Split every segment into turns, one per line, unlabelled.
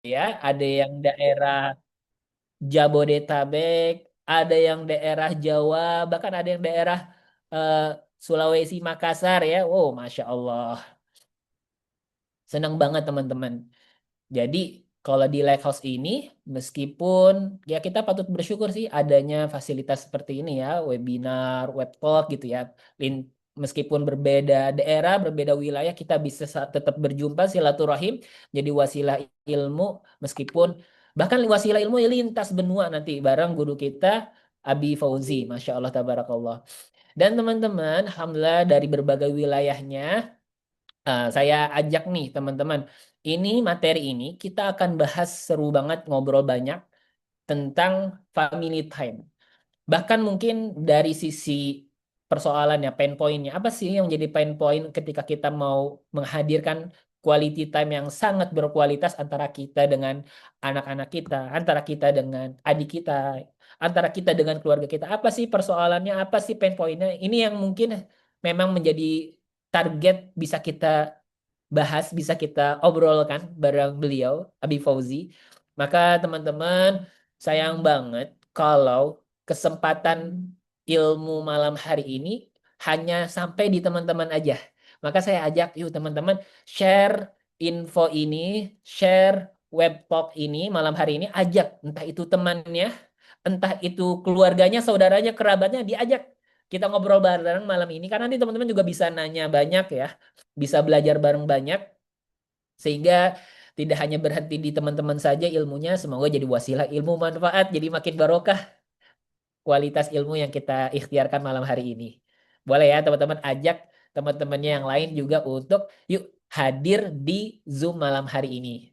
ya, ada yang daerah Jabodetabek, ada yang daerah Jawa, bahkan ada yang daerah eh, Sulawesi Makassar ya. Oh, Masya Allah. Senang banget teman-teman. Jadi kalau di Lighthouse ini, meskipun ya kita patut bersyukur sih adanya fasilitas seperti ini ya, webinar, web talk gitu ya. Meskipun berbeda daerah, berbeda wilayah, kita bisa tetap berjumpa silaturahim, jadi wasilah ilmu, meskipun bahkan wasilah ilmu ya lintas benua nanti bareng guru kita Abi Fauzi, Masya Allah, Tabarakallah. Dan teman-teman, Alhamdulillah dari berbagai wilayahnya, saya ajak nih teman-teman. Ini materi ini kita akan bahas seru banget, ngobrol banyak tentang family time. Bahkan mungkin dari sisi persoalannya, pain point-nya. Apa sih yang jadi pain point ketika kita mau menghadirkan quality time yang sangat berkualitas antara kita dengan anak-anak kita, antara kita dengan adik kita, antara kita dengan keluarga kita. Apa sih persoalannya? Apa sih pain point-nya? Ini yang mungkin memang menjadi target bisa kita bahas, bisa kita obrolkan bareng beliau, Abi Fauzi. Maka teman-teman, sayang banget kalau kesempatan ilmu malam hari ini hanya sampai di teman-teman aja. Maka saya ajak, yuk teman-teman, share info ini, share web talk ini malam hari ini, ajak entah itu temannya, entah itu keluarganya, saudaranya, kerabatnya, diajak kita ngobrol bareng malam ini karena nanti teman-teman juga bisa nanya banyak ya, bisa belajar bareng banyak sehingga tidak hanya berhenti di teman-teman saja ilmunya, semoga jadi wasilah ilmu manfaat, jadi makin barokah kualitas ilmu yang kita ikhtiarkan malam hari ini. Boleh ya teman-teman ajak teman-temannya yang lain juga untuk yuk hadir di Zoom malam hari ini.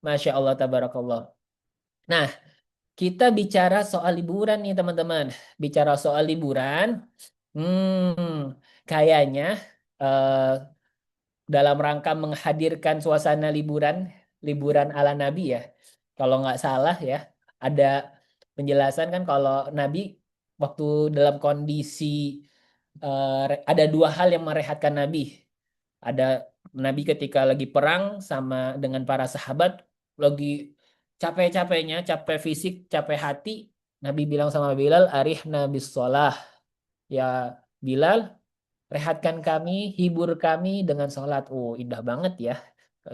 Masya Allah, tabarakallah. Nah, kita bicara soal liburan nih teman-teman. Bicara soal liburan, kayaknya eh, dalam rangka menghadirkan suasana liburan, liburan ala Nabi ya. Kalau nggak salah ya, ada penjelasan kan kalau Nabi waktu dalam kondisi ada dua hal yang merehatkan Nabi. Ada Nabi ketika lagi perang sama dengan para sahabat, lagi capek-capeknya, capek fisik, capek hati. Nabi bilang sama Bilal, arih Nabi sholah. Ya Bilal, rehatkan kami, hibur kami dengan sholat. Oh, indah banget ya.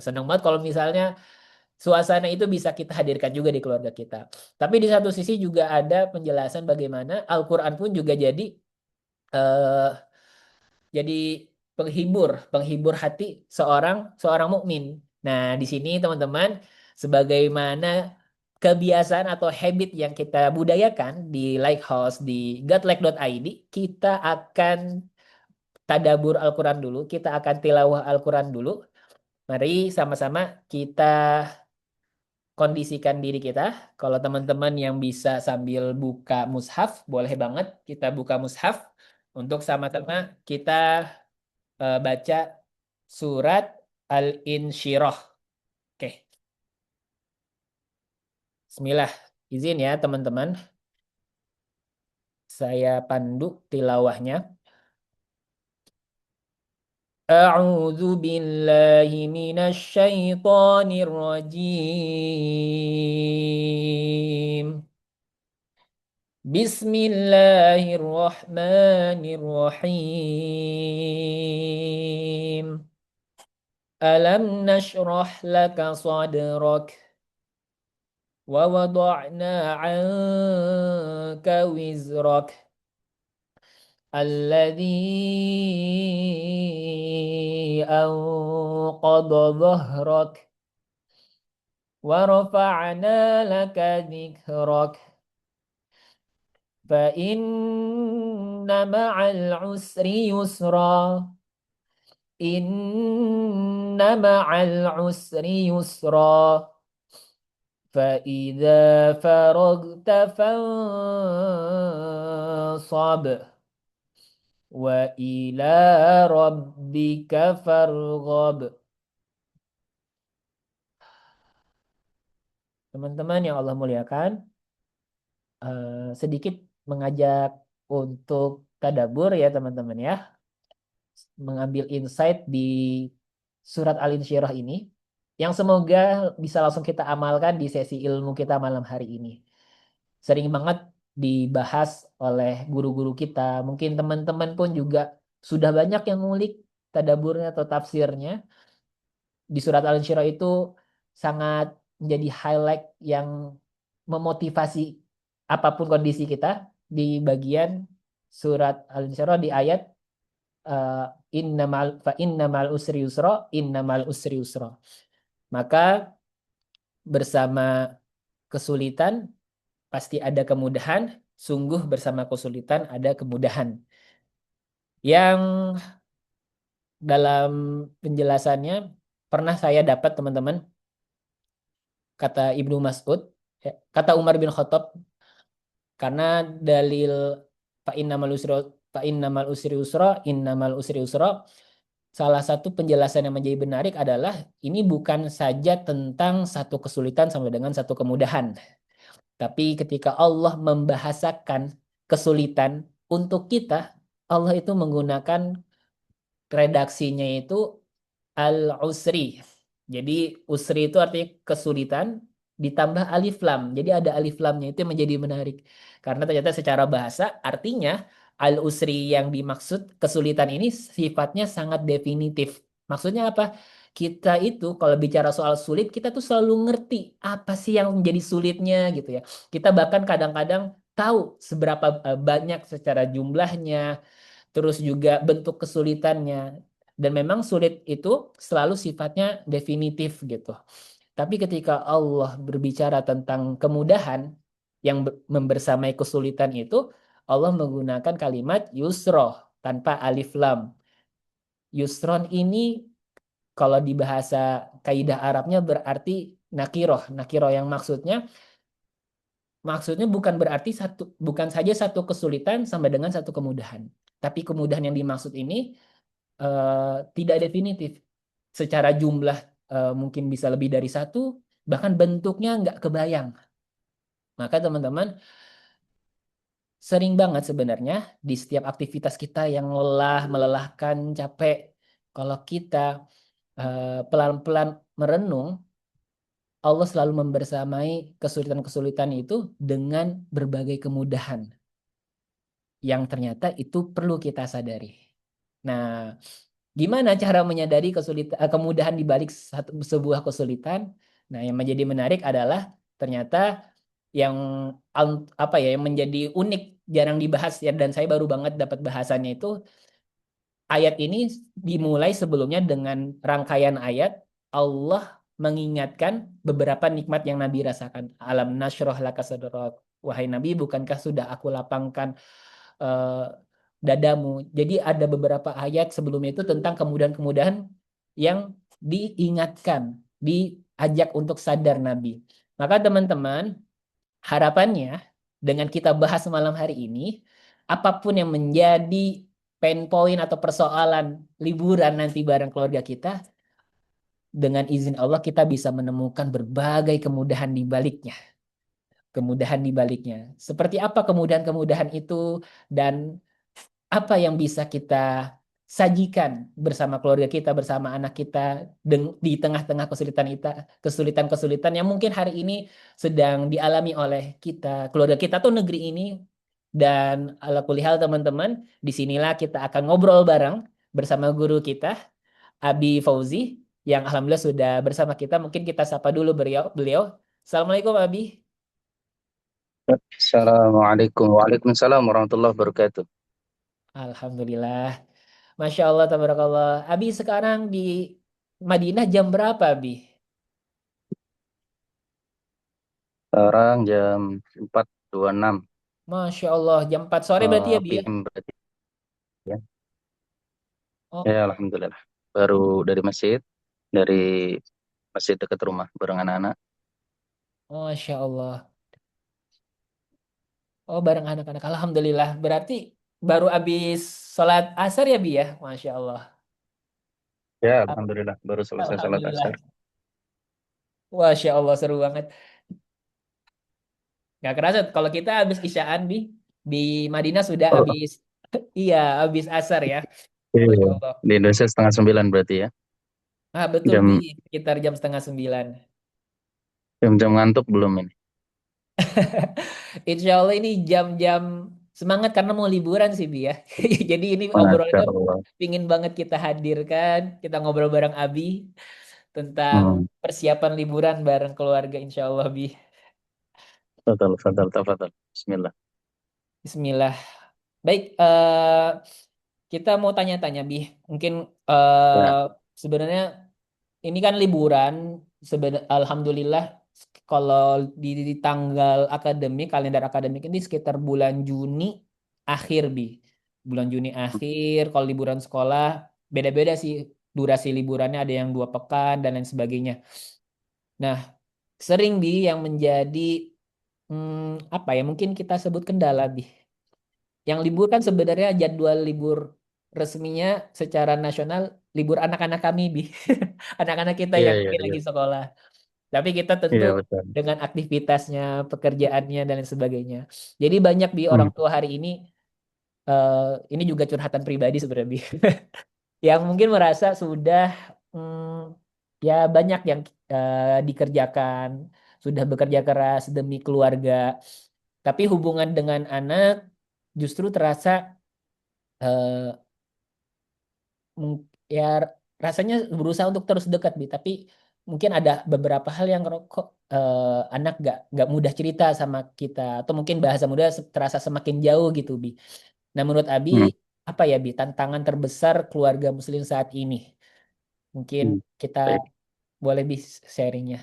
Senang banget kalau misalnya suasana itu bisa kita hadirkan juga di keluarga kita. Tapi di satu sisi juga ada penjelasan bagaimana Al-Quran pun juga eh, jadi penghibur, penghibur hati seorang seorang mukmin. Nah, di sini teman-teman, sebagaimana kebiasaan atau habit yang kita budayakan di Lighthouse di godlike.id, kita akan tadabur Al-Quran dulu, kita akan tilawah Al-Quran dulu. Mari sama-sama kita kondisikan diri kita. Kalau teman-teman yang bisa sambil buka mushaf, boleh banget kita buka mushaf untuk sama-sama kita baca surat Al-Insyirah. Oke, Bismillah. Izin ya teman-teman, saya pandu tilawahnya. أعوذ بالله من الشيطان الرجيم بسم الله الرحمن الرحيم ألم نشرح لك صدرك ووضعنا عنك وزرك الذي أنقض ظهرك ورفعنا لك ذكرك فإن مع العسر يسرا إن مع العسر يسرا فإذا فرغت فانصب وإلى ربك فارغب. Teman-teman yang Allah muliakan, sedikit mengajak untuk tadabur ya teman-teman ya, mengambil insight di surat Al-Insyirah ini. yang semoga bisa langsung kita amalkan di sesi ilmu kita malam hari ini. Sering banget dibahas oleh guru-guru kita. Mungkin teman-teman pun juga sudah banyak yang ngulik tadaburnya atau tafsirnya. Di surat Al-Insyirah itu sangat menjadi highlight yang memotivasi apapun kondisi kita di bagian surat Al-Insyirah di ayat eh, innamal usri yusra, innamal usri yusra. Maka bersama kesulitan pasti ada kemudahan, sungguh bersama kesulitan ada kemudahan. Yang dalam penjelasannya pernah saya dapat teman-teman, kata Ibnu Mas'ud, kata Umar bin Khattab, karena dalil fa innamal usri fa innamal usri usra, innamal usri usra, salah satu penjelasan yang menjadi menarik adalah ini bukan saja tentang satu kesulitan sama dengan satu kemudahan. Tapi ketika Allah membahasakan kesulitan untuk kita, Allah itu menggunakan redaksinya itu al-usri. Jadi usri itu artinya kesulitan ditambah alif lam. Jadi ada alif lamnya itu yang menjadi menarik. Karena ternyata secara bahasa artinya al-usri yang dimaksud kesulitan ini sifatnya sangat definitif. Maksudnya apa? Kita itu kalau bicara soal sulit, kita tuh selalu ngerti apa sih yang menjadi sulitnya gitu ya. Kita bahkan kadang-kadang tahu seberapa banyak secara jumlahnya, terus juga bentuk kesulitannya. Dan memang sulit itu selalu sifatnya definitif gitu. Tapi ketika Allah berbicara tentang kemudahan yang membersamai kesulitan itu, Allah menggunakan kalimat yusroh tanpa alif lam. Yusron ini kalau di bahasa kaidah Arabnya berarti nakiroh. Nakiroh yang maksudnya bukan berarti bukan saja satu kesulitan sama dengan satu kemudahan. Tapi kemudahan yang dimaksud ini tidak definitif. Secara jumlah mungkin bisa lebih dari satu, bahkan bentuknya nggak kebayang. Maka teman-teman, sering banget sebenarnya di setiap aktivitas kita yang lelah, melelahkan, capek, kalau kita pelan-pelan merenung, Allah selalu membersamai kesulitan-kesulitan itu dengan berbagai kemudahan yang ternyata itu perlu kita sadari. Nah, gimana cara menyadari kemudahan di balik sebuah kesulitan? Nah, yang menjadi menarik adalah ternyata yang apa ya yang menjadi unik jarang dibahas ya dan saya baru banget dapat bahasannya itu ayat ini dimulai sebelumnya dengan rangkaian ayat Allah mengingatkan beberapa nikmat yang Nabi rasakan. Alam nasroh laka sadrak. Wahai Nabi, bukankah sudah aku lapangkan eh, dadamu. Jadi ada beberapa ayat sebelumnya itu tentang kemudahan-kemudahan yang diingatkan, diajak untuk sadar Nabi. Maka teman-teman, harapannya dengan kita bahas malam hari ini, apapun yang menjadi pain point atau persoalan liburan nanti bareng keluarga kita, dengan izin Allah kita bisa menemukan berbagai kemudahan di baliknya. Kemudahan di baliknya. Seperti apa kemudahan-kemudahan itu dan apa yang bisa kita sajikan bersama keluarga kita, bersama anak kita di tengah-tengah kesulitan-kesulitan yang mungkin hari ini sedang dialami oleh kita, keluarga kita atau negeri ini. Dan ala kulihal teman-teman, disinilah kita akan ngobrol bareng bersama guru kita, Abi Fauzi, yang alhamdulillah sudah bersama kita. Mungkin kita sapa dulu beliau. beliau. Assalamualaikum Abi.
Assalamualaikum. Waalaikumsalam warahmatullahi wabarakatuh.
Alhamdulillah. Masya Allah, tabarakallah. Abi sekarang di Madinah jam berapa, Abi?
Sekarang jam 4.26
Masya Allah, jam 4 sore berarti ya, Abi ya?
PM berarti ya.
Oh,
Ya, alhamdulillah. Baru dari masjid, dari masjid dekat rumah bareng anak-anak.
Masya Allah. Oh, bareng anak-anak. Alhamdulillah. Berarti baru habis sholat asar ya, Bi ya? Masya Allah.
Ya, alhamdulillah baru selesai salat
Alhamdulillah.
asar.
Masya Allah, seru banget. Gak kerasa kalau kita habis isyaan, Bi. Di Madinah sudah
Oh,
habis, iya, habis asar ya. Masya
iya.
Allah.
Di Indonesia 8:30 berarti ya.
Ah, betul, Bi.
Jam
Sekitar jam setengah 9.
jam-jam ngantuk belum ini?
Insya Allah ini jam-jam semangat karena mau liburan sih, Bi ya. Jadi ini
Masya
obrolannya
Allah.
pingin banget kita hadirkan. Kita ngobrol bareng Abi tentang
Hmm.
persiapan liburan bareng keluarga, insya Allah, Bi.
Fadal, fadal, tafadal. Bismillah.
Bismillah. Baik, kita mau tanya-tanya, Bi. Mungkin
Ya.
sebenarnya ini kan liburan. Alhamdulillah, kalau di tanggal akademik, kalender akademik ini sekitar bulan Juni akhir, Bi. Bulan Juni akhir, kalau liburan sekolah, beda-beda sih durasi liburannya, ada yang 2 pekan dan lain sebagainya. Nah, sering, Bi, yang menjadi, apa ya, mungkin kita sebut kendala, Bi. Yang libur kan sebenarnya jadwal libur resminya secara nasional libur anak-anak kami, Bi. Anak-anak kita
Iya,
yang
iya,
mungkin
iya.
lagi sekolah. Tapi kita tentu
Iya, betul.
dengan aktivitasnya, pekerjaannya dan lain sebagainya. Jadi banyak, Bi,
Hmm.
orang tua hari ini, eh, ini juga curhatan pribadi sebenarnya, Bi. Yang mungkin merasa sudah, ya banyak yang dikerjakan, sudah bekerja keras demi keluarga. Tapi hubungan dengan anak justru terasa, eh, ya rasanya berusaha untuk terus dekat, Bi, tapi mungkin ada beberapa hal yang kok anak nggak mudah cerita sama kita, atau mungkin bahasa muda terasa semakin jauh gitu, Bi. Nah, menurut Abi
Hmm.
apa ya, Bi, tantangan terbesar keluarga Muslim saat ini? Mungkin
Hmm.
kita
Baik.
boleh, Bi, sharingnya.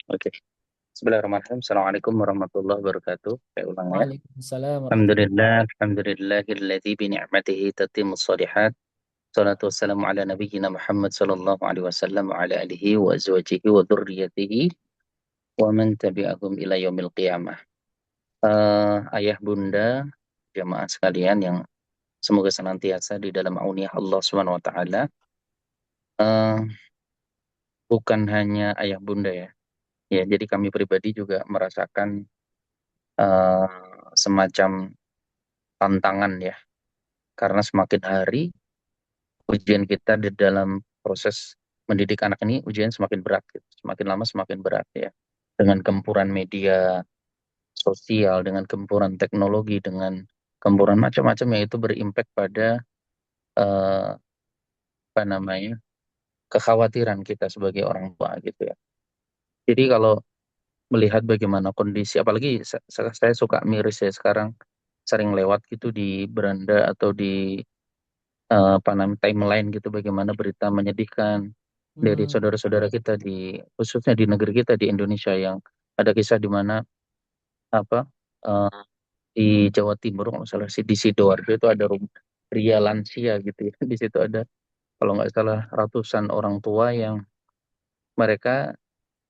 Oke. Bismillahirrahmanirrahim. Assalamualaikum warahmatullahi wabarakatuh. Saya ulang ya.
Waalaikumsalam warahmatullahi
Alhamdulillah, alhamdulillahilladzi bi ni'matihi tatimmus shalihat. Salatu wassalamu ala nabiyyina Muhammad sallallahu alaihi wasallam wa ala alihi wa azwajihi wa dzurriyyatihi wa man tabi'ahum ila yaumil qiyamah. Ayah bunda jamaah sekalian yang semoga senantiasa di dalam auniah Allah Subhanahu wa taala. Eh, bukan hanya ayah bunda ya. Ya, jadi kami pribadi juga merasakan eh, semacam tantangan ya. Karena semakin hari ujian kita di dalam proses mendidik anak ini ujian semakin berat gitu. Semakin lama semakin berat ya. Dengan gempuran media sosial, dengan gempuran teknologi, dengan gempuran macam-macam yang itu berimpact pada eh, apa namanya kekhawatiran kita sebagai orang tua gitu ya. Jadi kalau melihat bagaimana kondisi, apalagi saya suka miris ya sekarang sering lewat gitu di beranda atau di apa namanya timeline gitu bagaimana berita menyedihkan dari
Hmm,
saudara-saudara kita di khususnya di negeri kita di Indonesia yang ada kisah di mana apa eh, di Jawa Timur kalau nggak salah di Sidoarjo itu ada pria lansia gitu ya. Di situ ada kalau nggak salah ratusan orang tua yang mereka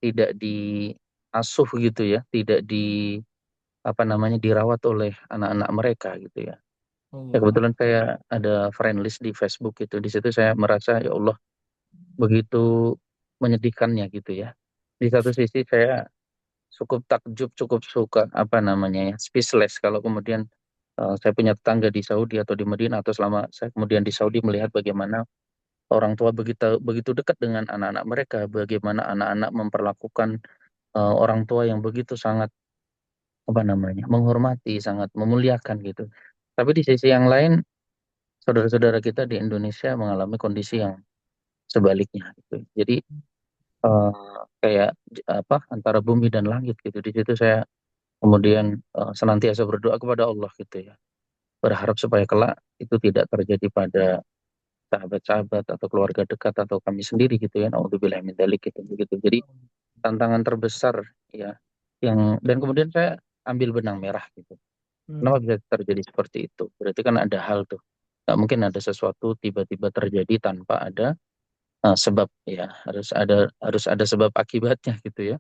tidak diasuh gitu ya, tidak di apa namanya dirawat oleh anak-anak mereka gitu ya. Ya
Allah.
kebetulan saya ada friend list di Facebook gitu. Di situ saya merasa ya Allah begitu menyedihkannya gitu ya. Di satu sisi saya cukup takjub, cukup suka apa namanya ya, speechless kalau kemudian saya punya tetangga di Saudi atau di Medina atau selama saya kemudian di Saudi melihat bagaimana orang tua begitu begitu dekat dengan anak-anak mereka, bagaimana anak-anak memperlakukan orang tua yang begitu sangat apa namanya menghormati, sangat memuliakan gitu. Tapi di sisi yang lain, saudara-saudara kita di Indonesia mengalami kondisi yang sebaliknya gitu. Jadi eh, kayak apa antara bumi dan langit gitu. Di situ saya kemudian senantiasa berdoa kepada Allah gitu ya. Berharap supaya kelak itu tidak terjadi pada sahabat-sahabat atau keluarga dekat atau kami sendiri gitu ya. Naudzubillah min dzalik gitu begitu. Jadi tantangan terbesar ya yang dan kemudian saya ambil benang merah gitu. Kenapa
Hmm,
bisa terjadi seperti itu? Berarti kan ada hal tuh. Nggak mungkin ada sesuatu tiba-tiba terjadi tanpa ada sebab ya. Harus ada sebab akibatnya gitu ya.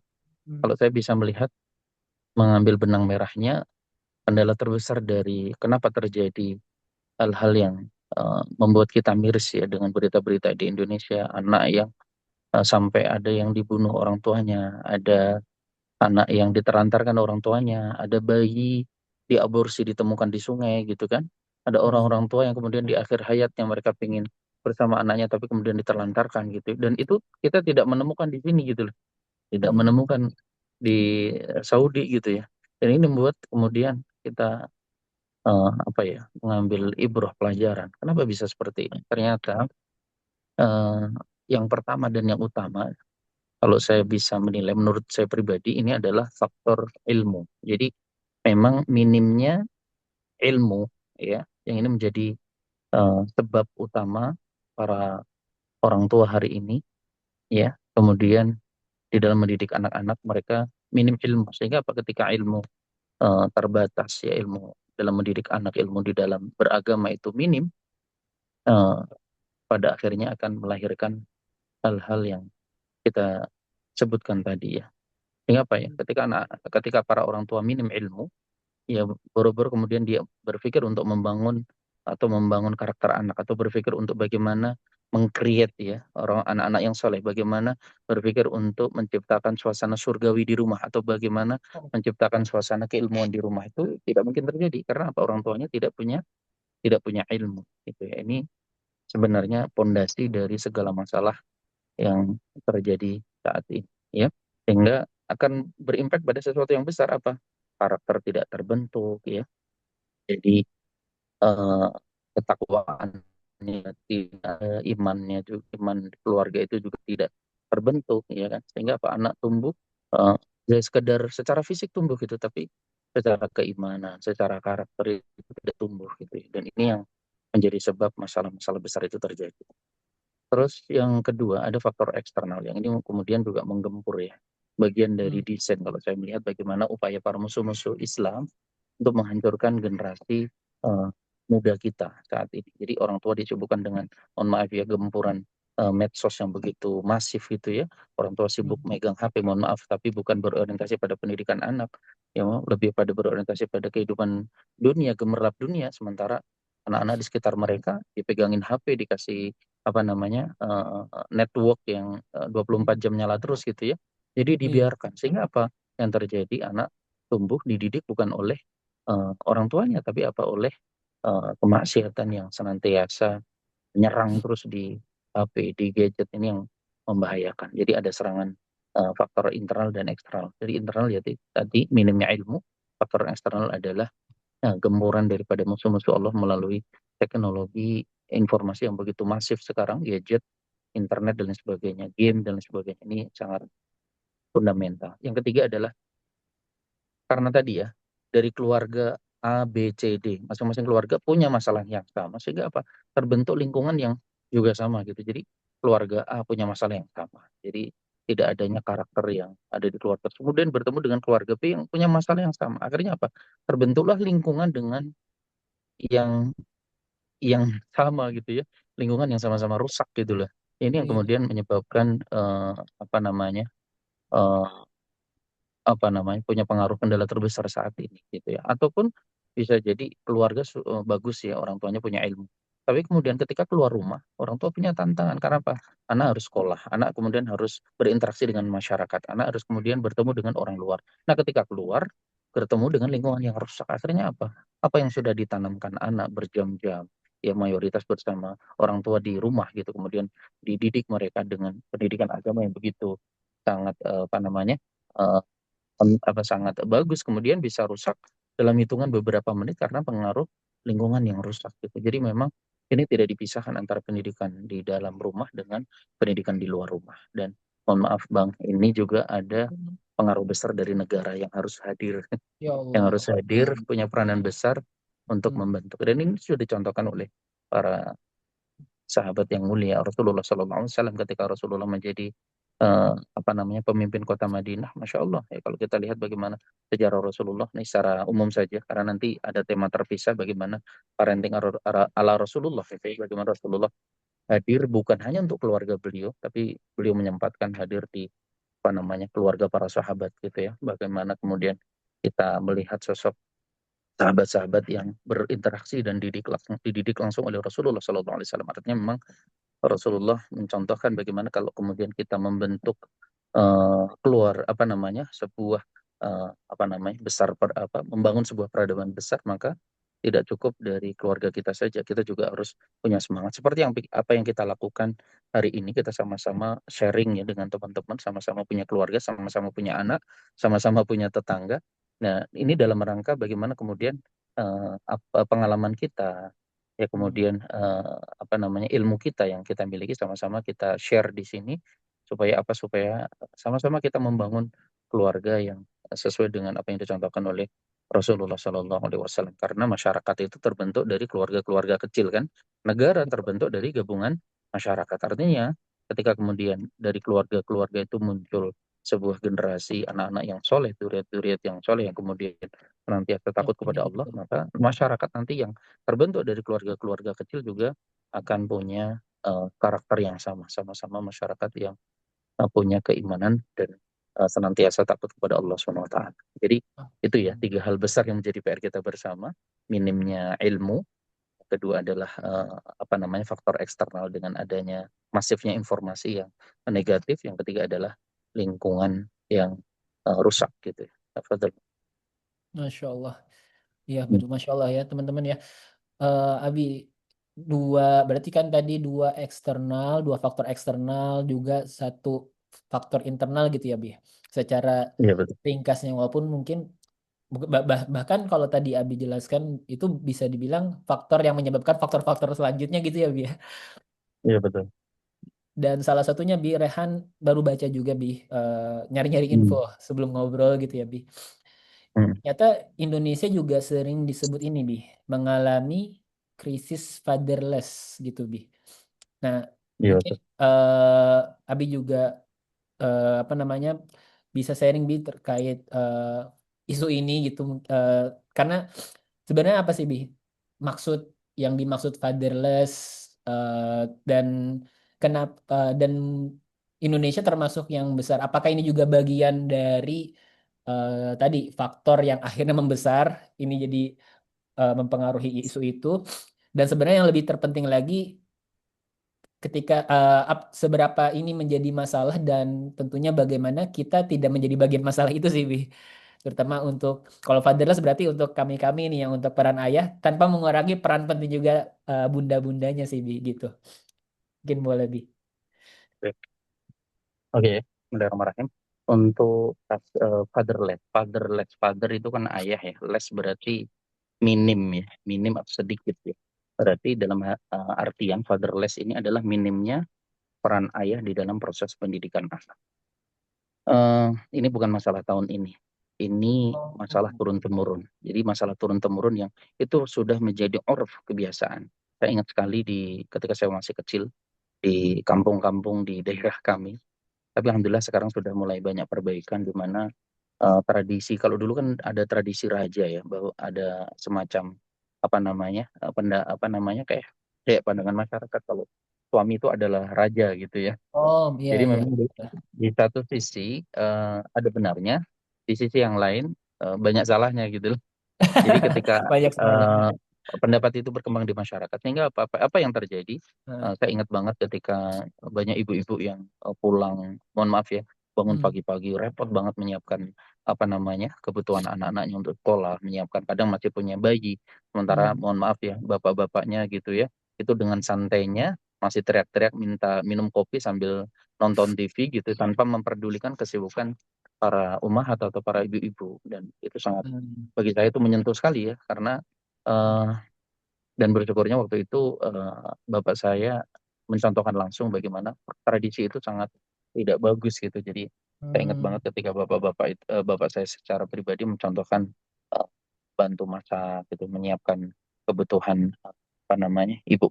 hmm,
Kalau saya bisa melihat mengambil benang merahnya, kendala terbesar dari kenapa terjadi hal-hal yang membuat kita miris ya dengan berita-berita di Indonesia, anak yang sampai ada yang dibunuh orang tuanya, ada anak yang ditelantarkan orang tuanya, ada bayi diaborsi ditemukan di sungai gitu kan. Ada
hmm,
orang-orang tua yang kemudian di akhir hayatnya mereka pingin bersama anaknya tapi kemudian diterlantarkan gitu. Dan itu kita tidak menemukan di sini gitu loh. Tidak
Hmm.
menemukan di Saudi gitu ya. Dan ini membuat kemudian kita apa ya, mengambil ibrah pelajaran. Kenapa bisa seperti ini? Ternyata eh, yang pertama dan yang utama, kalau saya bisa menilai, menurut saya pribadi ini adalah faktor ilmu. Jadi memang minimnya ilmu ya, yang ini menjadi sebab utama para orang tua hari ini ya. Kemudian di dalam mendidik anak-anak mereka minim ilmu, sehingga apa, ketika ilmu terbatas ya, ilmu dalam mendidik anak, ilmu di dalam beragama itu minim, eh, pada akhirnya akan melahirkan hal-hal yang kita sebutkan tadi ya. Sehingga apa ya, ketika para orang tua minim ilmu, ya baru-baru kemudian dia berpikir untuk membangun karakter anak, atau berpikir untuk bagaimana mengcreate ya orang anak-anak yang soleh, bagaimana berpikir untuk menciptakan suasana surgawi di rumah, atau bagaimana menciptakan suasana keilmuan di rumah, itu tidak mungkin terjadi karena apa, orang tuanya tidak punya ilmu gitu ya. Ini sebenarnya pondasi dari segala masalah yang terjadi saat ini ya, sehingga akan berimpact pada sesuatu yang besar, apa, karakter tidak terbentuk ya, jadi eh, ketakwaannya tidak, imannya juga, iman keluarga itu juga tidak terbentuk ya kan, sehingga apa, anak tumbuh eh, ya sekedar secara fisik tumbuh gitu, tapi secara keimanan, secara karakter itu tidak tumbuh gitu ya. Dan ini yang menjadi sebab masalah-masalah besar itu terjadi. Terus yang kedua ada faktor eksternal yang ini kemudian juga menggempur ya. Bagian dari
Hmm.
desain kalau saya melihat bagaimana upaya para musuh-musuh Islam untuk menghancurkan generasi eh, muda kita saat ini. Jadi orang tua disibukkan dengan, mohon maaf ya, gempuran medsos yang begitu masif gitu ya. Orang tua sibuk
Hmm.
megang HP, mohon maaf, tapi bukan berorientasi pada pendidikan anak. Ya, lebih pada berorientasi pada kehidupan dunia, gemerlap dunia. Sementara anak-anak di sekitar mereka dipegangin HP, dikasih apa namanya, network yang 24 jam nyala terus gitu ya. Jadi
Iya.
dibiarkan, sehingga apa yang terjadi, anak tumbuh dididik bukan oleh orang tuanya, tapi apa, oleh kemaksiatan yang senantiasa menyerang terus di HP, di gadget ini yang membahayakan. Jadi ada serangan faktor internal dan eksternal. Jadi internal ya tadi minimnya ilmu, faktor eksternal adalah gemburan daripada musuh-musuh Allah melalui teknologi informasi yang begitu masif sekarang, gadget, internet dan lain sebagainya, game dan lain sebagainya. Ini sangat fundamental. Yang ketiga adalah karena tadi ya, dari keluarga A, B, C, D, masing-masing keluarga punya masalah yang sama, sehingga apa? Terbentuk lingkungan yang juga sama gitu. Jadi keluarga A punya masalah yang sama. Jadi tidak adanya karakter yang ada di keluarga tersebut. Kemudian bertemu dengan keluarga B yang punya masalah yang sama. Akhirnya apa? Terbentuklah lingkungan dengan yang yang sama gitu ya. Lingkungan yang sama-sama rusak gitu loh. Ini yang
Iya.
kemudian menyebabkan apa namanya? eh, apa namanya, punya pengaruh kendala terbesar saat ini gitu ya. Ataupun bisa jadi keluarga bagus ya, orang tuanya punya ilmu, tapi kemudian ketika keluar rumah orang tua punya tantangan. Karena apa, anak harus sekolah, anak kemudian harus berinteraksi dengan masyarakat, anak harus kemudian bertemu dengan orang luar. Nah ketika keluar bertemu dengan lingkungan yang rusak, akhirnya apa yang sudah ditanamkan anak berjam-jam ya, mayoritas bersama orang tua di rumah gitu, kemudian dididik mereka dengan pendidikan agama yang begitu sangat apa namanya, eh, apa, sangat bagus, kemudian bisa rusak dalam hitungan beberapa menit karena pengaruh lingkungan yang rusak gitu. Jadi memang ini tidak dipisahkan antara pendidikan di dalam rumah dengan pendidikan di luar rumah. Dan mohon maaf Bang, ini juga ada pengaruh besar dari negara yang harus hadir,
Ya
yang harus
Allah.
hadir punya peranan besar untuk
Hmm.
membentuk. Dan ini sudah dicontohkan oleh para sahabat yang mulia Rasulullah SAW ketika Rasulullah menjadi apa namanya, pemimpin kota Madinah. Masya Allah ya, kalau kita lihat bagaimana sejarah Rasulullah ini secara umum saja, karena nanti ada tema terpisah bagaimana parenting ala Rasulullah gitu ya, bagaimana Rasulullah hadir bukan hanya untuk keluarga beliau, tapi beliau menyempatkan hadir di apa namanya, keluarga para sahabat gitu ya, bagaimana kemudian kita melihat sosok sahabat-sahabat yang berinteraksi dan dididik langsung oleh Rasulullah SAW. Artinya memang Rasulullah mencontohkan bagaimana kalau kemudian kita membentuk keluar apa namanya, sebuah apa namanya, besar apa, membangun sebuah peradaban besar, maka tidak cukup dari keluarga kita saja, kita juga harus punya semangat. Seperti apa yang kita lakukan hari ini, kita sama-sama sharing ya dengan teman-teman, sama-sama punya keluarga, sama-sama punya anak, sama-sama punya tetangga. Nah, ini dalam rangka bagaimana kemudian pengalaman kita, ya
Hmm.
kemudian apa namanya ilmu kita yang kita miliki sama-sama kita share di sini supaya apa? Supaya sama-sama kita membangun keluarga yang sesuai dengan apa yang dicontohkan oleh Rasulullah Shallallahu Alaihi Wasallam. Karena masyarakat itu terbentuk dari keluarga-keluarga kecil kan, negara terbentuk dari gabungan masyarakat. Artinya, ketika kemudian dari keluarga-keluarga itu muncul sebuah generasi anak-anak yang soleh, duriat-duriat yang soleh yang kemudian senantiasa takut
Yakin
kepada Allah,
gitu.
maka masyarakat nanti yang terbentuk dari keluarga-keluarga kecil juga akan punya karakter yang sama, sama-sama masyarakat yang punya keimanan dan senantiasa takut kepada Allah Subhanahu wa taala. Jadi itu ya tiga hal besar yang menjadi PR kita bersama, minimnya ilmu, kedua adalah apa namanya faktor eksternal dengan adanya masifnya informasi yang negatif, yang ketiga adalah lingkungan yang rusak gitu ya. Tafadhol.
Masya Allah. Iya
Hmm.
betul, Masya Allah ya teman-teman ya. Abi, berarti kan tadi dua eksternal, dua faktor eksternal, juga satu faktor internal gitu ya, Bi. Secara
Iya betul.
ringkasnya, walaupun mungkin bahkan kalau tadi Abi jelaskan itu bisa dibilang faktor yang menyebabkan faktor-faktor selanjutnya gitu ya, Bi. Ya.
Iya betul.
Dan salah satunya Bi, Rehan baru baca juga Bi, nyari-nyari info
Hmm.
sebelum ngobrol gitu ya, Bi.
Hmm.
Ternyata Indonesia juga sering disebut ini, Bi, mengalami krisis fatherless gitu, Bi. Nah,
Iya
mungkin
betul.
Abi juga apa namanya bisa sharing, Bi, terkait isu ini gitu. Eh, karena sebenarnya apa sih, Bi, maksud yang dimaksud fatherless, dan kenapa, dan Indonesia termasuk yang besar. Apakah ini juga bagian dari tadi faktor yang akhirnya membesar ini jadi mempengaruhi isu itu? Dan sebenarnya yang lebih terpenting lagi, ketika seberapa ini menjadi masalah, dan tentunya bagaimana kita tidak menjadi bagian masalah itu sih, Bi. Terutama untuk kalau fatherless berarti untuk kami-kami nih yang untuk peran ayah, tanpa mengurangi peran penting juga bunda-bundanya sih, Bi, gitu. Mungkin boleh, Bi.
Oke. Oke, Bismillahirrahmanirrahim. Untuk fatherless, fatherless, father itu kan ayah ya, less berarti minim ya, minim atau sedikit ya. Berarti dalam artian fatherless ini adalah minimnya peran ayah di dalam proses pendidikan anak. Eh, ini bukan masalah tahun ini
Oh,
masalah turun-temurun. Jadi masalah turun-temurun yang itu sudah menjadi urf kebiasaan. Saya ingat sekali ketika saya masih kecil di kampung-kampung di daerah kami. Tapi alhamdulillah sekarang sudah mulai banyak perbaikan di mana tradisi kalau dulu kan ada tradisi raja ya bahwa ada semacam apa namanya apa namanya kayak kayak pandangan masyarakat kalau suami itu adalah raja gitu ya.
oh, iya,
Jadi
iya.
memang di satu sisi ada benarnya, di sisi yang lain banyak salahnya gitu. Jadi ketika
Banyak salahnya.
eh, pendapat itu berkembang di masyarakat, sehingga apa yang terjadi?
Nah,
Saya ingat banget ketika banyak ibu-ibu yang pulang, mohon maaf ya, bangun
hmm,
pagi-pagi, repot banget menyiapkan apa namanya kebutuhan anak-anaknya untuk sekolah, menyiapkan kadang masih punya bayi, sementara
hmm,
mohon maaf ya, bapak-bapaknya gitu ya, itu dengan santainya masih teriak-teriak minta minum kopi sambil nonton TV gitu, tanpa memperdulikan kesibukan para ummahat atau para ibu-ibu, dan itu sangat
hmm,
bagi saya itu menyentuh sekali ya karena eh, dan bersyukurnya waktu itu bapak saya mencontohkan langsung bagaimana tradisi itu sangat tidak bagus gitu. Jadi saya ingat
hmm,
banget ketika bapak saya secara pribadi mencontohkan eh, bantu masak gitu, menyiapkan kebutuhan apa namanya ibu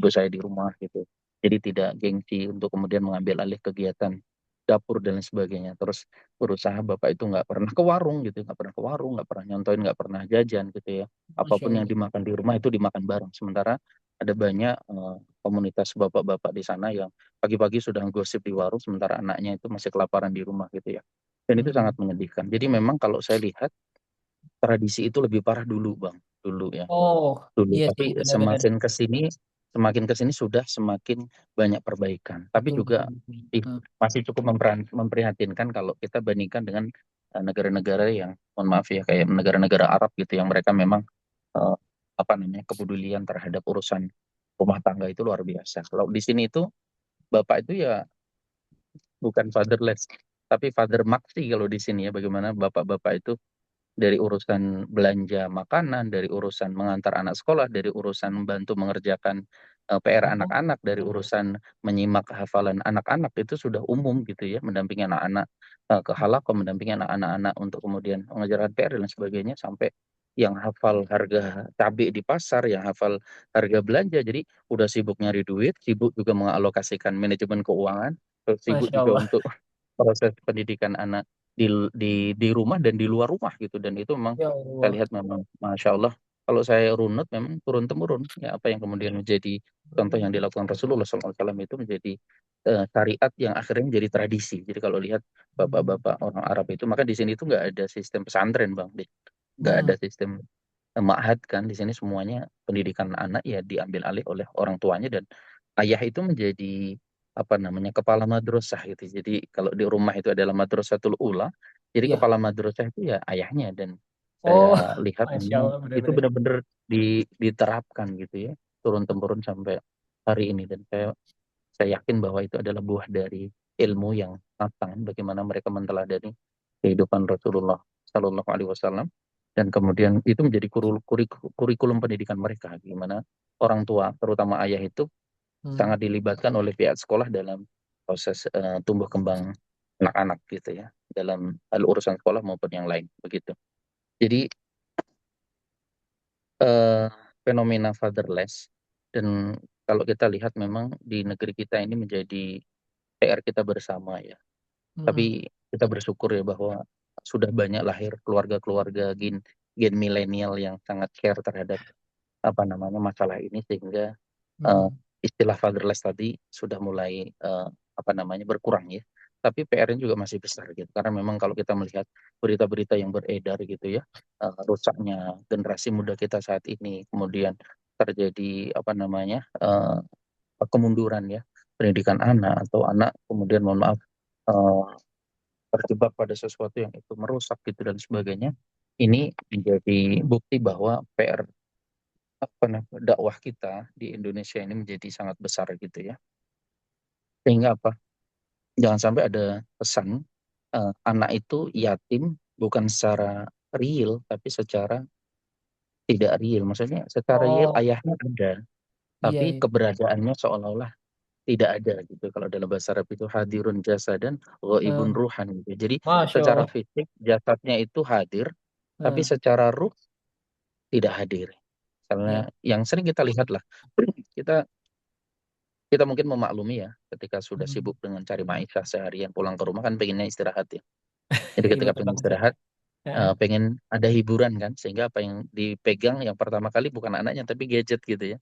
saya di rumah gitu. Jadi tidak gengsi untuk kemudian mengambil alih kegiatan dapur dan lain sebagainya. Terus berusaha bapak itu nggak pernah ke warung gitu, nggak pernah ke warung, nggak pernah nyontoin, nggak pernah jajan gitu ya.
Masya
Apapun yang
Allah.
dimakan di rumah itu dimakan bareng. Sementara ada banyak komunitas bapak-bapak di sana yang pagi-pagi sudah gosip di warung, sementara anaknya itu masih kelaparan di rumah gitu ya. Dan itu
Hmm.
sangat menyedihkan. Jadi memang kalau saya lihat tradisi itu lebih parah dulu, Bang. Dulu ya,
Oh,
dulu.
iya sih,
Tapi
benar-benar.
semakin ke sini sudah semakin banyak perbaikan. Tapi
Betul, betul,
juga
betul. Hmm.
masih cukup memprihatinkan kalau kita bandingkan dengan negara-negara yang, mohon maaf ya, kayak negara-negara Arab gitu yang mereka memang eh, apa namanya kepedulian terhadap urusan rumah tangga itu luar biasa. Kalau di sini itu bapak itu ya bukan fatherless, tapi father maxi kalau di sini ya, bagaimana bapak-bapak itu dari urusan belanja makanan, dari urusan mengantar anak sekolah, dari urusan membantu mengerjakan PR
Oh,
anak-anak, dari urusan menyimak hafalan anak-anak itu sudah umum gitu ya, mendampingi anak-anak ke halaqah, mendampingi anak-anak untuk kemudian mengerjakan PR dan sebagainya, sampai yang hafal harga cabai di pasar, yang hafal harga belanja. Jadi udah sibuk nyari duit, sibuk juga mengalokasikan manajemen keuangan, terus sibuk
Masya
juga
Allah.
untuk proses pendidikan anak di rumah dan di luar rumah gitu. Dan itu memang
Ya
saya
Allah.
lihat memang masya Allah, kalau saya runut memang turun temurun ya, apa yang kemudian menjadi contoh yang dilakukan Rasulullah SAW itu menjadi syariat yang akhirnya menjadi tradisi. Jadi kalau lihat bapak-bapak orang Arab itu, maka di sini itu nggak ada sistem pesantren bang, nggak ada
Hmm,
sistem ma'had kan. Di sini semuanya pendidikan anak ya diambil alih oleh orang tuanya, dan ayah itu menjadi apa namanya kepala madrasah gitu. Jadi kalau di rumah itu adalah madrasatul ula, jadi
ya.
kepala madrasah itu ya ayahnya. Dan saya
Oh,
lihat
Masya
memang
Allah
itu
benar-benar.
benar-benar diterapkan gitu ya, turun temurun sampai hari ini. Dan saya yakin bahwa itu adalah buah dari ilmu yang matang, bagaimana mereka menteladani kehidupan Rasulullah Shallallahu Alaihi Wasallam, dan kemudian itu menjadi kurikulum pendidikan mereka, gimana orang tua terutama ayah itu
Hmm,
sangat dilibatkan oleh pihak sekolah dalam proses tumbuh kembang anak-anak gitu ya, dalam hal urusan sekolah maupun yang lain begitu. Jadi eh, fenomena fatherless, dan kalau kita lihat memang di negeri kita ini menjadi PR kita bersama ya.
hmm,
Tapi kita bersyukur ya bahwa sudah banyak lahir keluarga-keluarga gen milenial yang sangat care terhadap apa namanya masalah ini, sehingga eh,
hmm.
istilah fatherless tadi sudah mulai apa namanya berkurang ya. Tapi PR-nya juga masih besar gitu, karena memang kalau kita melihat berita-berita yang beredar gitu ya, rusaknya generasi muda kita saat ini, kemudian terjadi apa namanya kemunduran ya pendidikan anak, atau anak kemudian mohon maaf eh, terjebak pada sesuatu yang itu merusak gitu dan sebagainya. Ini menjadi bukti bahwa PR apa namanya dakwah kita di Indonesia ini menjadi sangat besar gitu ya. Sehingga apa? Jangan sampai ada pesan anak itu yatim bukan secara real tapi secara tidak real. Maksudnya secara real
Oh,
ayahnya ada,
iya,
tapi
iya.
keberadaannya seolah-olah tidak ada gitu. Kalau dalam bahasa Arab itu hadirun jasadan
Eh,
ghaibun ruhan gitu. Jadi
Masya
secara
Allah.
fisik jasadnya itu hadir, tapi
Eh,
secara ruh tidak hadir.
ya.
Misalnya yang sering kita lihat lah, kita kita mungkin memaklumi ya, ketika sudah
Hmm.
sibuk dengan cari maisha seharian, pulang ke rumah kan pengennya istirahat ya. Jadi
Iya
ketika
betul
pengen
banget sih.
istirahat,
Eh,
pengen ada hiburan kan, sehingga apa yang dipegang yang pertama kali bukan anaknya tapi gadget gitu ya.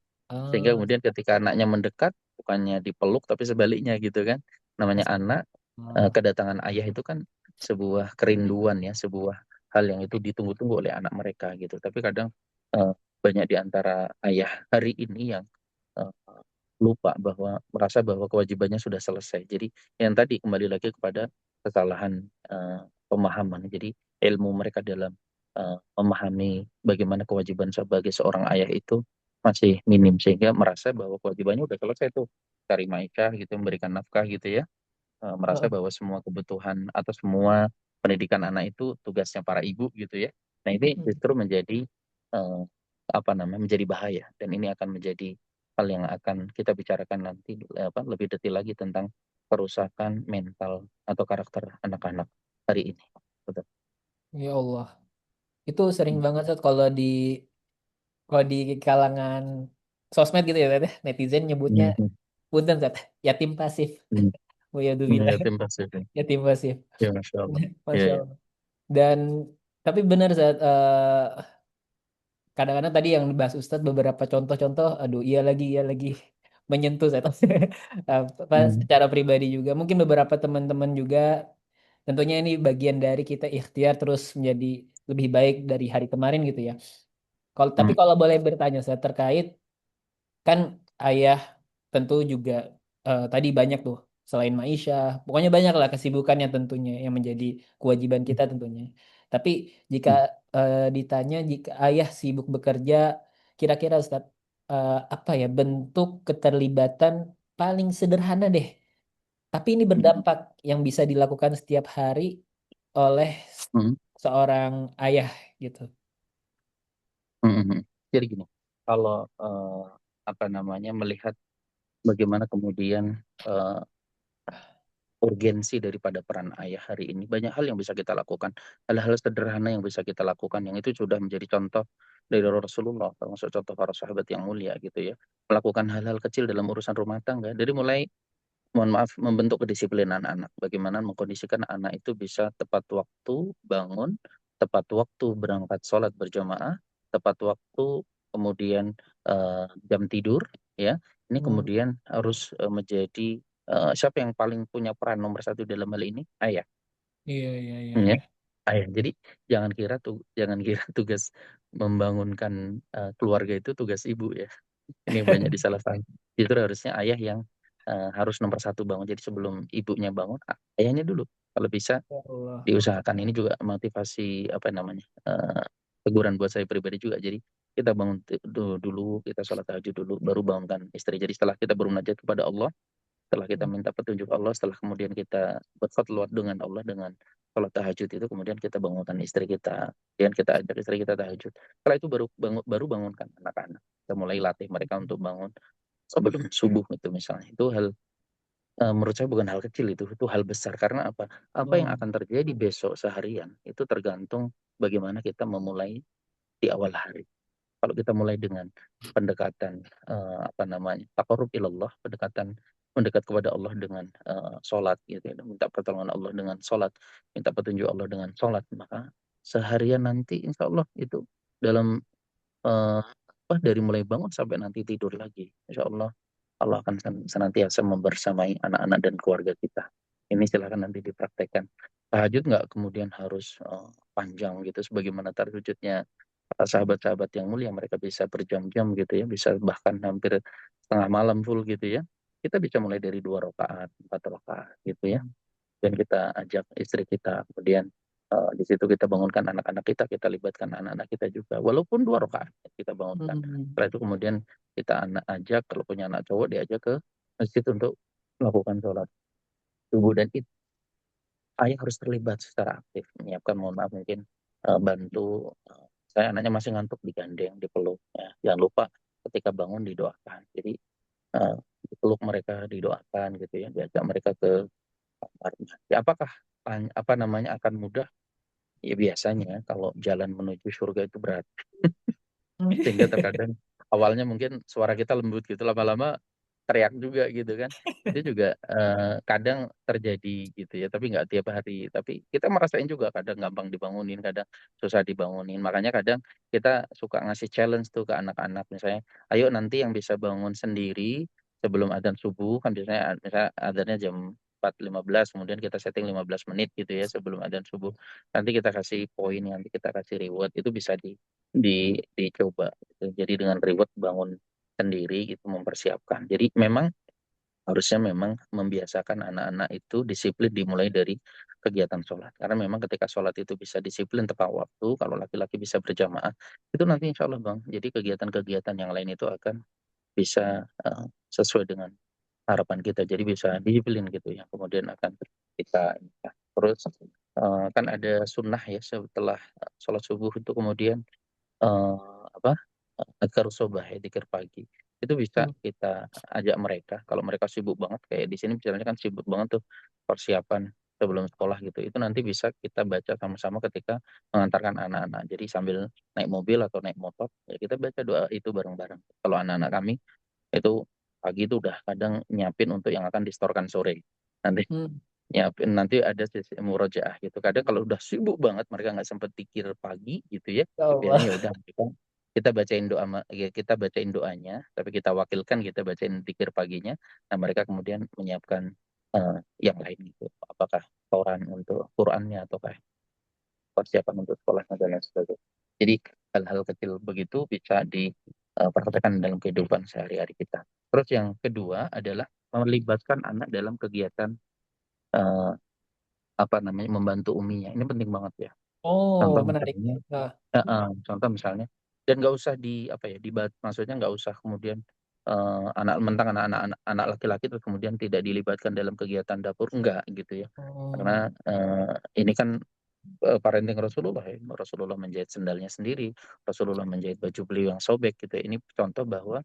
Sehingga
oh,
kemudian ketika anaknya mendekat, bukannya dipeluk tapi sebaliknya gitu kan. Namanya
Masya
anak,
Allah.
kedatangan ayah itu kan sebuah kerinduan ya, sebuah hal yang itu ditunggu-tunggu oleh anak mereka gitu. Tapi kadang eh, banyak di antara ayah hari ini yang eh, lupa bahwa merasa bahwa kewajibannya sudah selesai. Jadi yang tadi kembali lagi kepada kesalahan pemahaman. Jadi ilmu mereka dalam memahami bagaimana kewajiban sebagai seorang ayah itu masih minim, sehingga merasa bahwa kewajibannya udah selesai tuh, cari maikah gitu, memberikan nafkah gitu ya. Merasa
Heeh.
bahwa semua kebutuhan atau semua pendidikan anak itu tugasnya para ibu gitu ya. Nah ini
Hmm.
justru menjadi eh, apa namanya menjadi bahaya, dan ini akan menjadi hal yang akan kita bicarakan nanti apa lebih detail lagi tentang kerusakan mental atau karakter anak-anak hari ini. Betul.
Ya Allah. Itu sering banget Sat, kalau di kalangan sosmed gitu ya Sat, ya. Netizen nyebutnya
Hmm, hmm,
punten Sat, yatim pasif.
hmm.
Wayadubillah,
Ya, terima kasih.
yatim pasif.
Ya, Masya Allah. Ya,
Masya
ya.
Allah. Dan tapi benar Sat, kadang-kadang tadi yang dibahas Ustadz beberapa contoh-contoh, aduh iya lagi menyentuh Sat. Apa,
Hmm,
secara pribadi juga. Mungkin beberapa teman-teman juga tentunya ini bagian dari kita ikhtiar terus menjadi lebih baik dari hari kemarin gitu ya. Tapi
hmm,
kalau boleh bertanya saya terkait kan ayah tentu juga tadi banyak tuh. selain maisha. Pokoknya banyak lah kesibukannya tentunya yang menjadi kewajiban kita tentunya. Tapi jika
Hmm.
ditanya jika ayah sibuk bekerja, kira-kira Ustadz, apa ya bentuk keterlibatan paling sederhana deh. Tapi ini berdampak yang bisa dilakukan setiap hari oleh
Hmm.
seorang ayah gitu.
Hmm. Hmm. Jadi gini, kalau apa namanya melihat bagaimana kemudian eh, urgensi daripada peran ayah hari ini, banyak hal yang bisa kita lakukan, hal-hal sederhana yang bisa kita lakukan, yang itu sudah menjadi contoh dari Rasulullah, termasuk contoh para sahabat yang mulia gitu ya, melakukan hal-hal kecil dalam urusan rumah tangga, dari mulai mohon maaf, membentuk kedisiplinan anak. Bagaimana mengkondisikan anak itu bisa tepat waktu bangun, tepat waktu berangkat sholat berjamaah, tepat waktu kemudian jam tidur, ya. Ini
Hmm,
kemudian harus menjadi siapa yang paling punya peran nomor satu dalam hal ini? Ayah,
iya iya iya
ya.
iya.
Ayah. Jadi jangan kira tugas membangunkan keluarga itu tugas ibu ya. Ini yang banyak disalahpahami. Justru harusnya ayah yang harus nomor satu bangun. Jadi sebelum ibunya bangun, ayahnya dulu. Kalau bisa
Ya Allah.
diusahakan. Ini juga motivasi apa namanya teguran buat saya pribadi juga. Jadi kita bangun dulu, kita sholat tahajud dulu, baru bangunkan istri. Jadi setelah kita bermunajat kepada Allah, setelah kita minta petunjuk Allah, setelah kemudian kita berkhotbah dengan Allah dengan sholat tahajud itu, kemudian kita bangunkan istri kita, kemudian kita ajak istri kita tahajud. Setelah itu baru bangunkan anak-anak. Kita mulai latih mereka untuk bangun sebelum subuh itu misalnya. Itu hal menurut saya bukan hal kecil, itu hal besar karena apa? Apa yang
Oh,
akan terjadi besok seharian itu tergantung bagaimana kita memulai di awal hari. Kalau kita mulai dengan pendekatan apa namanya? Taqarrub ilallah, pendekatan mendekat kepada Allah dengan sholat gitu ya, minta pertolongan Allah dengan sholat, minta petunjuk Allah dengan sholat, maka seharian nanti insya Allah itu dalam apa dari mulai bangun sampai nanti tidur lagi, insya Allah Allah akan senantiasa membersamai anak-anak dan keluarga kita. Ini silakan nanti dipraktekkan. Tahajud nggak kemudian harus panjang gitu, sebagaimana tahajudnya para sahabat-sahabat yang mulia, mereka bisa berjam-jam gitu ya, bisa bahkan hampir setengah malam full gitu ya. Kita bisa mulai dari 2 rakaat, 4 rakaat gitu ya, dan kita ajak istri kita, kemudian di situ kita bangunkan anak-anak kita libatkan anak-anak kita juga, walaupun 2 rakaat kita bangunkan.
hmm.
Setelah itu kemudian kita ajak, kalau punya anak cowok diajak ke masjid untuk melakukan sholat subuh, dan itu ayah harus terlibat secara aktif, menyiapkan, mohon maaf mungkin bantu, saya anaknya masih ngantuk, digandeng, dipeluk, ya. Jangan lupa ketika bangun didoakan. Jadi eh, dipeluk mereka, didoakan gitu ya, diajak mereka ke kamarnya. Ya, apakah apa namanya akan mudah? Ya biasanya kalau jalan menuju surga itu berat, sehingga terkadang awalnya mungkin suara kita lembut gitu, lama-lama teriak juga gitu kan. Itu juga kadang terjadi gitu ya, tapi nggak tiap hari. Tapi kita merasain juga kadang gampang dibangunin, kadang susah dibangunin. Makanya kadang kita suka ngasih challenge tuh ke anak-anak, misalnya, ayo nanti yang bisa bangun sendiri sebelum adzan subuh, kan biasanya misalnya adzannya jam 4.15, kemudian kita setting 15 menit gitu ya sebelum adzan subuh. Nanti kita kasih poin, nanti kita kasih reward, itu bisa dicoba gitu. Jadi dengan reward bangun sendiri itu mempersiapkan. Jadi memang harusnya memang membiasakan anak-anak itu disiplin dimulai dari kegiatan sholat. Karena memang ketika sholat itu bisa disiplin tepat waktu, kalau laki-laki bisa berjamaah, itu nanti insya Allah Bang, jadi kegiatan-kegiatan yang lain itu akan bisa sesuai dengan harapan kita. Jadi bisa disiplin gitu ya. Kemudian akan kita terus kan ada sunnah ya setelah sholat subuh itu kemudian eh, apa agar sobah ya dikir pagi itu bisa
Hmm.
kita ajak mereka kalau mereka sibuk banget kayak di sini misalnya kan sibuk banget tuh persiapan sebelum sekolah gitu, itu nanti bisa kita baca sama-sama ketika mengantarkan anak-anak, jadi sambil naik mobil atau naik motor ya kita baca doa itu bareng-bareng. Kalau anak-anak kami itu pagi itu udah kadang nyiapin untuk yang akan distorkan sore nanti,
Hmm.
nyiapin nanti ada sesi murojaah gitu. Kadang kalau udah sibuk banget mereka nggak sempet pikir pagi gitu ya,
Ya
biasanya ya
Allah.
udah kita bacain doa, ya kita bacain doanya, tapi kita wakilkan kita bacain pikir paginya. Nah mereka kemudian menyiapkan yang lain gitu. Apakah Quran untuk Qurannya ataukah persiapan untuk sekolahnya dan lain sebagainya. Jadi hal-hal kecil begitu bisa dipraktekkan dalam kehidupan sehari-hari kita. Terus yang kedua adalah melibatkan anak dalam kegiatan eh, apa namanya membantu uminya. Ini penting banget ya. Contoh
Oh, menarik.
misalnya,
Ah,
contoh misalnya, dan nggak usah di apa ya, maksudnya nggak usah kemudian anak mentang anak laki-laki terus kemudian tidak dilibatkan dalam kegiatan dapur, enggak gitu ya. Karena
oh,
ini kan parenting Rasulullah ya. Rasulullah menjahit sendalnya sendiri, Rasulullah menjahit baju beliau yang sobek gitu ya. Ini contoh bahwa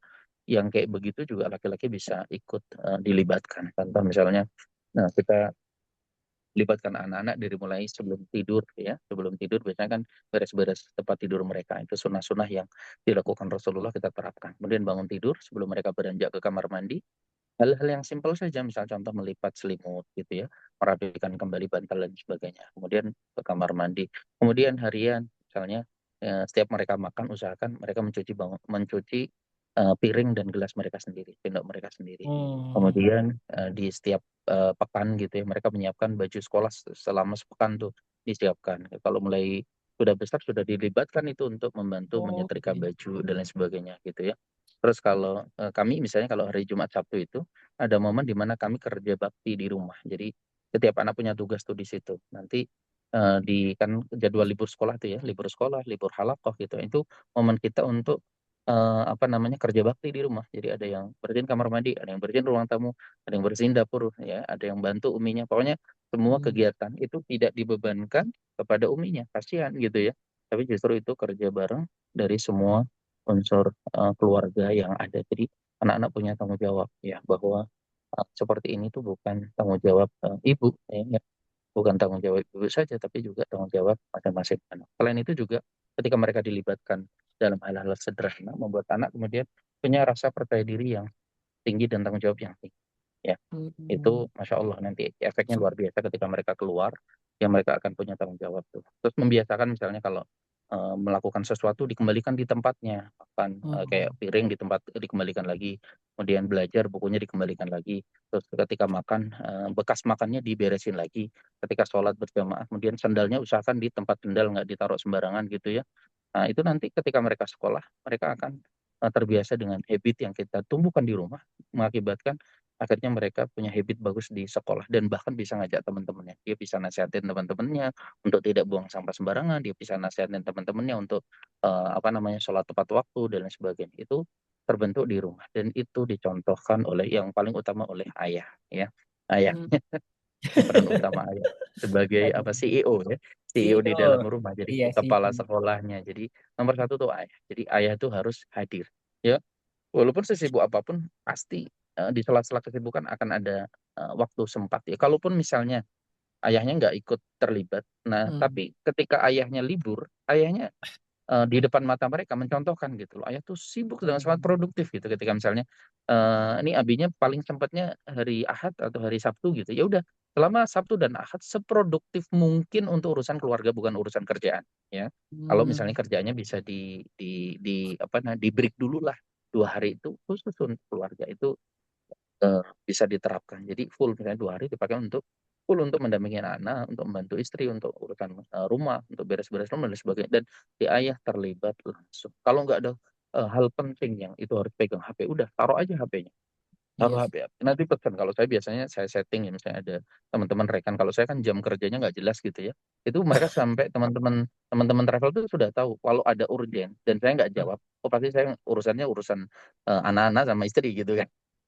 yang kayak begitu juga laki-laki bisa ikut dilibatkan. Contoh misalnya, nah kita libatkan anak-anak dari mulai sebelum tidur ya. Sebelum tidur biasanya kan beres-beres tempat tidur mereka. Itu sunnah-sunnah yang dilakukan Rasulullah kita terapkan. Kemudian bangun tidur sebelum mereka beranjak ke kamar mandi. Hal-hal yang simpel saja, misal contoh melipat selimut gitu ya, merapikan kembali bantal dan sebagainya. Kemudian ke kamar mandi. Kemudian harian, misalnya setiap mereka makan, usahakan mereka mencuci piring dan gelas mereka sendiri, sendok mereka sendiri.
hmm,
Kemudian di setiap pekan gitu ya, mereka menyiapkan baju sekolah selama sepekan tuh disiapkan. Kalau mulai sudah besar sudah dilibatkan itu untuk membantu menyetrika
oke.
baju dan lain sebagainya gitu ya. Terus kalau kami misalnya kalau hari Jumat Sabtu itu ada momen di mana kami kerja bakti di rumah. Jadi setiap anak punya tugas tuh di situ. Nanti di kan jadwal libur sekolah tuh ya, libur sekolah, libur halakoh gitu. Itu momen kita untuk apa namanya kerja bakti di rumah. Jadi ada yang bersihin kamar mandi, ada yang bersihin ruang tamu, ada yang bersihin dapur, ya, ada yang bantu uminya. Pokoknya semua
Hmm,
kegiatan itu tidak dibebankan kepada uminya, kasihan gitu ya. Tapi justru itu kerja bareng dari semua unsur keluarga yang ada. Jadi anak-anak punya tanggung jawab ya bahwa seperti ini tuh bukan tanggung jawab ibu, ya, bukan tanggung jawab ibu saja, tapi juga tanggung jawab masing-masing anak. Selain itu juga ketika mereka dilibatkan dalam hal-hal sederhana, membuat anak kemudian punya rasa percaya diri yang tinggi dan tanggung jawab yang tinggi. Ya,
hmm,
itu masya Allah nanti efeknya luar biasa ketika mereka keluar, ya mereka akan punya tanggung jawab tuh. Terus membiasakan misalnya kalau melakukan sesuatu dikembalikan di tempatnya, bahkan kayak
hmm,
piring di tempat dikembalikan lagi, kemudian belajar bukunya dikembalikan lagi, terus ketika makan bekas makannya diberesin lagi, ketika sholat berjamaah, kemudian sandalnya usahakan di tempat sendal nggak ditaruh sembarangan gitu ya. Nah, itu nanti ketika mereka sekolah, mereka akan terbiasa dengan habit yang kita tumbuhkan di rumah, mengakibatkan akhirnya mereka punya habit bagus di sekolah dan bahkan bisa ngajak teman-temannya. Dia bisa nasihatin teman-temannya untuk tidak buang sampah sembarangan, dia bisa nasihatin teman-temannya untuk apa namanya sholat tepat waktu dan lain sebagainya. Itu terbentuk di rumah dan itu dicontohkan oleh yang paling utama oleh ayah ya. Ayah
hmm.
peran utama ayah sebagai apa
Aduh.
CEO ya. CEO di dalam
CEO.
rumah. Jadi
Iya sih.
kepala sekolahnya. Jadi nomor satu tuh ayah. Jadi ayah tuh harus hadir. Ya, walaupun sesibuk apapun, pasti di sela-sela kesibukan akan ada waktu sempat ya. Kalaupun misalnya ayahnya nggak ikut terlibat, nah
Hmm,
tapi ketika ayahnya libur, ayahnya di depan mata mereka mencontohkan gitu loh. Ayah tuh sibuk dan sangat
hmm,
produktif gitu. Ketika misalnya ini abinya paling sempatnya hari Ahad atau hari Sabtu gitu. Ya udah, selama Sabtu dan Ahad seproduktif mungkin untuk urusan keluarga bukan urusan kerjaan ya. Kalau misalnya
hmm.
kerjanya bisa di apa nah di break dulu lah 2 hari itu khusus untuk keluarga itu bisa diterapkan. Jadi full misalnya 2 hari dipakai untuk full untuk mendampingi anak, untuk membantu istri, untuk urusan rumah, untuk beres-beres rumah dan sebagainya. Dan si ayah terlibat langsung. Kalau nggak ada hal penting yang itu harus pegang HP, udah taruh aja HP-nya. Taruh
Iya sih.
HP. Nanti pesan. Kalau saya biasanya saya setting ya, misalnya ada teman-teman rekan. Kalau saya kan jam kerjanya nggak jelas gitu ya. Itu mereka sampai teman-teman travel itu sudah tahu kalau ada urgen dan saya nggak
Hmm,
jawab. Oh pasti saya urusannya urusan anak-anak sama istri gitu kan.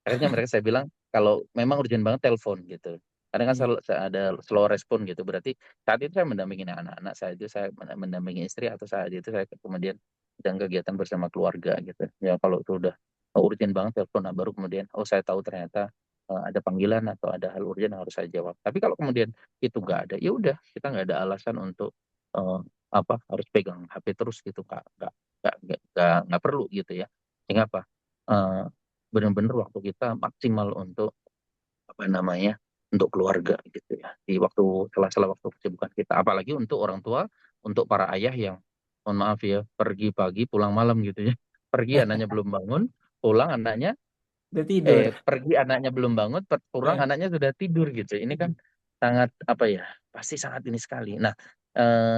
Akhirnya mereka saya bilang kalau memang urgent banget telepon gitu. Kadang kan
iya.
saya ada slow respon gitu. Berarti saat itu saya mendampingi anak-anak, saat itu saya mendampingi istri atau saat itu saya kemudian sedang kegiatan bersama keluarga gitu. Ya kalau itu udah urgent banget telepon, nah baru kemudian oh saya tahu ternyata ada panggilan atau ada hal urgent yang harus saya jawab. Tapi kalau kemudian itu nggak ada, ya udah kita nggak ada alasan untuk eh, apa harus pegang HP terus gitu, nggak perlu gitu ya. Sehingga apa? Eh, Benar-benar waktu kita maksimal untuk apa namanya untuk keluarga gitu ya di waktu sela-sela waktu kesibukan kita. Apalagi untuk orang tua, untuk para ayah yang mohon maaf ya pergi pagi pulang malam gitu ya. Pergi anaknya belum bangun, pulang anaknya
Udah tidur.
pergi anaknya belum bangun, pulang
Eh,
anaknya sudah tidur gitu. Ini kan sangat apa ya? Pasti sangat ini sekali. Nah,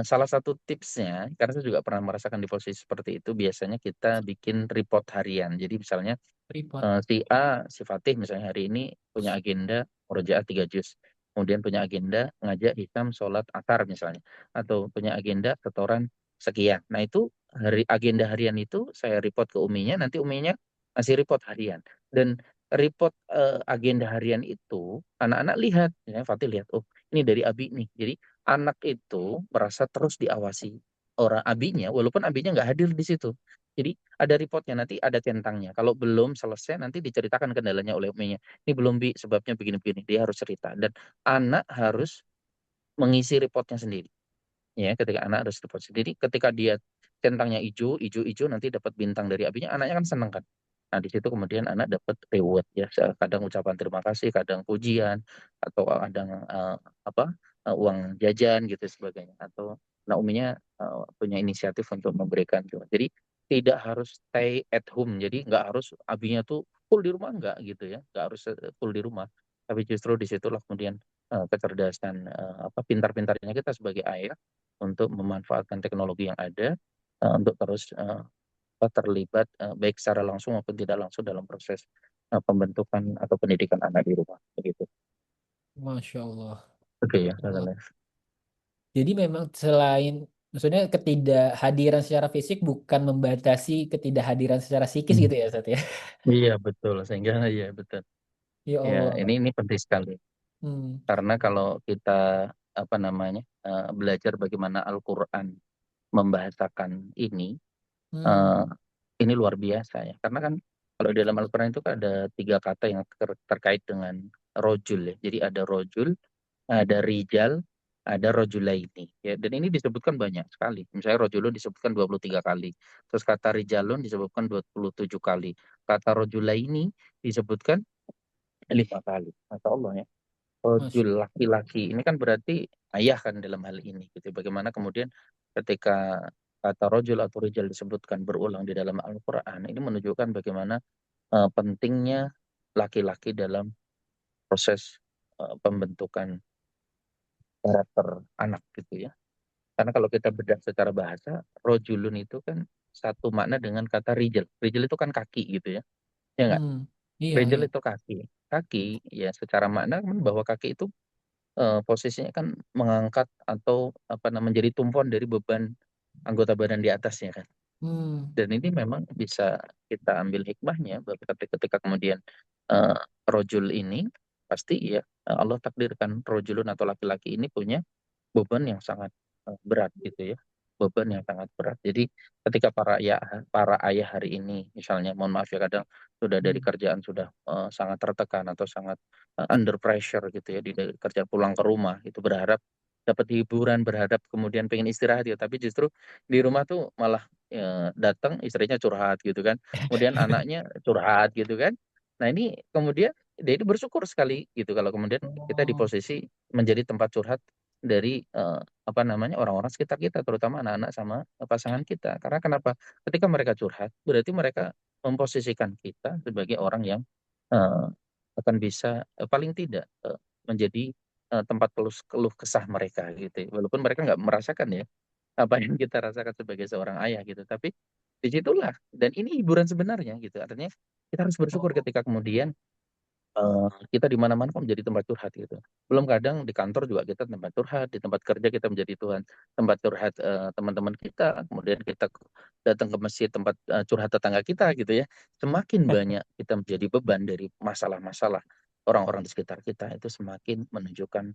Salah satu tipsnya, karena saya juga pernah merasakan di posisi seperti itu, biasanya kita bikin report harian. Jadi misalnya
Report.
si A, si Fatih misalnya hari ini punya agenda murojaah 3 juz. Kemudian punya agenda ngajak Hikam sholat asar misalnya. Atau punya agenda setoran sekian. Nah itu agenda harian itu saya report ke Uminya, nanti Uminya ngasih report harian. Dan report agenda harian itu anak-anak lihat, ya Fatih lihat, oh ini dari Abi nih. Jadi anak itu merasa terus diawasi orang abinya, walaupun abinya nggak hadir di situ. Jadi ada reportnya, nanti ada centangnya. Kalau belum selesai nanti diceritakan kendalanya oleh uminya. Ini belum bi sebabnya begini-begini. Dia harus cerita dan anak harus mengisi reportnya sendiri. Ya, ketika anak harus report sendiri, ketika dia centangnya hijau, hijau, nanti dapat bintang dari abinya, anaknya kan senang kan. Nah, di situ kemudian anak dapat reward ya, kadang ucapan terima kasih, kadang pujian, atau kadang apa uang jajan gitu sebagainya. Atau nah uminya punya inisiatif untuk memberikan gitu. Jadi tidak harus stay at home. Jadi nggak harus abinya tuh full di rumah nggak gitu ya, nggak harus full di rumah. Tapi justru disitulah kemudian kecerdasan apa pintar-pintarnya kita sebagai ayah untuk memanfaatkan teknologi yang ada untuk terus terlibat baik secara langsung maupun tidak langsung dalam proses pembentukan atau pendidikan anak di rumah begitu.
Masya Allah.
Oke ya,
Oh,
Kak.
jadi memang selain, maksudnya ketidakhadiran secara fisik bukan membatasi ketidakhadiran secara psikis
Hmm.
gitu ya, Ustaz ya?
Iya betul, sehingga iya betul.
Ya
Ya
Allah.
ini penting sekali
Hmm.
karena kalau kita apa namanya belajar bagaimana Al-Quran membahasakan
Hmm.
eh, ini luar biasa ya. Karena kan kalau di dalam Al-Quran itu kan ada 3 kata yang terkait dengan rojul ya. Jadi ada rojul, ada rijal, ada rojulaini. Ya, dan ini disebutkan banyak sekali. Misalnya rojulun disebutkan 23 kali. Terus kata rijalun disebutkan 27 kali. Kata rojulaini disebutkan 5 kali. Masya Allah ya.
Masya.
Rojul laki-laki. Ini kan berarti ayah kan dalam hal ini. Gitu. Bagaimana kemudian ketika kata rojul atau rijal disebutkan berulang di dalam Al-Quran. Ini menunjukkan bagaimana pentingnya laki-laki dalam proses pembentukan karakter anak gitu ya. Karena kalau kita bedah secara bahasa, rojulun itu kan satu makna dengan kata rijal. Rijal itu kan kaki gitu ya. Ya nggak?
Hmm. Iya,
Rijal
iya.
itu kaki. Kaki ya secara makna kan bahwa kaki itu posisinya kan mengangkat atau apa namanya menjadi tumpuan dari beban anggota badan di atasnya kan.
Hmm.
Dan ini memang bisa kita ambil hikmahnya bahwa ketika kemudian eh, rojul ini pasti ya Allah takdirkan rojulun atau laki-laki ini punya beban yang sangat berat gitu ya, beban yang sangat berat. Jadi ketika para ayah hari ini misalnya mohon maaf ya kadang sudah dari
Hmm.
kerjaan sudah sangat tertekan atau sangat under pressure gitu ya dari kerja pulang ke rumah itu berharap dapat hiburan, berharap kemudian pengen istirahat ya tapi justru di rumah tuh malah datang istrinya curhat gitu kan, kemudian anaknya curhat gitu kan. Nah ini kemudian dia itu bersyukur sekali gitu kalau kemudian kita di
Oh.
posisi menjadi tempat curhat dari apa namanya orang-orang sekitar kita terutama anak-anak sama pasangan kita karena kenapa ketika mereka curhat berarti mereka memposisikan kita sebagai orang yang eh, akan bisa paling tidak menjadi tempat keluh keluh kesah mereka gitu ya. Walaupun mereka nggak merasakan ya apa yang kita rasakan sebagai seorang ayah gitu tapi disitulah dan ini hiburan sebenarnya gitu artinya kita harus bersyukur
Oh.
ketika kemudian kita di mana-mana kok menjadi tempat curhat gitu. Belum kadang di kantor juga kita tempat curhat, di tempat kerja kita menjadi Tuhan, tempat curhat teman-teman kita, kemudian kita datang ke masjid tempat curhat tetangga kita gitu ya. Semakin banyak kita menjadi beban dari masalah-masalah orang-orang di sekitar kita itu semakin menunjukkan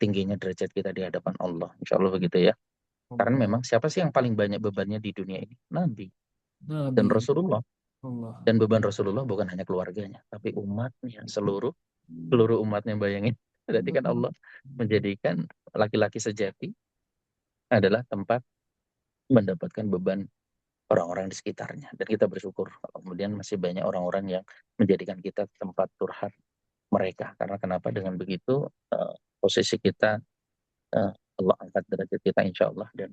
tingginya derajat kita di hadapan Allah. Insya Allah begitu ya. Karena
Allah.
memang siapa sih yang paling banyak bebannya di dunia ini? Nabi dan
Nabi
Rasulullah.
Allah.
Dan beban Rasulullah bukan hanya keluarganya, tapi umatnya seluruh seluruh umatnya bayangin. Berarti kan
Hmm.
Allah menjadikan laki-laki sejati adalah tempat mendapatkan beban orang-orang di sekitarnya. Dan kita bersyukur kalau kemudian masih banyak orang-orang yang menjadikan kita tempat curhat mereka. Karena kenapa dengan begitu posisi kita Allah angkat derajat kita insya Allah dan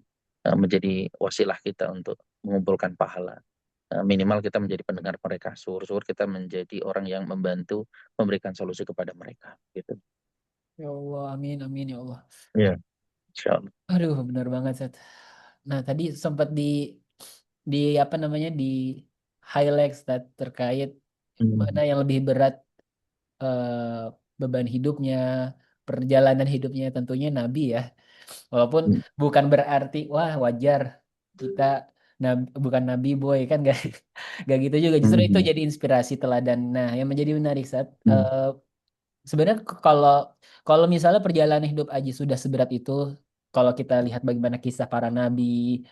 menjadi wasilah kita untuk mengumpulkan pahala. Minimal kita menjadi pendengar mereka. Syukur-syukur kita menjadi orang yang membantu memberikan solusi kepada mereka. Gitu.
Ya Allah, amin, amin ya Allah.
Ya. Insya Allah.
Aduh, benar banget, Seth. Nah, tadi sempat di apa namanya di highlight Seth, terkait mana
Hmm.
yang lebih berat, beban hidupnya, perjalanan hidupnya tentunya Nabi ya. Walaupun
Hmm.
bukan berarti wah wajar kita bukan Nabi boy kan gak, gak gitu juga. Justru itu
Hmm.
jadi inspirasi teladan. Nah, yang menjadi menarik saat
Hmm.
sebenarnya kalau kalau misalnya perjalanan hidup Aji sudah seberat itu, kalau kita lihat bagaimana kisah para nabi,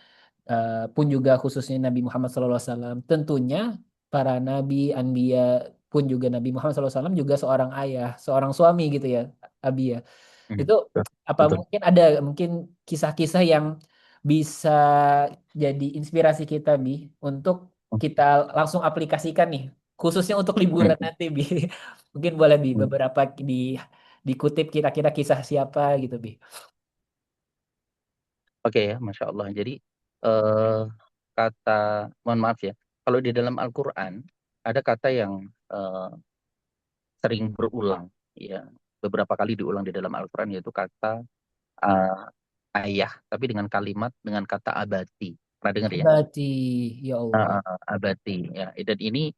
pun juga khususnya Nabi Muhammad SAW, tentunya para nabi, anbiya, pun juga Nabi Muhammad SAW juga seorang ayah, seorang suami gitu ya, Abi ya.
Hmm.
Itu
Betul.
apa
Betul.
mungkin ada mungkin kisah-kisah yang bisa jadi inspirasi kita Bi untuk kita langsung aplikasikan nih, khususnya untuk liburan
Hmm.
nanti Bi. Mungkin boleh Bi
Hmm.
beberapa dikutip kira-kira kisah siapa gitu Bi.
Oke ya, Masya Allah. Jadi eh, kata, mohon maaf ya, kalau di dalam Al-Quran ada kata yang eh, sering berulang, ya beberapa kali diulang di dalam Al-Quran, yaitu kata eh, ayah, tapi dengan kalimat dengan kata abati. Pernah dengar ya?
Berarti ya Allah.
Abati. Ya, dan ini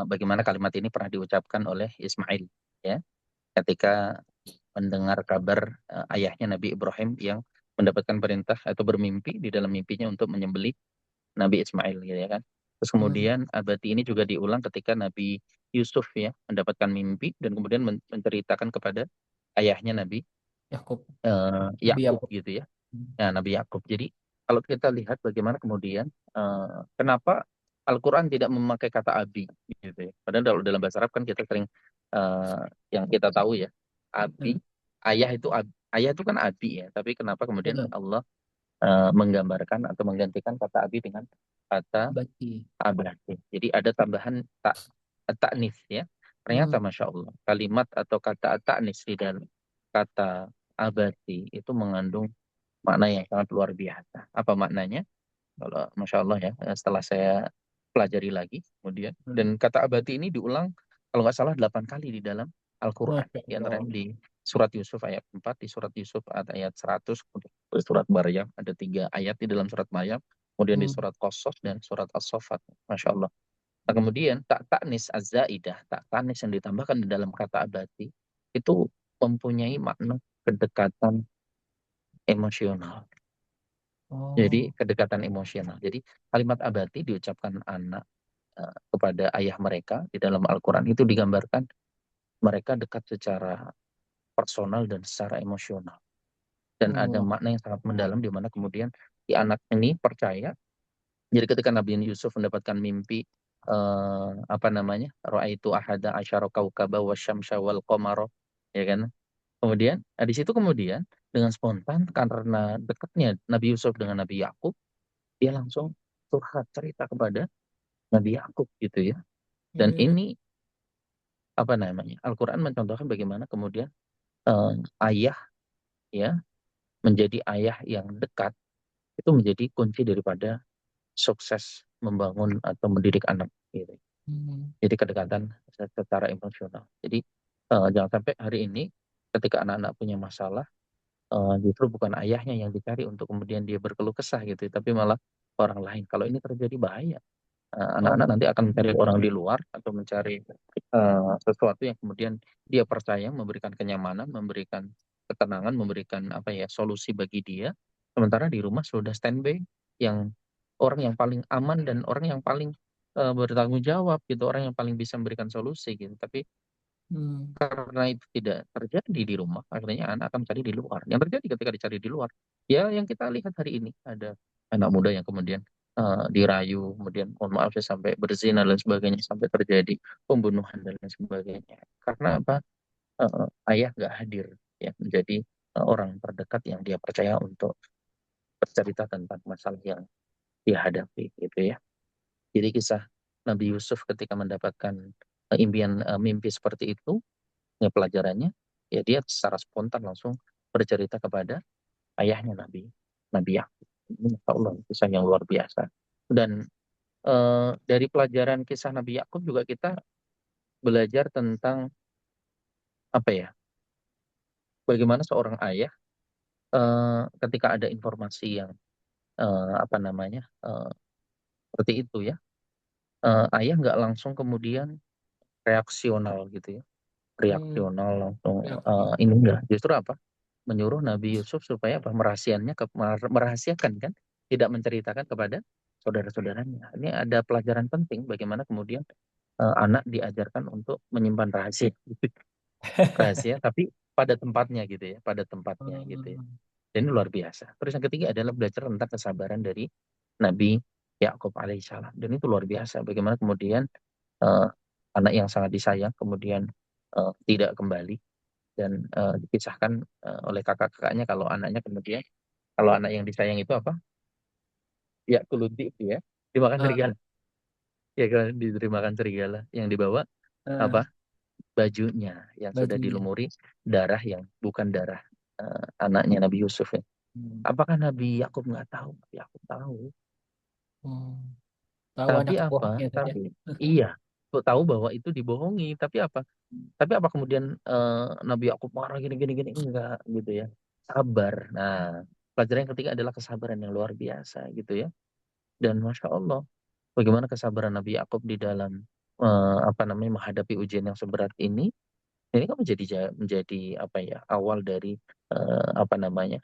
bagaimana kalimat ini pernah diucapkan oleh Ismail, ya, ketika mendengar kabar ayahnya Nabi Ibrahim yang mendapatkan perintah atau bermimpi di dalam mimpinya untuk menyembelih Nabi Ismail, gitu ya kan. Terus
Hmm,
kemudian abati ini juga diulang ketika Nabi Yusuf ya mendapatkan mimpi dan kemudian menceritakan kepada ayahnya Nabi
Yakub, Nabi
Yakub
Yakub.
gitu ya.
Hmm.
Ya, Nabi Yakub. Jadi kalau kita lihat bagaimana kemudian kenapa Al-Quran tidak memakai kata abi gitu ya. Padahal dalam bahasa Arab kan kita sering yang kita tahu ya, abi,
Hmm,
ayah itu kan abi ya. Tapi kenapa kemudian
betul.
Allah menggambarkan atau menggantikan kata abi dengan kata
Berarti.
abadi. Jadi ada tambahan taknis ya.
Hmm,
Ternyata Masya Allah kalimat atau kata taknis di dalam kata abadi itu mengandung makna yang sangat luar biasa. Apa maknanya? Kalau Masya Allah ya, setelah saya pelajari lagi kemudian.
hmm.
Dan kata abadi ini diulang kalau nggak salah 8 kali di dalam Al-Quran.
Masya
Di
Allah.
antaranya di surat Yusuf ayat 4, di surat Yusuf ayat 100, kemudian di surat Maryam ada 3 ayat di dalam surat Maryam, kemudian di
Hmm,
surat Qasas dan surat As-Saffat. Masya Allah. Nah, kemudian tak taknis az-zaidah, tak taknis yang ditambahkan di dalam kata abadi itu mempunyai makna kedekatan emosional. Jadi
oh,
kedekatan emosional. Jadi kalimat abadi diucapkan anak kepada ayah mereka di dalam Al-Quran itu digambarkan mereka dekat secara personal dan secara emosional. Dan ada
oh,
makna yang sangat mendalam di mana kemudian si anak ini percaya. Jadi ketika Nabi Yusuf mendapatkan mimpi apa namanya? Ra'aitu ahada asyara kaukaba wasyamsa wal qamara, ya kan? Kemudian di situ kemudian dengan spontan karena dekatnya Nabi Yusuf dengan Nabi Yakub, dia langsung curhat cerita kepada Nabi Yakub gitu ya. Dan
hmm,
ini apa namanya? Al-Qur'an mencontohkan bagaimana kemudian eh, ayah ya menjadi ayah yang dekat itu menjadi kunci daripada sukses membangun atau mendidik anak gitu.
hmm.
Jadi kedekatan secara emosional. Jadi jangan sampai hari ini ketika anak-anak punya masalah justru bukan ayahnya yang dicari untuk kemudian dia berkeluh kesah gitu, tapi malah orang lain. Kalau ini terjadi bahaya. Anak-anak
Oh,
nanti akan mencari orang di luar atau mencari sesuatu yang kemudian dia percaya memberikan kenyamanan, memberikan ketenangan, memberikan apa ya solusi bagi dia. Sementara di rumah sudah standby yang orang yang paling aman dan orang yang paling bertanggung jawab gitu, orang yang paling bisa memberikan solusi gitu. Tapi
hmm,
karena itu tidak terjadi di rumah, akhirnya anak akan mencari di luar. Yang terjadi ketika dicari di luar, ya yang kita lihat hari ini ada anak muda yang kemudian dirayu, kemudian mohon maaf ya sampai berzina dan sebagainya, sampai terjadi pembunuhan dan lain sebagainya. Karena apa? Ayah nggak hadir ya menjadi orang terdekat yang dia percaya untuk bercerita tentang masalah yang dia hadapi gitu ya. Jadi kisah Nabi Yusuf ketika mendapatkan mimpi seperti itu, ya pelajarannya ya dia secara spontan langsung bercerita kepada ayahnya Nabi Yakub. Ini Masya Allah kisah yang luar biasa. Dan dari pelajaran kisah Nabi Yakub juga kita belajar tentang apa ya? Bagaimana seorang ayah ketika ada informasi yang apa namanya seperti itu ya, ayah nggak langsung kemudian reaksional gitu ya,
Hmm,
reaksional langsung
ya, ya.
ini enggak, justru apa, menyuruh Nabi Yusuf supaya apa, merahasiakan kan, tidak menceritakan kepada saudara-saudaranya. Ini ada pelajaran penting bagaimana kemudian anak diajarkan untuk menyimpan rahasia, rahasia tapi pada tempatnya gitu ya, pada tempatnya gitu ya.
Hmm,
Dan ini luar biasa. Terus yang ketiga adalah belajar tentang kesabaran dari Nabi Yakub alaihissalam. Dan itu luar biasa. Bagaimana kemudian eh, anak yang sangat disayang kemudian tidak kembali, dan dikisahkan oleh kakak-kakaknya kalau anaknya kemudian, kalau anak yang disayang itu apa? Ya kuludi itu ya, dimakan
ah,
serigala. Ya kan, dimakan serigala. Yang dibawa apa?
ah,
Bajunya yang sudah
bajunya.
dilumuri darah yang bukan darah anaknya Nabi Yusuf ya.
Hmm,
Apakah Nabi Yakub nggak tahu? Nabi Yakub tahu.
hmm. Tahu
Tapi
anak
apa?
bohongnya saja.
Tapi iya, kok tahu bahwa itu dibohongi. Tapi apa? Tapi apa kemudian Nabi Yakub marah gini gini gini, enggak gitu ya. Sabar. Nah, pelajaran yang ketiga adalah kesabaran yang luar biasa gitu ya. Dan masya Allah, bagaimana kesabaran Nabi Yakub di dalam apa namanya menghadapi ujian yang seberat ini. Ini kan menjadi apa ya, awal dari apa namanya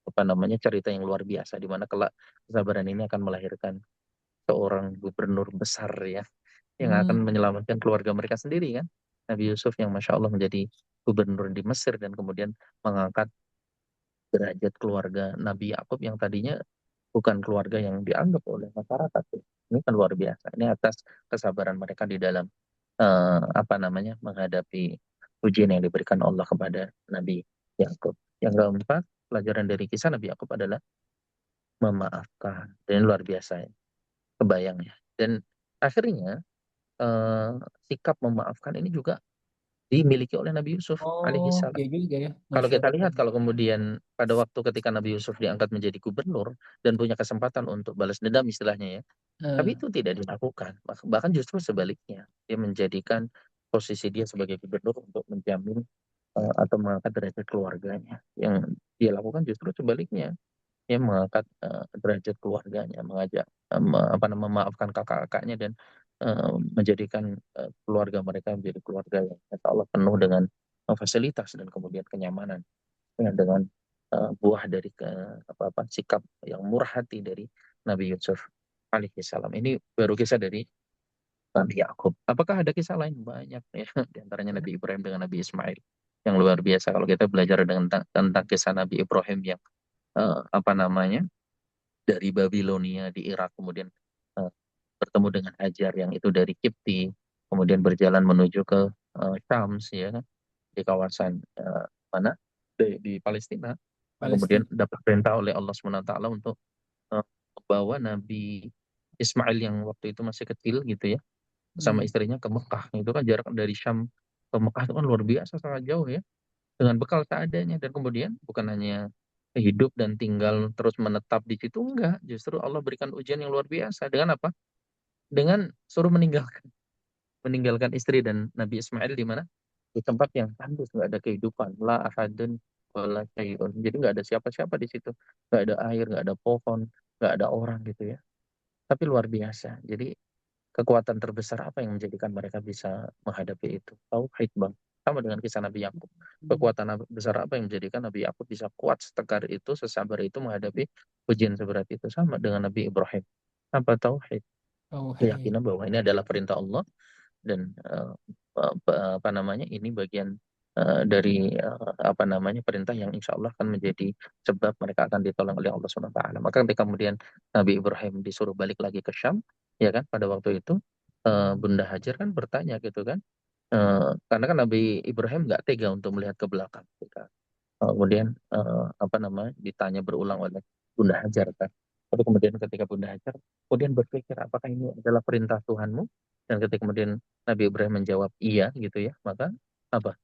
apa namanya cerita yang luar biasa di mana kelak kesabaran ini akan melahirkan seorang gubernur besar ya, yang akan
Hmm,
menyelamatkan keluarga mereka sendiri kan. Nabi Yusuf yang masya Allah menjadi gubernur di Mesir dan kemudian mengangkat derajat keluarga Nabi Yakub yang tadinya bukan keluarga yang dianggap oleh masyarakat. Ini kan luar biasa. Ini atas kesabaran mereka di dalam apa namanya menghadapi ujian yang diberikan Allah kepada Nabi Yakub. Yang keempat, pelajaran dari kisah Nabi Yakub adalah memaafkan. Dan ini luar biasa ya, kebayang ya. Dan akhirnya eh, sikap memaafkan ini juga dimiliki oleh Nabi Yusuf
oh,
alaihissalam.
ya juga ya.
Kalau
Masya
kita
Allah.
lihat, kalau kemudian pada waktu ketika Nabi Yusuf diangkat menjadi gubernur dan punya kesempatan untuk balas dendam istilahnya ya, tapi
Eh,
itu tidak dilakukan. Bahkan justru sebaliknya, dia menjadikan posisi dia sebagai gubernur untuk menjamin atau mengangkat derajat keluarganya. Yang dia lakukan justru sebaliknya, dia mengangkat derajat keluarganya, mengajak apa namanya memaafkan kakak-kakaknya dan menjadikan keluarga mereka menjadi keluarga yang insya Allah penuh dengan fasilitas dan kemudian kenyamanan, ya, dengan buah dari apa sikap yang murah hati dari Nabi Yusuf alaihissalam. Ini baru kisah dari Nabi Yakub. Apakah ada kisah lain? Banyak ya. Di antaranya Nabi Ibrahim dengan Nabi Ismail yang luar biasa. Kalau kita belajar dengan tentang kisah Nabi Ibrahim yang apa namanya dari Babilonia di Irak, kemudian eh, bertemu dengan Hajar yang itu dari Kipti, kemudian berjalan menuju ke Syams ya kan, di kawasan mana di Palestina. Kemudian
Palestina.
dapat perintah oleh Allah SWT untuk membawa Nabi Ismail yang waktu itu masih kecil gitu ya, sama
Hmm,
istrinya ke Mekah. Itu kan jarak dari Syam ke Mekah itu kan luar biasa sangat jauh ya. Dengan bekal seadanya dan kemudian bukan hanya hidup dan tinggal terus menetap di situ, enggak, justru Allah berikan ujian yang luar biasa dengan apa? Dengan suruh meninggalkan istri dan Nabi Ismail di mana? Di tempat yang tandus, nggak ada kehidupan, la ahadun wala syai'un. Jadi nggak ada siapa-siapa di situ, nggak ada air, nggak ada pohon, nggak ada orang gitu ya. Tapi luar biasa. Jadi kekuatan terbesar apa yang menjadikan mereka bisa menghadapi itu? Tauhid, Bang. Sama dengan kisah Nabi Yakub. Kekuatan besar apa yang menjadikan Nabi Yakub bisa kuat setegar itu, sesabar itu menghadapi ujian seberat itu? Sama dengan Nabi Ibrahim. Apa? Tauhid.
tauhid.
Keyakinan bahwa ini adalah perintah Allah dan apa namanya ini bagian dari apa namanya perintah yang insya Allah akan menjadi sebab mereka akan ditolong oleh Allah Subhanahu Wa Taala. Maka ketika kemudian Nabi Ibrahim disuruh balik lagi ke Syam, ya kan pada waktu itu Bunda Hajar kan bertanya gitu kan, karena kan Nabi Ibrahim nggak tega untuk melihat ke belakang. Kemudian apa namanya ditanya berulang oleh Bunda Hajar kan. Lalu kemudian ketika Bunda Hajar kemudian berpikir apakah ini adalah perintah Tuhanmu? Dan ketika kemudian Nabi Ibrahim menjawab iya gitu ya, maka apa?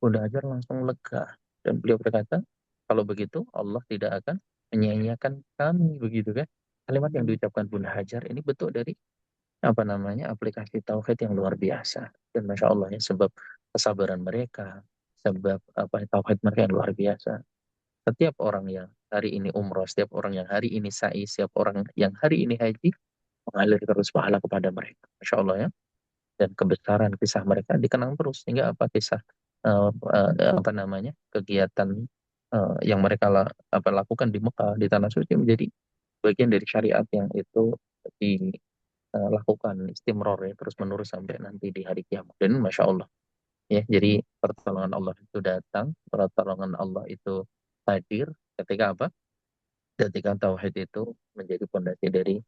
Bunda Hajar langsung lega dan beliau berkata, kalau begitu Allah tidak akan menyia-nyiakan kami begitu kan. Kalimat yang diucapkan Bunda Hajar ini bentuk dari apa namanya aplikasi tauhid yang luar biasa, dan masya Allah ya sebab kesabaran mereka, sebab apa tauhid mereka yang luar biasa. Setiap orang yang hari ini umroh, setiap orang yang hari ini sa'i, setiap orang yang hari ini haji, mengalir terus pahala kepada mereka. Masya Allah ya. Dan kebesaran kisah mereka dikenang terus. Sehingga apa kisah, apa namanya, kegiatan yang mereka lakukan di Mekah, di Tanah Suci menjadi bagian dari syariat yang itu dilakukan istimror ya, terus menerus sampai nanti di hari kiamat. Dan Masya Allah ya, jadi pertolongan Allah itu datang, pertolongan Allah itu hadir ketika apa? Ketika tauhid itu menjadi pondasi dari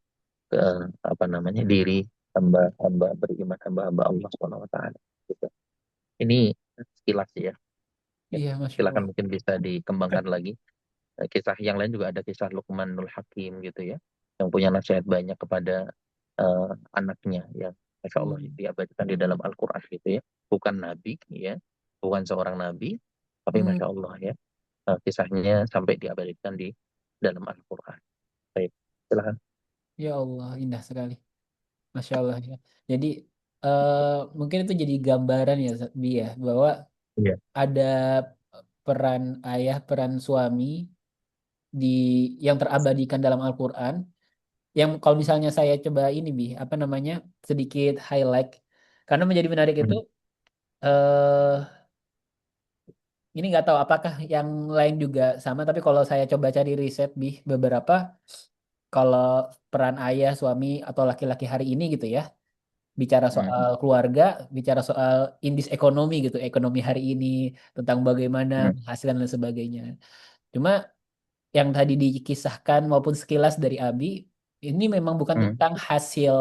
ke apa namanya, diri hamba-hamba beriman, hamba-hamba Allah Subhanahu wa taala gitu. Ini sekilas ya. Ya.
Iya, Masya
Silakan
Allah.
mungkin bisa dikembangkan lagi. Kisah yang lain juga ada kisah Luqmanul Hakim gitu ya. Yang punya nasihat banyak kepada anaknya yang Masya Allah
Hmm.
diabadikan di dalam Al-Quran gitu ya. Bukan nabi ya, bukan seorang nabi, tapi
Hmm.
Masya Allah ya, kisahnya sampai diabadikan di dalam Al-Quran. Baik, silakan.
Ya Allah, indah sekali. Masya Allah ya. Jadi eh, mungkin itu jadi gambaran ya, Bi ya, bahwa
Iya.
ada peran ayah, peran suami di yang terabadikan dalam Al-Quran. Yang kalau misalnya saya coba ini, Bi, apa namanya, sedikit highlight, karena menjadi menarik itu,
Hmm.
eh ini nggak tahu apakah yang lain juga sama, tapi kalau saya coba cari riset, Bi, beberapa, kalau peran ayah, suami, atau laki-laki hari ini gitu ya, bicara soal
Hmm.
keluarga, bicara soal indis ekonomi gitu, ekonomi hari ini, tentang bagaimana
Hmm.
penghasilan dan sebagainya. Cuma yang tadi dikisahkan maupun sekilas dari Abi, ini memang bukan
Hmm.
tentang hasil,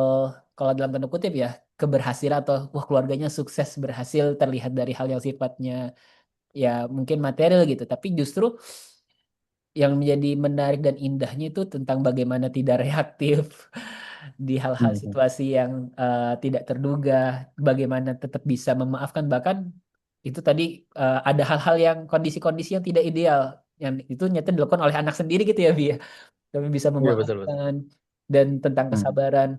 kalau dalam tanda kutip ya, keberhasilan atau wah keluarganya sukses berhasil terlihat dari hal yang sifatnya ya mungkin material gitu, tapi justru yang menjadi menarik dan indahnya itu tentang bagaimana tidak reaktif di hal-hal
Hmm. Hmm.
situasi yang tidak terduga, bagaimana tetap bisa memaafkan, bahkan itu tadi ada hal-hal yang kondisi-kondisi yang tidak ideal yang itu nyata dilakukan oleh anak sendiri gitu ya Bi ya, tapi bisa
Iya, betul betul.
memaafkan, dan tentang
Hmm.
kesabaran.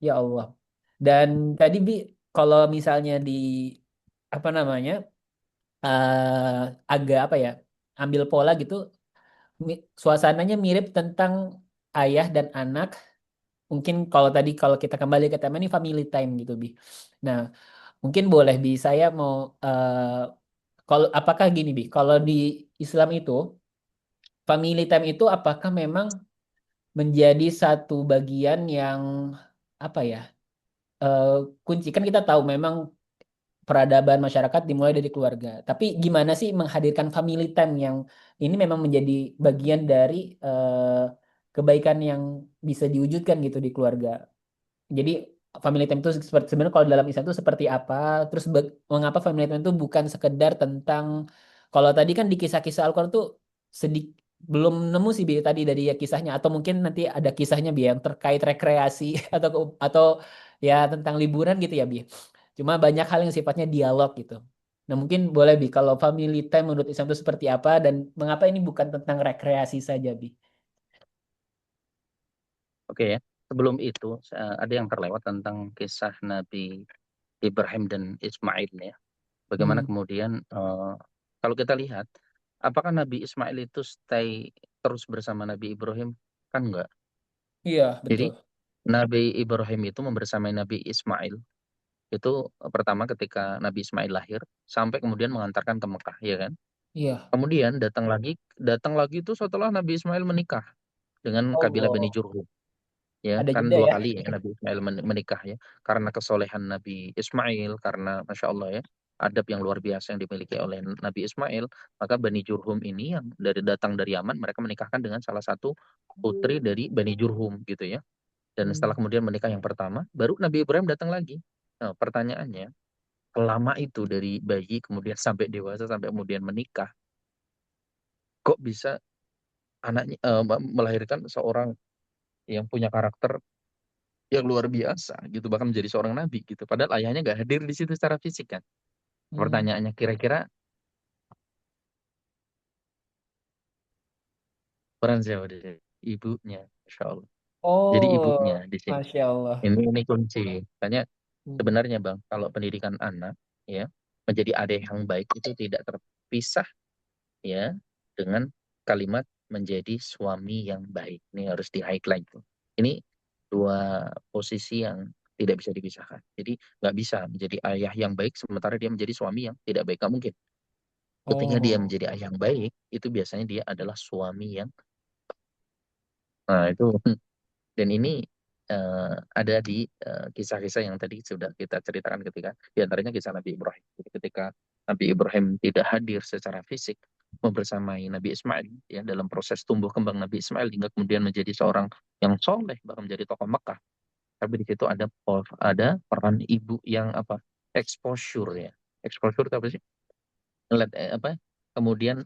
Ya Allah. Dan tadi Bi, kalau misalnya di apa namanya, agak apa ya, ambil pola gitu, suasananya mirip tentang ayah dan anak. Mungkin kalau tadi kalau kita kembali ke tema ini family time gitu, Bi. Nah, mungkin boleh Bi, saya mau kalau apakah gini, Bi, kalau di Islam itu family time itu apakah memang menjadi satu bagian yang apa ya? eh, Kunci, kan kita tahu memang peradaban masyarakat dimulai dari keluarga. Tapi gimana sih menghadirkan family time yang ini memang menjadi bagian dari kebaikan yang bisa diwujudkan gitu di keluarga. Jadi family time itu seperti, sebenarnya kalau dalam Islam itu seperti apa? Terus mengapa family time itu bukan sekedar tentang, kalau tadi kan di kisah-kisah Al-Quran tuh sedikit belum nemu sih Bi tadi dari ya kisahnya, atau mungkin nanti ada kisahnya Bi yang terkait rekreasi atau ya tentang liburan gitu ya Bi. Cuma banyak hal yang sifatnya dialog gitu. Nah mungkin boleh Bi, kalau family time menurut Islam itu seperti apa dan mengapa ini bukan tentang rekreasi saja Bi?
Oke ya. Sebelum itu ada yang terlewat tentang kisah Nabi Ibrahim dan Ismail ya. Bagaimana
Hmm,
kemudian kalau kita lihat, apakah Nabi Ismail itu stay terus bersama Nabi Ibrahim? Kan enggak.
iya
Jadi
betul.
Nabi Ibrahim itu membersamai Nabi Ismail itu pertama ketika Nabi Ismail lahir sampai kemudian mengantarkan ke Mekah, ya kan?
Iya.
Kemudian datang lagi itu setelah Nabi Ismail menikah dengan kabilah Bani
Allah.
Jurhum. Ya
Ada
kan
jeda
dua
ya.
kali ya Nabi Ismail menikah ya, karena kesolehan Nabi Ismail, karena Masya Allah ya, adab yang luar biasa yang dimiliki oleh Nabi Ismail, maka Bani Jurhum ini yang datang dari Yaman, mereka menikahkan dengan salah satu putri dari Bani Jurhum gitu ya. Dan setelah
Hmm.
kemudian menikah yang pertama, baru Nabi Ibrahim datang lagi. Nah, pertanyaannya, selama itu dari bayi kemudian sampai dewasa sampai kemudian menikah, kok bisa anaknya melahirkan seorang yang punya karakter yang luar biasa gitu, bahkan menjadi seorang nabi gitu, padahal ayahnya nggak hadir di situ secara fisik kan.
Hmm.
Pertanyaannya, kira-kira peran siapa di sini? Ibunya, Masya Allah. Jadi ibunya
Oh,
di sini,
Masya Allah.
ini kunci. Makanya
Hmm.
sebenarnya bang, kalau pendidikan anak ya menjadi adik yang baik itu tidak terpisah ya dengan kalimat menjadi suami yang baik. Ini harus di highlight. Ini dua posisi yang tidak bisa dipisahkan. Jadi nggak bisa menjadi ayah yang baik sementara dia menjadi suami yang tidak baik. Nggak mungkin. Ketika dia
Oh,
menjadi ayah yang baik, itu biasanya dia adalah suami yang, nah itu. Dan ini ada di kisah-kisah yang tadi sudah kita ceritakan ketika di antaranya kisah Nabi Ibrahim. Jadi ketika Nabi Ibrahim tidak hadir secara fisik membersamai Nabi Ismail ya dalam proses tumbuh kembang Nabi Ismail hingga kemudian menjadi seorang yang soleh bahkan menjadi tokoh Mekah. Tapi di situ ada peran ibu yang apa? Exposure ya. Exposure itu apa sih? Ngeliat apa kemudian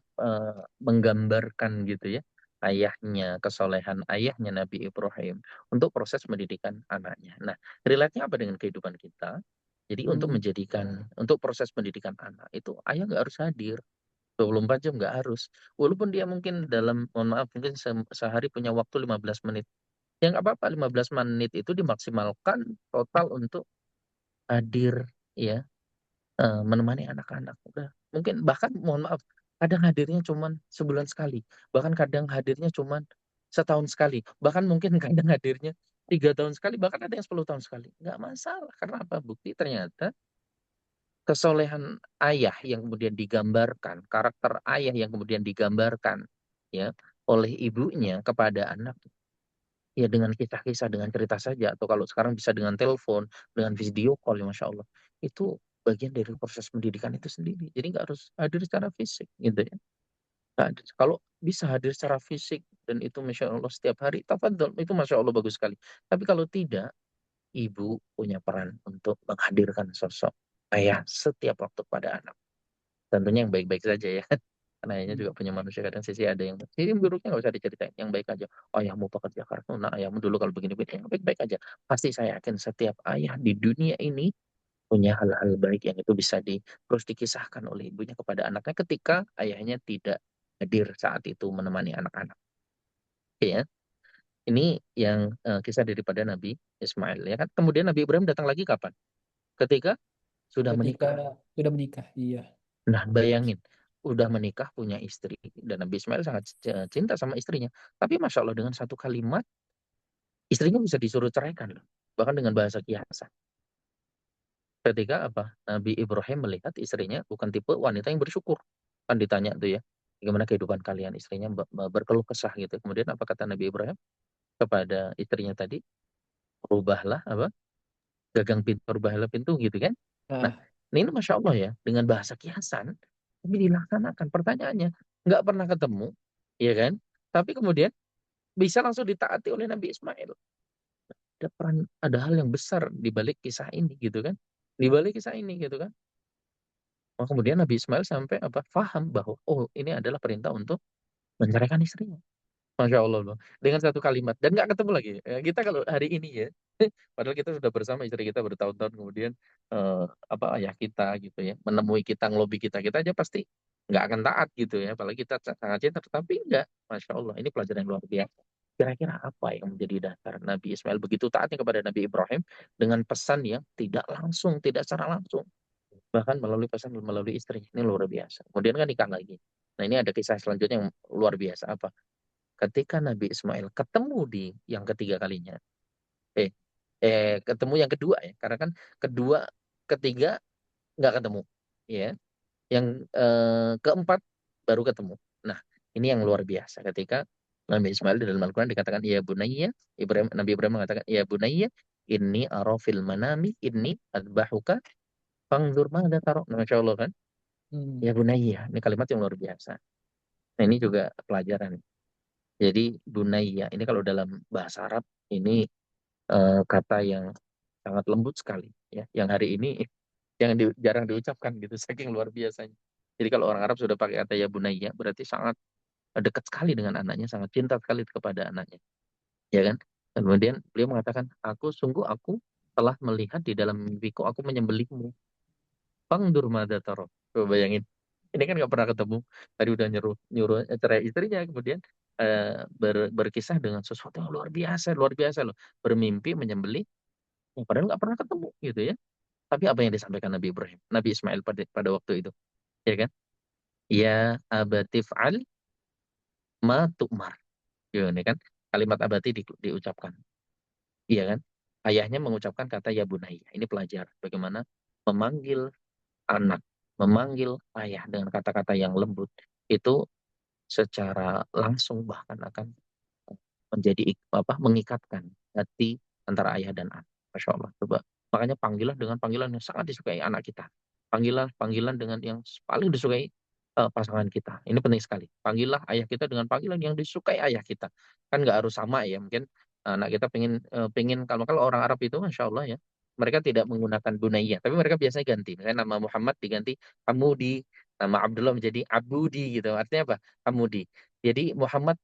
menggambarkan gitu ya ayahnya kesolehan ayahnya Nabi Ibrahim untuk proses pendidikan anaknya. Nah, relate-nya apa dengan kehidupan kita? Jadi
hmm.
untuk proses pendidikan anak itu ayah nggak harus hadir 24 jam nggak harus. Walaupun dia mungkin dalam mohon maaf mungkin sehari punya waktu 15 menit. Ya nggak apa-apa 15 menit itu dimaksimalkan total untuk hadir ya menemani anak-anak. Udah. Mungkin bahkan mohon maaf, kadang hadirnya cuman sebulan sekali, bahkan kadang hadirnya cuman setahun sekali, bahkan mungkin kadang hadirnya 3 tahun sekali, bahkan ada yang 10 tahun sekali. Nggak masalah. Karena apa? Bukti ternyata kesolehan ayah yang kemudian digambarkan, karakter ayah yang kemudian digambarkan ya oleh ibunya kepada anak ya dengan kisah-kisah, dengan cerita saja, atau kalau sekarang bisa dengan telepon, dengan video call, ya Masya Allah. Itu bagian dari proses pendidikan itu sendiri. Jadi nggak harus hadir secara fisik, gitu ya. Kalau bisa hadir secara fisik, dan itu Masya Allah setiap hari, tafadhol, itu Masya Allah bagus sekali. Tapi kalau tidak, ibu punya peran untuk menghadirkan sosok ayah setiap waktu pada anak. Tentunya yang baik-baik saja ya. Karena ayahnya juga punya manusia kadang sisi ada yang sisi buruknya nggak usah diceritain, yang baik aja. Oh, ayahmu pekerja keras, oh, nah ayahmu dulu kalau begini-begini, yang baik-baik aja. Pasti saya yakin setiap ayah di dunia ini punya hal-hal baik yang itu bisa terus dikisahkan oleh ibunya kepada anaknya ketika ayahnya tidak hadir saat itu menemani anak-anak. Oke ya, ini yang kisah daripada Nabi Ismail ya kan. Kemudian Nabi Ibrahim datang lagi kapan? Ketika sudah
Ketika
menikah.
sudah menikah, iya.
Nah, bayangin, udah menikah, punya istri, dan Nabi Ismail sangat cinta sama istrinya. Tapi Masya Allah dengan satu kalimat, istrinya bisa disuruh ceraikan loh. Bahkan dengan bahasa kiasan. Ketika apa? Nabi Ibrahim melihat istrinya bukan tipe wanita yang bersyukur. Kan ditanya tuh ya, gimana kehidupan kalian? Istrinya berkeluh kesah gitu. Kemudian apa kata Nabi Ibrahim kepada istrinya tadi? Rubahlah apa? Gagang pintu, rubahlah pintu gitu kan. Nah,
Nah,
ini Masya Allah ya, dengan bahasa kiasan, tapi dilaksanakan. Pertanyaannya, nggak pernah ketemu, ya kan? Tapi kemudian bisa langsung ditaati oleh Nabi Ismail. Ada hal yang besar di balik kisah ini, gitu kan? Di balik kisah ini, gitu kan? Maka kemudian Nabi Ismail sampai apa? Faham bahwa, oh ini adalah perintah untuk menceraikan istrinya. Masya Allah loh. Dengan satu kalimat. Dan nggak ketemu lagi. Kita kalau hari ini ya, padahal kita sudah bersama istri kita bertahun-tahun kemudian apa ayah kita gitu ya menemui kita ngelobi kita aja pasti nggak akan taat gitu ya apalagi kita sangat cinta tapi enggak Masya Allah ini pelajaran yang luar biasa kira-kira apa yang menjadi dasar Nabi Ismail begitu taatnya kepada Nabi Ibrahim dengan pesan yang tidak langsung tidak secara langsung bahkan melalui pesan melalui istri ini luar biasa kemudian kan nikah lagi nah ini ada kisah selanjutnya yang luar biasa apa ketika Nabi Ismail ketemu di yang ketiga kalinya eh ketemu yang kedua ya karena kan kedua ketiga nggak ketemu ya yang keempat baru ketemu nah ini yang luar biasa ketika Nabi Ismail di dalam Al-Quran dikatakan ya bunayya Nabi Ibrahim mengatakan ya bunayya inni arafil manami inni adbahuka fangzur mada taro nah, Masya Allah kan
hmm.
ya bunayya ini kalimat yang luar biasa nah ini juga pelajaran jadi bunayya ini kalau dalam bahasa Arab ini kata yang sangat lembut sekali ya yang hari ini yang jarang diucapkan gitu saking luar biasanya jadi kalau orang Arab sudah pakai kata ya bunayya berarti sangat dekat sekali dengan anaknya sangat cinta sekali kepada anaknya ya kan kemudian beliau mengatakan aku telah melihat di dalam mimpiku aku menyembelihmu Fangdur mada taro coba bayangin ini kan nggak pernah ketemu tadi udah nyuruh nyuruh cerai istrinya kemudian berkisah dengan sesuatu yang luar biasa loh bermimpi menyembelih padahal nggak pernah ketemu gitu ya. Tapi apa yang disampaikan Nabi Ibrahim, Nabi Ismail pada waktu itu, ya kan? Ya abatif al ma tu'mar. Ya, ini kan kalimat abati diucapkan. Iya kan? Ayahnya mengucapkan kata ya bunayya. Ini pelajar bagaimana memanggil anak, memanggil ayah dengan kata-kata yang lembut itu secara langsung bahkan akan menjadi mengikatkan hati antara ayah dan anak. Masya Allah. Coba. Makanya panggilan dengan panggilan yang sangat disukai anak kita. Panggilan panggilan dengan yang paling disukai pasangan kita. Ini penting sekali. Panggillah ayah kita dengan panggilan yang disukai ayah kita. Kan nggak harus sama ya. Mungkin anak kita pengen kalau kalau orang Arab itu Masya Allah ya. Mereka tidak menggunakan bunayya, tapi mereka biasanya ganti. Misalnya nama Muhammad diganti Hamudi, nama Abdullah menjadi Abudi gitu. Artinya apa? Hamudi. Jadi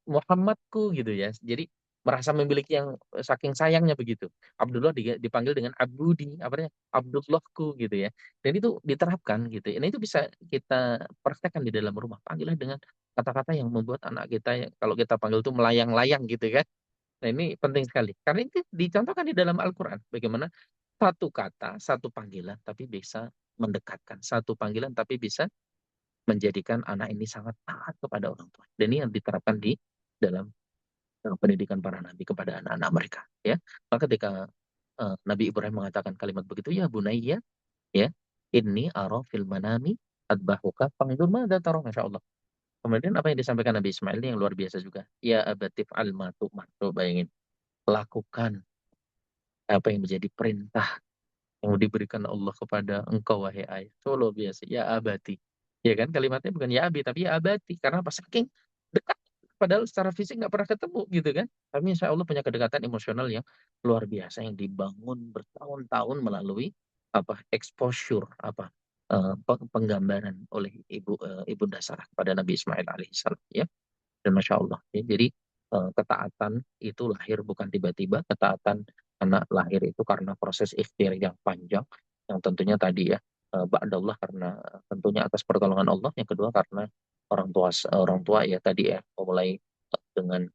Muhammadku gitu ya. Jadi merasa memiliki yang saking sayangnya begitu. Abdullah dipanggil dengan Abudi, apa namanya? Abdullahku gitu ya. Dan itu diterapkan gitu. Ini itu bisa kita praktekkan di dalam rumah. Panggilan dengan kata-kata yang membuat anak kita kalau kita panggil itu melayang-layang gitu kan. Nah, ini penting sekali. Karena itu dicontohkan di dalam Al-Qur'an bagaimana satu kata, satu panggilan tapi bisa mendekatkan. Satu panggilan tapi bisa menjadikan anak ini sangat taat kepada orang tua. Dan ini yang diterapkan di dalam pendidikan para nabi kepada anak-anak mereka. Ya, maka ketika Nabi Ibrahim mengatakan kalimat begitu, ya bunayya, ya, inni ara fil manami adbahuka fangdur madza tara, masya Allah. Kemudian apa yang disampaikan Nabi Ismail ini yang luar biasa juga. Ya abatif al matu bayangin, lakukan apa yang menjadi perintah yang diberikan Allah kepada engkau wahai ayah. Solo biasa, ya abati. Ya kan kalimatnya bukan ya abi tapi ya abati karena apa saking dekat padahal secara fisik nggak pernah ketemu gitu kan. Tapi insya Allah punya kedekatan emosional yang luar biasa yang dibangun bertahun-tahun melalui exposure penggambaran oleh ibunda Sarah kepada Nabi Ismail alaihissalam ya. Dan Masya Allah. Ya, jadi ketaatan itu lahir bukan tiba-tiba. Ketaatan anak lahir itu karena proses ikhtiar yang panjang. Yang tentunya tadi ya, ba'dallah karena tentunya atas pertolongan Allah. Yang kedua karena orang tua ya tadi ya, mulai dengan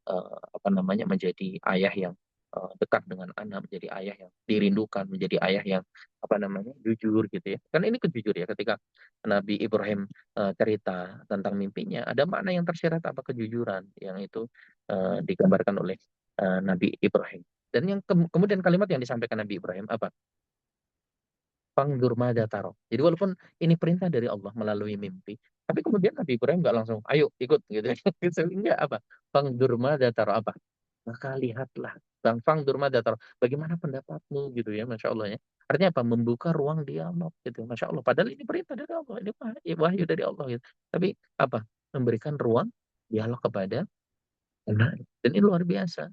apa namanya menjadi ayah yang dekat dengan anak, menjadi ayah yang dirindukan, menjadi ayah yang apa namanya jujur gitu ya. Kan ini kejujur ya ketika Nabi Ibrahim cerita tentang mimpinya, ada makna yang tersirat apa kejujuran yang itu digambarkan oleh Nabi Ibrahim. Dan yang kemudian kalimat yang disampaikan Nabi Ibrahim apa? Fangdur mada taro. Jadi walaupun ini perintah dari Allah melalui mimpi, tapi kemudian Nabi Ibrahim nggak langsung, ayo ikut gitu. Enggak apa? Fangdur mada taro apa? Maka lihatlah, Bang Fang Durmadatar, bagaimana pendapatmu gitu ya, Masya Allah ya. Artinya apa? Membuka ruang dialog gitu, Masya Allah. Padahal ini perintah dari Allah, ini wahyu dari Allah gitu. Tapi apa? Memberikan ruang dialog kepada anak. Dan ini luar biasa.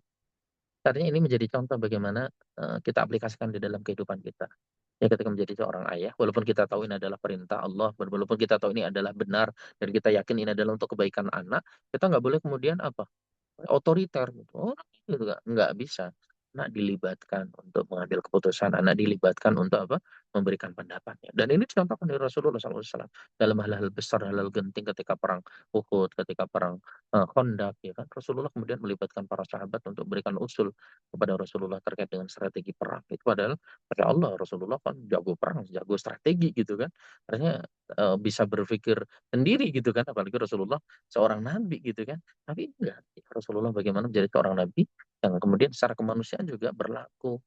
Artinya ini menjadi contoh bagaimana kita aplikasikan di dalam kehidupan kita. Ya ketika menjadi seorang ayah, walaupun kita tahu ini adalah perintah Allah, walaupun kita tahu ini adalah benar, dan kita yakin ini adalah untuk kebaikan anak, kita nggak boleh kemudian apa? Otoriter gitu. Oh, gitu nggak bisa. Anak dilibatkan untuk mengambil keputusan, anak dilibatkan untuk apa? Memberikan pendapatnya. Dan ini dicontohkan dari Rasulullah SAW dalam hal-hal besar, hal-hal genting ketika perang Uhud, ketika perang Khandaq, ya kan. Rasulullah kemudian melibatkan para sahabat untuk berikan usul kepada Rasulullah terkait dengan strategi perang. Itu padahal, Masya Allah, Rasulullah kan jago perang, jago strategi gitu kan. Artinya bisa berpikir sendiri gitu kan, apalagi Rasulullah seorang nabi gitu kan. Tapi enggak, Rasulullah bagaimana menjadi seorang nabi yang kemudian secara kemanusiaan juga berlaku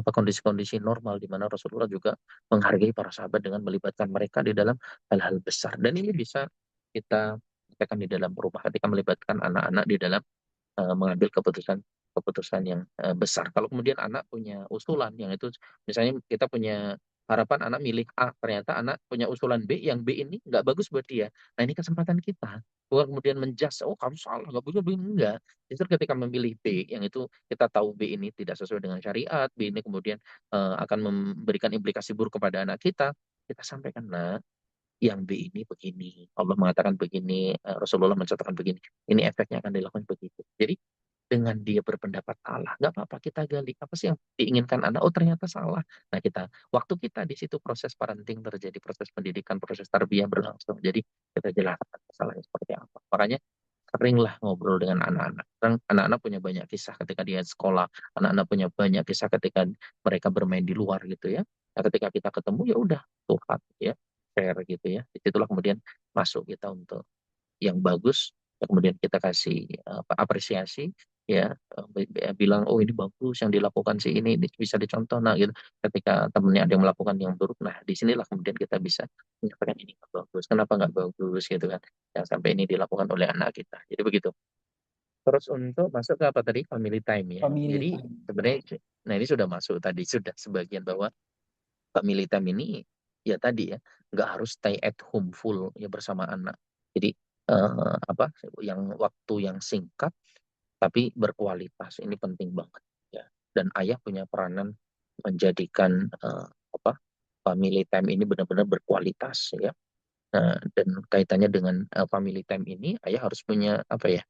kondisi-kondisi normal di mana Rasulullah juga menghargai para sahabat dengan melibatkan mereka di dalam hal-hal besar. Dan ini bisa kita sampaikan di dalam rumah ketika melibatkan anak-anak di dalam mengambil keputusan yang besar. Kalau kemudian anak punya usulan yang itu, misalnya kita punya harapan anak milih A, ternyata anak punya usulan B, yang B ini nggak bagus buat dia. Nah ini kesempatan kita. Bukan kemudian menjas, oh kamu salah, nggak bagus, begini. Enggak. Justru ketika memilih B, yang itu kita tahu B ini tidak sesuai dengan syariat, B ini kemudian akan memberikan implikasi buruk kepada anak kita sampaikan, nah, yang B ini begini, Allah mengatakan begini, Rasulullah mencontohkan begini, ini efeknya akan dilakukan begitu. Jadi dengan dia berpendapat salah, nggak apa-apa kita gali apa sih yang diinginkan anak. Oh ternyata salah. Nah waktu kita di situ proses parenting terjadi, proses pendidikan, proses tarbiyah berlangsung. Jadi kita jelaskan masalahnya seperti apa. Makanya seringlah ngobrol dengan anak-anak. Kan anak-anak punya banyak kisah ketika dia sekolah, anak-anak punya banyak kisah ketika mereka bermain di luar gitu ya. Nah, ketika kita ketemu ya udah curhat ya, share gitu ya. Disitulah kemudian masuk kita untuk yang bagus kemudian kita kasih apresiasi, ya, bilang oh ini bagus yang dilakukan si ini bisa dicontoh, nah gitu. Ketika temennya ada yang melakukan yang buruk, nah disinilah kemudian kita bisa menyatakan ini nggak bagus, kenapa nggak bagus gitu kan, yang sampai ini dilakukan oleh anak kita, jadi begitu. Terus untuk masuk ke apa tadi, family time ya.
Family
Jadi
time.
sebenarnya, nah ini sudah masuk tadi, sudah sebagian bahwa family time ini ya tadi ya, nggak harus stay at home full ya bersama anak. Jadi apa, yang waktu yang singkat tapi berkualitas ini penting banget ya. Dan ayah punya peranan menjadikan apa, family time ini benar-benar berkualitas ya. Nah, dan kaitannya dengan family time ini, ayah harus punya apa ya,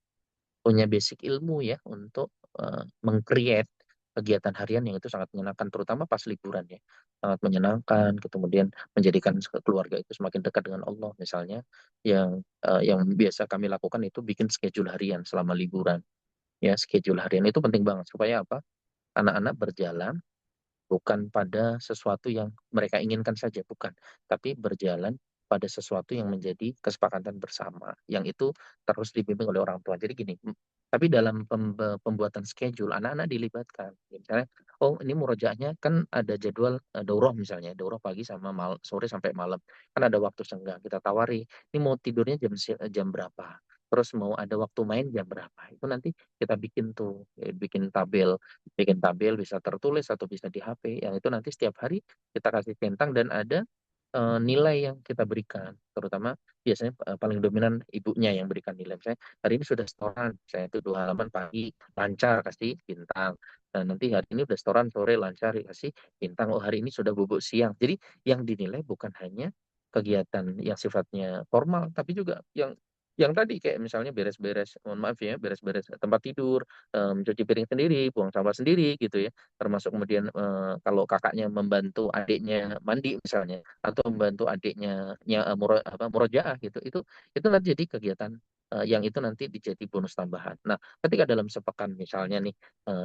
punya basic ilmu ya untuk meng-create kegiatan harian yang itu sangat menyenangkan, terutama pas liburan ya. Sangat menyenangkan, kemudian menjadikan keluarga itu semakin dekat dengan Allah misalnya. Yang biasa kami lakukan itu bikin schedule harian selama liburan. Ya, schedule harian itu penting banget supaya apa? Anak-anak berjalan bukan pada sesuatu yang mereka inginkan saja, bukan, tapi berjalan pada sesuatu yang menjadi kesepakatan bersama, yang itu terus dibimbing oleh orang tua. Jadi gini, tapi dalam pembuatan schedule, anak-anak dilibatkan. Misalnya, oh ini murojaahnya kan ada jadwal daurah misalnya, daurah pagi sama sore sampai malam. Kan ada waktu senggang, kita tawari, ini mau tidurnya jam berapa? Terus mau ada waktu main jam berapa? Itu nanti kita bikin tuh, bikin tabel bisa tertulis atau bisa di HP, yang itu nanti setiap hari kita kasih centang dan ada nilai yang kita berikan, terutama biasanya paling dominan ibunya yang berikan nilai. Misalnya hari ini sudah setoran, saya itu 2 halaman pagi lancar kasih bintang, dan nanti hari ini udah setoran sore lancar kasih bintang. Oh hari ini sudah bubuk siang. Jadi yang dinilai bukan hanya kegiatan yang sifatnya formal, tapi juga yang tadi kayak misalnya beres-beres, mohon maaf ya, beres-beres tempat tidur, mencuci piring sendiri, buang sampah sendiri gitu ya. Termasuk kemudian kalau kakaknya membantu adiknya mandi misalnya, atau membantu adiknya murojaah gitu. Itu nanti jadi kegiatan yang itu nanti dijadi bonus tambahan. Nah, ketika dalam sepekan misalnya nih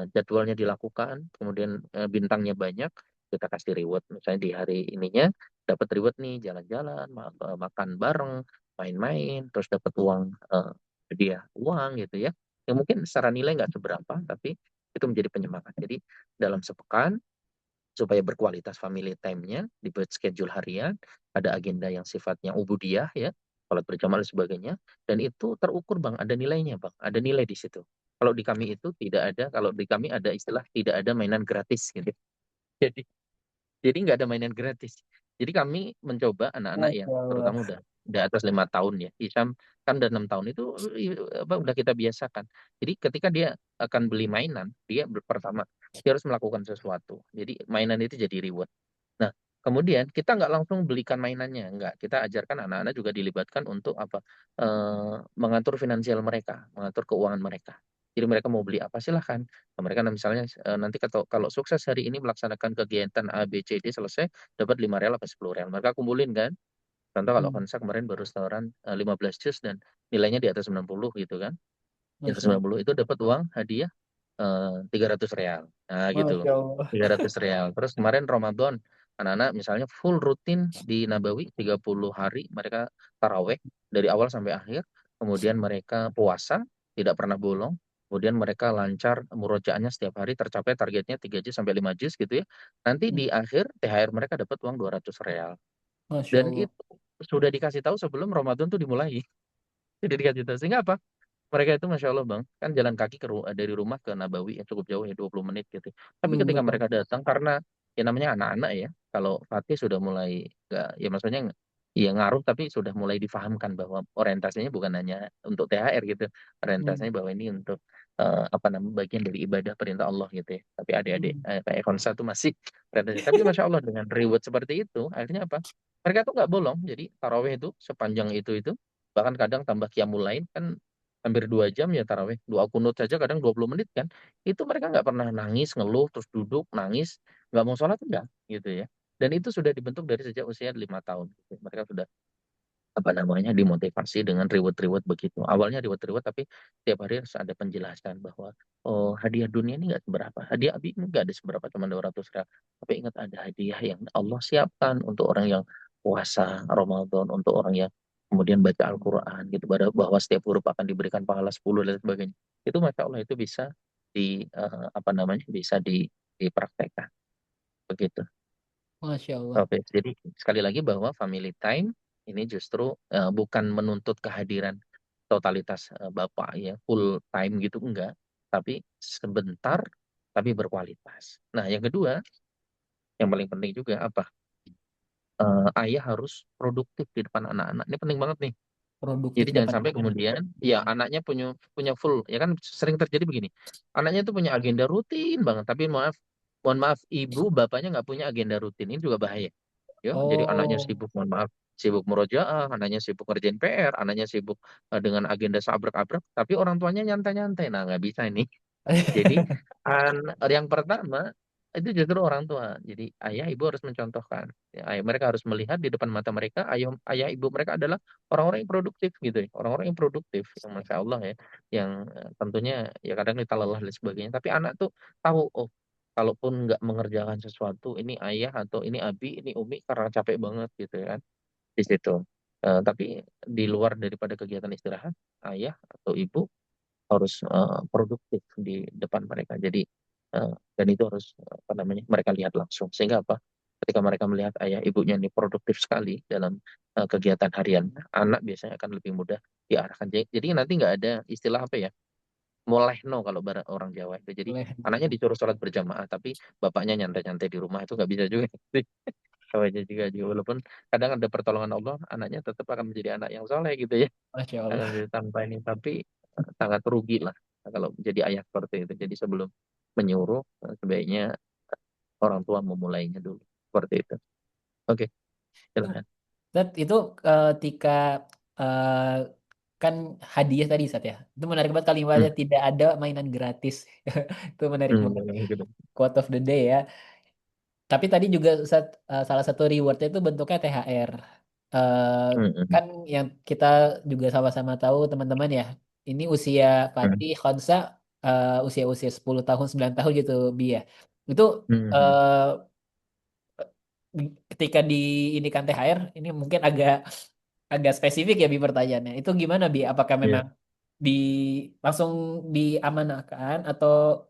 jadwalnya dilakukan, kemudian bintangnya banyak, kita kasih reward. Misalnya di hari ininya dapat reward nih jalan-jalan, makan bareng, main-main, terus dapat uang, hadiah uang gitu ya. Yang mungkin secara nilai nggak seberapa, tapi itu menjadi penyemangat. Jadi dalam sepekan supaya berkualitas family time-nya, dibuat schedule harian, ada agenda yang sifatnya ubudiyah ya, sholat berjamaah dan sebagainya, dan itu terukur bang, ada nilainya bang, ada nilai di situ. Kalau di kami itu tidak ada, kalau di kami ada istilah tidak ada mainan gratis gitu. Jadi jadi nggak ada mainan gratis. Jadi kami mencoba anak-anak yang
Masya Allah.
terutama udah atas 5 tahun ya. Isam kan udah 6 tahun itu apa udah kita biasakan. Jadi ketika dia akan beli mainan, dia pertama dia harus melakukan sesuatu. Jadi mainan itu jadi reward. Nah, kemudian kita nggak langsung belikan mainannya, nggak. Kita ajarkan anak-anak juga dilibatkan untuk apa? Mengatur finansial mereka, mengatur keuangan mereka. Jadi mereka mau beli apa silahkan. Nah, mereka misalnya nanti kalau sukses hari ini melaksanakan kegiatan A, B, C, D selesai, dapat 5 real apa 10 real. Mereka kumpulin kan. Contoh kalau
Hmm.
Konsa kemarin baru setoran 15 juz dan nilainya di atas 90 gitu kan. Di atas
Masya Allah.
90 itu dapat uang hadiah 300 real. Nah, gitu.
Masya Allah.
300 real. Terus kemarin Ramadan, anak-anak misalnya full rutin di Nabawi 30 hari mereka taraweh dari awal sampai akhir. Kemudian mereka puasa, tidak pernah bolong. Kemudian mereka lancar murojaahnya setiap hari tercapai targetnya 3 juz sampai 5 juz gitu ya. Nanti di akhir THR mereka dapat uang 200 real.
Masya
Dan
Allah.
itu sudah dikasih tahu sebelum Ramadan tuh dimulai. Jadi dikasih tahu. Sehingga apa? Mereka itu Masya Allah Bang, kan jalan kaki dari rumah ke Nabawi yang cukup jauh ya 20 menit gitu. Tapi ketika
Betul.
mereka datang karena ya namanya anak-anak ya, kalau Fatih sudah mulai nggak, ya maksudnya ya ngaruh tapi sudah mulai difahamkan bahwa orientasinya bukan hanya untuk THR gitu.
Hmm.
Orientasinya bahwa ini untuk apa namanya bagian dari ibadah perintah Allah gitu ya. Tapi adik-adik
Hmm.
kayak Ekonsa tuh masih orientasi. Tapi Masya Allah dengan reward seperti itu, akhirnya apa? Mereka tuh nggak bolong. Jadi taraweh itu sepanjang itu bahkan kadang tambah qiyamul lain kan hampir 2 jam ya taraweh. Dua kunut saja kadang 20 menit kan. Itu mereka nggak pernah nangis, ngeluh, terus duduk, nangis, nggak mau sholat enggak gitu ya. Dan itu sudah dibentuk dari sejak usia 5 tahun. Gitu. Mereka sudah apa namanya dimotivasi dengan reward-reward begitu. Awalnya reward-reward tapi tiap hari harus ada penjelasan bahwa oh hadiah dunia ini nggak seberapa. Hadiah abi ini nggak ada seberapa cuma 200 real. Tapi ingat ada hadiah yang Allah siapkan untuk orang yang puasa Ramadan, untuk orang yang kemudian baca Al-Quran gitu, bahwa setiap huruf akan diberikan pahala 10 dan sebagainya. Itu Masya Allah itu bisa apa namanya, bisa dipraktekkan begitu.
Masya Allah.
Oke, jadi sekali lagi bahwa family time ini justru bukan menuntut kehadiran totalitas Bapak ya, full time gitu enggak, tapi sebentar tapi berkualitas. Nah, yang kedua, yang paling penting juga apa? Ayah harus produktif di depan anak-anak. Ini penting banget nih.
Produktif
Jadi jangan
depan
sampai
anak.
kemudian ya anaknya punya punya full, ya kan sering terjadi begini. Anaknya tuh punya agenda rutin banget, tapi mohon maaf ibu bapaknya nggak punya agenda rutin. Ini juga bahaya. Ya, jadi anaknya
Oh.
sibuk, mohon maaf, sibuk murojaah, anaknya sibuk ngerjain PR, anaknya sibuk dengan agenda seabrek-abrek, tapi orang tuanya nyantai-nyantai. Nah, nggak bisa ini. Jadi yang pertama itu justru orang tua. Jadi ayah ibu harus mencontohkan. Ya, mereka harus melihat di depan mata mereka ayah ayah ibu mereka adalah orang-orang yang produktif gitu ya. Orang-orang yang produktif yang Masya Allah ya. Yang tentunya ya kadang kita lelah dan sebagainya. Tapi anak tuh tahu oh kalaupun nggak mengerjakan sesuatu ini ayah atau ini abi ini umi karena capek banget gitu ya kan di situ. Tapi di luar daripada kegiatan istirahat ayah atau ibu harus produktif di depan mereka. Jadi dan itu harus apa namanya mereka lihat langsung sehingga apa? Ketika mereka melihat ayah ibunya ini produktif sekali dalam kegiatan harian, anak biasanya akan lebih mudah diarahkan. Jadi nanti nggak ada istilah apa ya, molehno kalau orang Jawa itu. Jadi
Boleh.
anaknya disuruh sholat berjamaah, tapi bapaknya nyantai-nyantai di rumah itu nggak bisa juga. Bapaknya juga walaupun kadang ada pertolongan Allah, anaknya tetap akan menjadi anak yang soleh gitu ya
Masya
akan
Allah.
menjadi tanpa ini tapi sangat rugi lah kalau jadi ayah seperti itu. Jadi sebelum menyuruh sebaiknya orang tua memulainya dulu seperti itu. Oke, silahkan.
Itu ketika eh, kan hadiah tadi Sat ya. Itu menarik banget
Hmm.
kalimatnya tidak ada mainan gratis. Itu menarik banget.
Gitu.
Quote of the day ya. Tapi tadi juga salah satu rewardnya itu bentuknya THR. Eh,
Hmm, hmm,
kan yang kita juga sama-sama tahu teman-teman ya. Ini usia
hmm,
Fatih Khonsa usia-usia 10 tahun 9 tahun gitu Bi ya. Itu
hmm, hmm.
eh, ketika diinikan THR ini mungkin agak agak spesifik ya Bi pertanyaannya. Itu gimana Bi? Apakah
Iya.
memang di langsung diamanahkan atau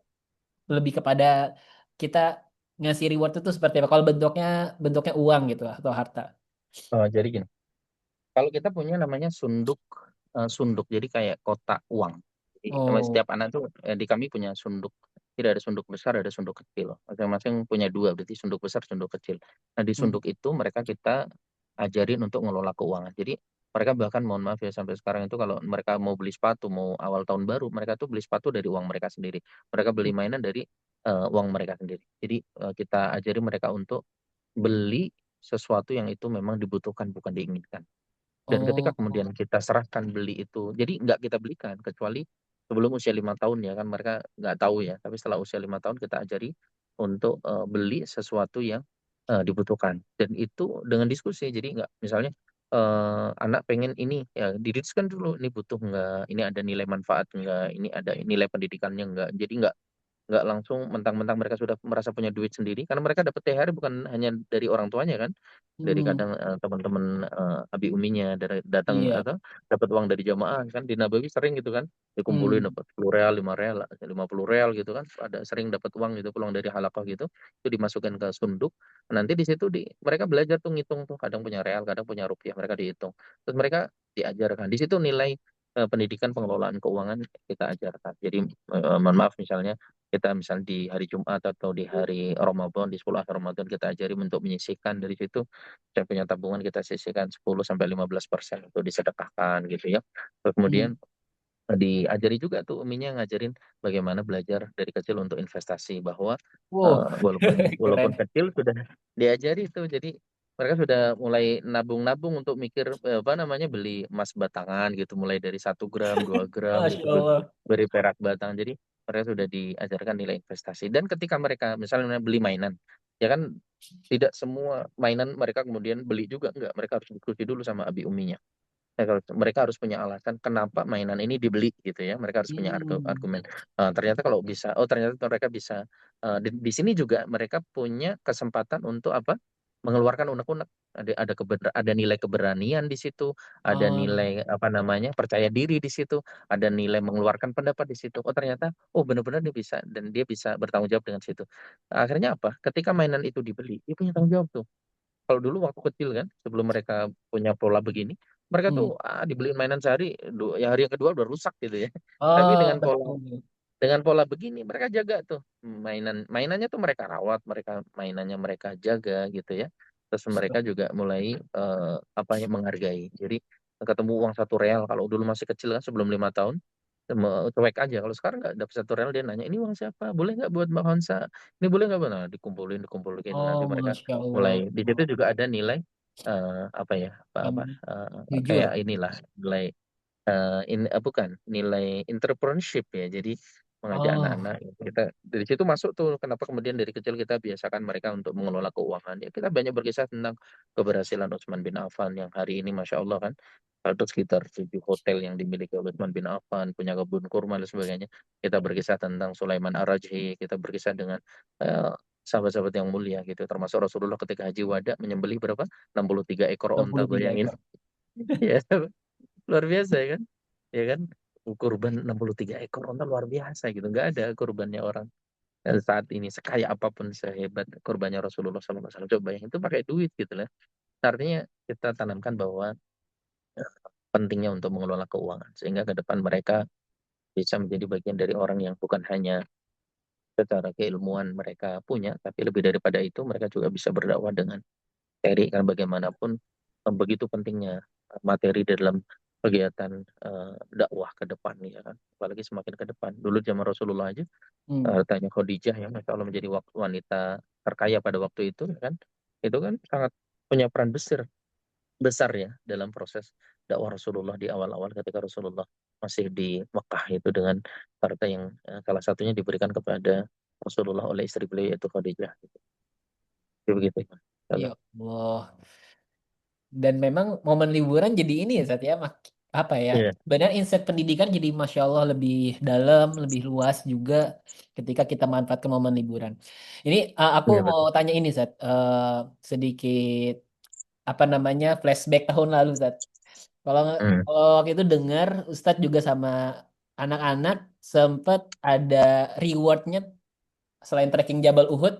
lebih kepada kita ngasih reward itu seperti apa? Kalau bentuknya bentuknya uang gitu atau harta.
Jadi gini, kalau kita punya namanya sunduk, jadi kayak kotak uang. Jadi emang
Oh,
setiap anak tuh di kami punya sunduk. Tidak ada sunduk besar, ada sunduk kecil. Masing-masing punya dua, berarti sunduk besar, sunduk kecil. Nah di
hmm.
sunduk itu mereka kita ajarin untuk ngelola keuangan. Jadi mereka bahkan mohon maaf ya sampai sekarang itu kalau mereka mau beli sepatu, mau awal tahun baru, mereka tuh beli sepatu dari uang mereka sendiri. Mereka beli mainan dari uang mereka sendiri. Jadi kita ajari mereka untuk beli sesuatu yang itu memang dibutuhkan bukan diinginkan. Dan ketika
Oh,
kemudian kita serahkan beli itu, jadi nggak kita belikan kecuali sebelum usia 5 tahun ya kan mereka nggak tahu ya. Tapi setelah usia 5 tahun kita ajari untuk beli sesuatu yang dibutuhkan. Dan itu dengan diskusi. Jadi nggak misalnya anak pengen ini ya didiskusikan dulu ini butuh nggak, ini ada nilai manfaat nggak, ini ada nilai pendidikannya nggak. Jadi nggak langsung mentang-mentang mereka sudah merasa punya duit sendiri karena mereka dapat THR bukan hanya dari orang tuanya kan dari
hmm,
kadang teman-teman abi uminya dari datang
iya,
atau dapat uang dari jamaah kan di Nabawi sering gitu kan dikumpulin
hmm,
dapat 10 real 5 real 50 real gitu kan ada sering dapat uang gitu pulang dari halakah gitu itu dimasukkan ke sunduk nanti di situ mereka belajar tuh ngitung tuh kadang punya real kadang punya rupiah mereka dihitung terus mereka diajarkan di situ nilai pendidikan pengelolaan keuangan kita ajarkan jadi mohon maaf misalnya kita misal di hari Jumat atau di hari Ramadan di 10 akhir Ramadan kita ajari untuk menyisihkan dari situ saya punya tabungan kita sisihkan 10 sampai 15% untuk disedekahkan gitu ya. Terus kemudian
hmm.
diajari juga tuh uminya ngajarin bagaimana belajar dari kecil untuk investasi bahwa
Wow,
walaupun walaupun
keren.
kecil sudah diajari tuh jadi mereka sudah mulai nabung-nabung untuk mikir apa namanya beli emas batangan gitu mulai dari 1 gram 2 gram
Masya
gitu
Allah.
beri perak batang jadi mereka sudah diajarkan nilai investasi dan ketika mereka misalnya beli mainan ya kan tidak semua mainan mereka kemudian beli juga enggak mereka harus diskusi dulu sama abi uminya. Ya, kalau mereka harus punya alasan kenapa mainan ini dibeli gitu ya. Mereka harus punya
Hmm.
argumen. Ternyata kalau bisa, oh ternyata mereka bisa. Di sini juga mereka punya kesempatan untuk apa? mengeluarkan unek-unek. Ada nilai keberanian di situ, ada
Oh,
nilai apa namanya percaya diri di situ, ada nilai mengeluarkan pendapat di situ. Oh ternyata, oh benar-benar dia bisa dan dia bisa bertanggung jawab dengan situ. Akhirnya apa? Ketika mainan itu dibeli, dia punya tanggung jawab tuh. Kalau dulu waktu kecil kan, sebelum mereka punya pola begini, mereka tuh
hmm.
dibeliin mainan sehari, ya hari yang kedua udah rusak gitu ya. Tapi
Oh,
dengan
betul.
begini mereka jaga tuh mainannya tuh mereka rawat, mainannya mereka jaga gitu ya. Terus mereka juga mulai apa ya menghargai. Jadi ketemu uang 1 real kalau dulu masih kecil kan sebelum 5 tahun cuek aja. Kalau sekarang nggak dapat 1 real dia nanya ini uang siapa? Boleh nggak buat Mbak Honsa? Ini boleh nggak? Nah, dikumpulin dikumpulin nanti
Oh,
mereka
Masya
mulai
Allah.
di situ juga ada nilai apa ya apa
Em,
kayak
Jujur.
inilah nilai bukan nilai entrepreneurship ya. Jadi mengajak
Oh,
anak-anak kita dari situ masuk tuh kenapa kemudian dari kecil kita biasakan mereka untuk mengelola keuangan. Ya kita banyak berkisah tentang keberhasilan Utsman bin Affan yang hari ini Masya Allah kan ada sekitar 7 hotel yang dimiliki oleh Utsman bin Affan, punya kebun kurma dan sebagainya. Kita berkisah tentang Sulaiman Ar-Rajhi, kita berkisah dengan eh, sahabat-sahabat yang mulia gitu. Termasuk Rasulullah ketika Haji Wada menyembelih berapa? 63 ekor onta,
63
bayangin.
ekor.
Ya, luar biasa ya kan? Ya kan? Kurban 63 ekor onta luar biasa gitu. Nggak ada kurbannya orang saat ini sekaya apapun sehebat kurbannya Rasulullah SAW. Coba yang itu pakai duit gitu lah. Artinya kita tanamkan bahwa pentingnya untuk mengelola keuangan sehingga ke depan mereka bisa menjadi bagian dari orang yang bukan hanya secara keilmuan mereka punya, tapi lebih daripada itu mereka juga bisa berdakwah dengan materi kan bagaimanapun begitu pentingnya materi dalam kegiatan dakwah ke depan ya kan. Apalagi semakin ke depan. Dulu zaman Rasulullah aja
Hmm.
hartanya Khadijah yang Masya Allah menjadi wanita terkaya pada waktu itu ya kan. Itu kan sangat punya peran besar besar ya dalam proses dakwah Rasulullah di awal-awal ketika Rasulullah masih di Mekah itu dengan harta yang salah satunya diberikan kepada Rasulullah oleh istri beliau yaitu Khadijah. Jadi begitu.
Ya Allah. Dan memang momen liburan jadi ini ya, Sat, ya. Apa ya?
Iya.
Benar insight pendidikan jadi Masya Allah lebih dalam, lebih luas juga ketika kita manfaatkan momen liburan. Ini aku
Iya
mau
betul.
tanya ini, Sat. Sedikit apa namanya flashback tahun lalu, Sat. Kalau
Hmm.
kalau waktu itu dengar Ustadz juga sama anak-anak sempat ada rewardnya selain trekking Jabal Uhud,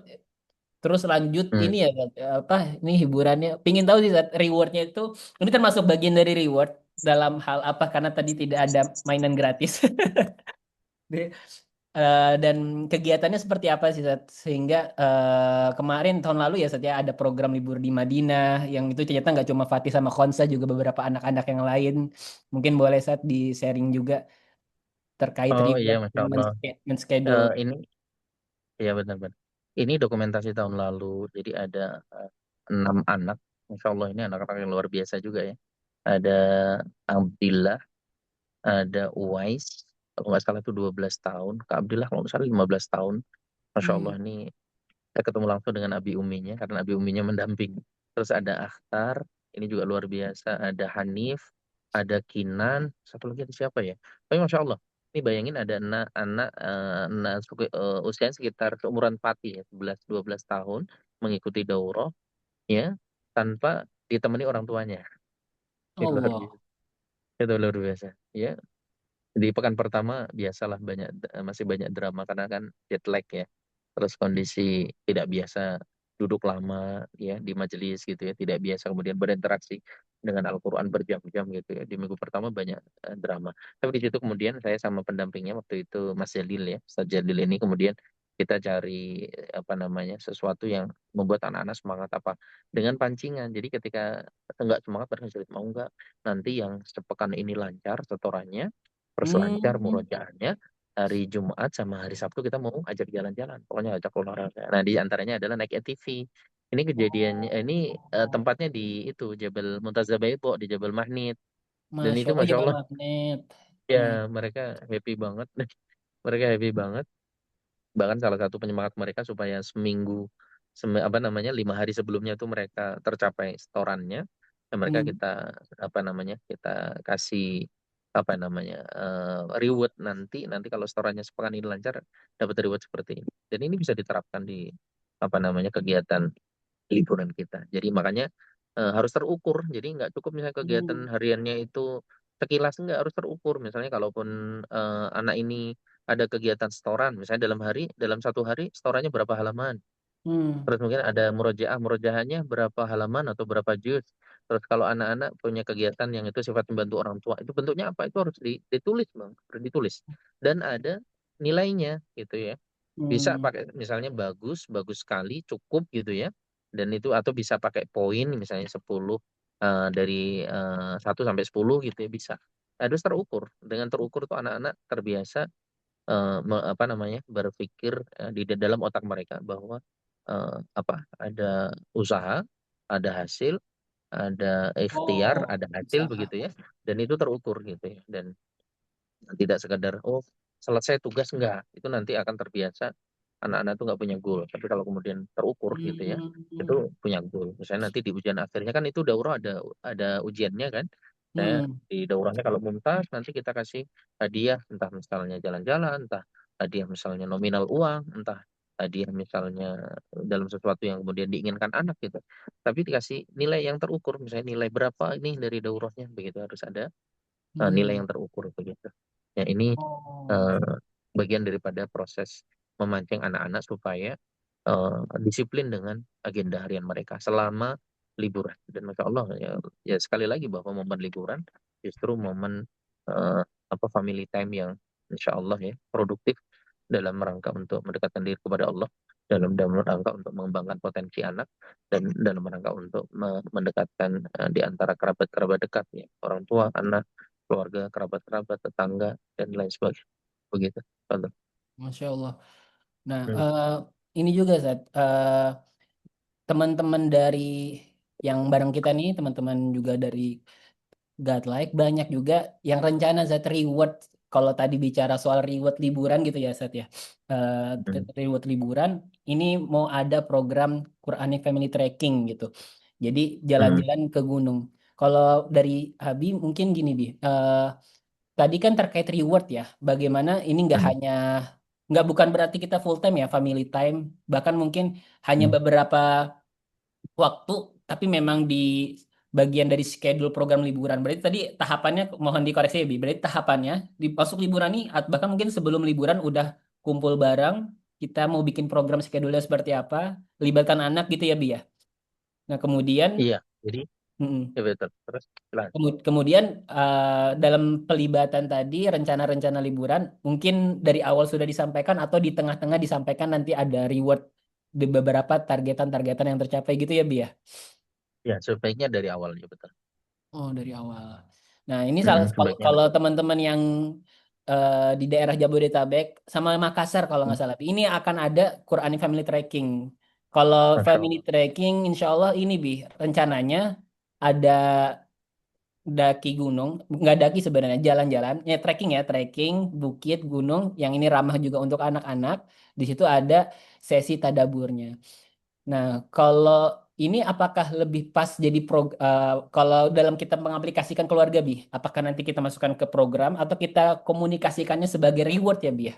terus lanjut
Hmm.
ini ya Zat, apa ini hiburannya. Pingin tahu sih Zat, rewardnya itu ini termasuk bagian dari reward dalam hal apa karena tadi tidak ada mainan gratis. Di- dan kegiatannya seperti apa sih Zat? Sehingga kemarin tahun lalu ya Zat ya ada program libur di Madinah yang itu ternyata nggak cuma Fatih sama Khonsa juga beberapa anak-anak yang lain. Mungkin boleh Zat di sharing juga terkait
Oh iya,
reward
Masya
yang
Allah.
men-schedule.
Ini ya benar-benar. Ini dokumentasi tahun lalu. Jadi ada 6 anak. Masya Allah ini anak-anak yang luar biasa juga ya. Ada Abdillah, ada Uwais. Kalau nggak salah itu 12 tahun. Kak Abdillah kalau nggak salah 15 tahun. Masya Allah
Hmm.
ini saya ketemu langsung dengan Abi Uminya karena Abi Uminya mendampingi. Terus ada Akhtar, ini juga luar biasa. Ada Hanif, ada Kinan, satu lagi ada siapa ya? Tapi Masya Allah, ini bayangin ada anak-anak usianya sekitar seumuran Fatih ya, 11-12 tahun mengikuti daurah ya tanpa ditemani orang tuanya. Itu luar
Allah.
biasa. Itu luar biasa. Ya, di pekan pertama biasalah masih banyak drama karena kan jet lag ya. Terus kondisi tidak biasa duduk lama ya di majelis gitu ya, tidak biasa kemudian berinteraksi dengan Al-Qur'an berjam-jam gitu ya. Di minggu pertama banyak drama. Tapi di situ kemudian saya sama pendampingnya waktu itu Mas Jalil ya. Ustaz Jalil ini kemudian kita cari apa namanya sesuatu yang membuat anak-anak semangat apa dengan pancingan. Jadi ketika enggak semangat mereka cerita mau enggak nanti yang sepekan ini lancar setorannya terus lancar
Hmm.
murojaahnya hari Jumat sama hari Sabtu kita mau ajak jalan-jalan pokoknya ajak olahraga nah di antaranya adalah naik ATV ini kejadiannya ini tempatnya di itu Jabal Muntazah Baibo di Jabal Mahnit dan
Masya
itu
Allah
Masya
Jabal
Allah
Magnet.
ya
Hmm.
mereka happy banget mereka happy banget bahkan salah satu penyemangat mereka supaya apa namanya 5 hari sebelumnya tuh mereka tercapai setorannya dan mereka
Hmm.
kita apa namanya kita kasih apa namanya reward nanti nanti kalau setorannya sepekan ini lancar dapat reward seperti ini dan ini bisa diterapkan di apa namanya kegiatan liburan kita. Jadi makanya harus terukur. Jadi nggak cukup misalnya kegiatan
Hmm.
hariannya itu sekilas, nggak harus terukur. Misalnya kalaupun anak ini ada kegiatan setoran, misalnya dalam satu hari setorannya berapa halaman.
Hmm.
Terus mungkin ada murojaah, murojaahnya berapa halaman atau berapa juz. Terus kalau anak-anak punya kegiatan yang itu sifat membantu orang tua, itu bentuknya apa? Itu harus ditulis, Bang. Harus ditulis. Dan ada nilainya gitu ya. Bisa
Hmm.
pakai misalnya bagus, bagus sekali, cukup gitu ya. Dan itu atau bisa pakai poin misalnya 10 dari 1 sampai 10 gitu ya bisa. Harus terukur. Dengan terukur tuh anak-anak terbiasa apa namanya berpikir di dalam otak mereka bahwa ada usaha, ada hasil, ada ikhtiar,
Oh,
ada hasil
usaha.
begitu ya, dan itu terukur gitu ya, dan tidak sekadar oh selesai tugas, enggak, itu nanti akan terbiasa anak-anak tuh nggak punya goal, tapi kalau kemudian terukur gitu ya itu
Hmm.
punya goal. Misalnya nanti di ujian akhirnya kan itu daurah ada ujiannya kan, saya
Hmm.
di daurahnya kalau mumtaz nanti kita kasih hadiah, entah misalnya jalan-jalan, entah hadiah misalnya nominal uang, entah hadiah misalnya dalam sesuatu yang kemudian diinginkan anak gitu, tapi dikasih nilai yang terukur, misalnya nilai berapa ini dari daurahnya begitu, harus ada nilai
Hmm.
yang terukur begitu. Ya ini
Oh.
eh, bagian daripada proses memancing anak-anak supaya disiplin dengan agenda harian mereka selama liburan. Dan masya Allah ya, ya sekali lagi bahwa momen liburan justru momen eh, apa family time yang insya Allah ya produktif dalam rangka untuk mendekatkan diri kepada Allah, dalam rangka untuk mengembangkan potensi anak, dan dalam rangka untuk mendekatkan di antara kerabat-kerabat dekat ya, orang tua, anak, keluarga, kerabat-kerabat, tetangga, dan lain sebagainya. Begitu. Contoh.
Masya Allah. Nah,
Hmm.
ini juga Zat, teman-teman dari yang bareng kita nih, teman-teman juga dari Godlike banyak juga yang rencana Zat reward. Kalau tadi bicara soal reward liburan gitu ya Zat ya.
Hmm.
Reward liburan ini mau ada program Quranic Family Tracking gitu. Jadi
Hmm.
jalan-jalan ke gunung. Kalau dari Abi mungkin gini Bi. Tadi kan terkait reward ya. Bagaimana ini nggak
Hmm.
hanya nggak bukan berarti kita full time ya family time. Bahkan mungkin hanya
Hmm.
beberapa waktu, tapi memang di bagian dari schedule program liburan. Berarti tadi tahapannya mohon dikoreksi ya, Bi. Berarti tahapannya di masuk liburan nih, bahkan mungkin sebelum liburan udah kumpul bareng, kita mau bikin program schedule-nya seperti apa, libatkan anak gitu ya, Bi ya. Nah, kemudian
Iya, jadi
mm,
ya betul. Terus jelas.
kemudian dalam pelibatan tadi rencana-rencana liburan mungkin dari awal sudah disampaikan atau di tengah-tengah disampaikan nanti ada reward di beberapa targetan-targetan yang tercapai gitu ya, Bi ya.
Ya, sebaiknya dari awal ya betul.
Oh, dari awal. Nah, ini salah kalau
Sebaiknya
kalau
dari.
teman-teman yang di daerah Jabodetabek sama Makassar kalau nggak salah, ini akan ada Qur'ani Family Tracking. Kalau
Masya
Family
Allah.
Tracking, insya Allah ini bi rencananya ada daki gunung, nggak daki sebenarnya, jalan-jalan, ya trekking ya, trekking bukit gunung yang ini ramah juga untuk anak-anak. Di situ ada sesi tadaburnya. Nah, kalau ini apakah lebih pas jadi kalau dalam kita mengaplikasikan keluarga, Bi? Apakah nanti kita masukkan ke program atau kita komunikasikannya sebagai reward ya, Bi, ya,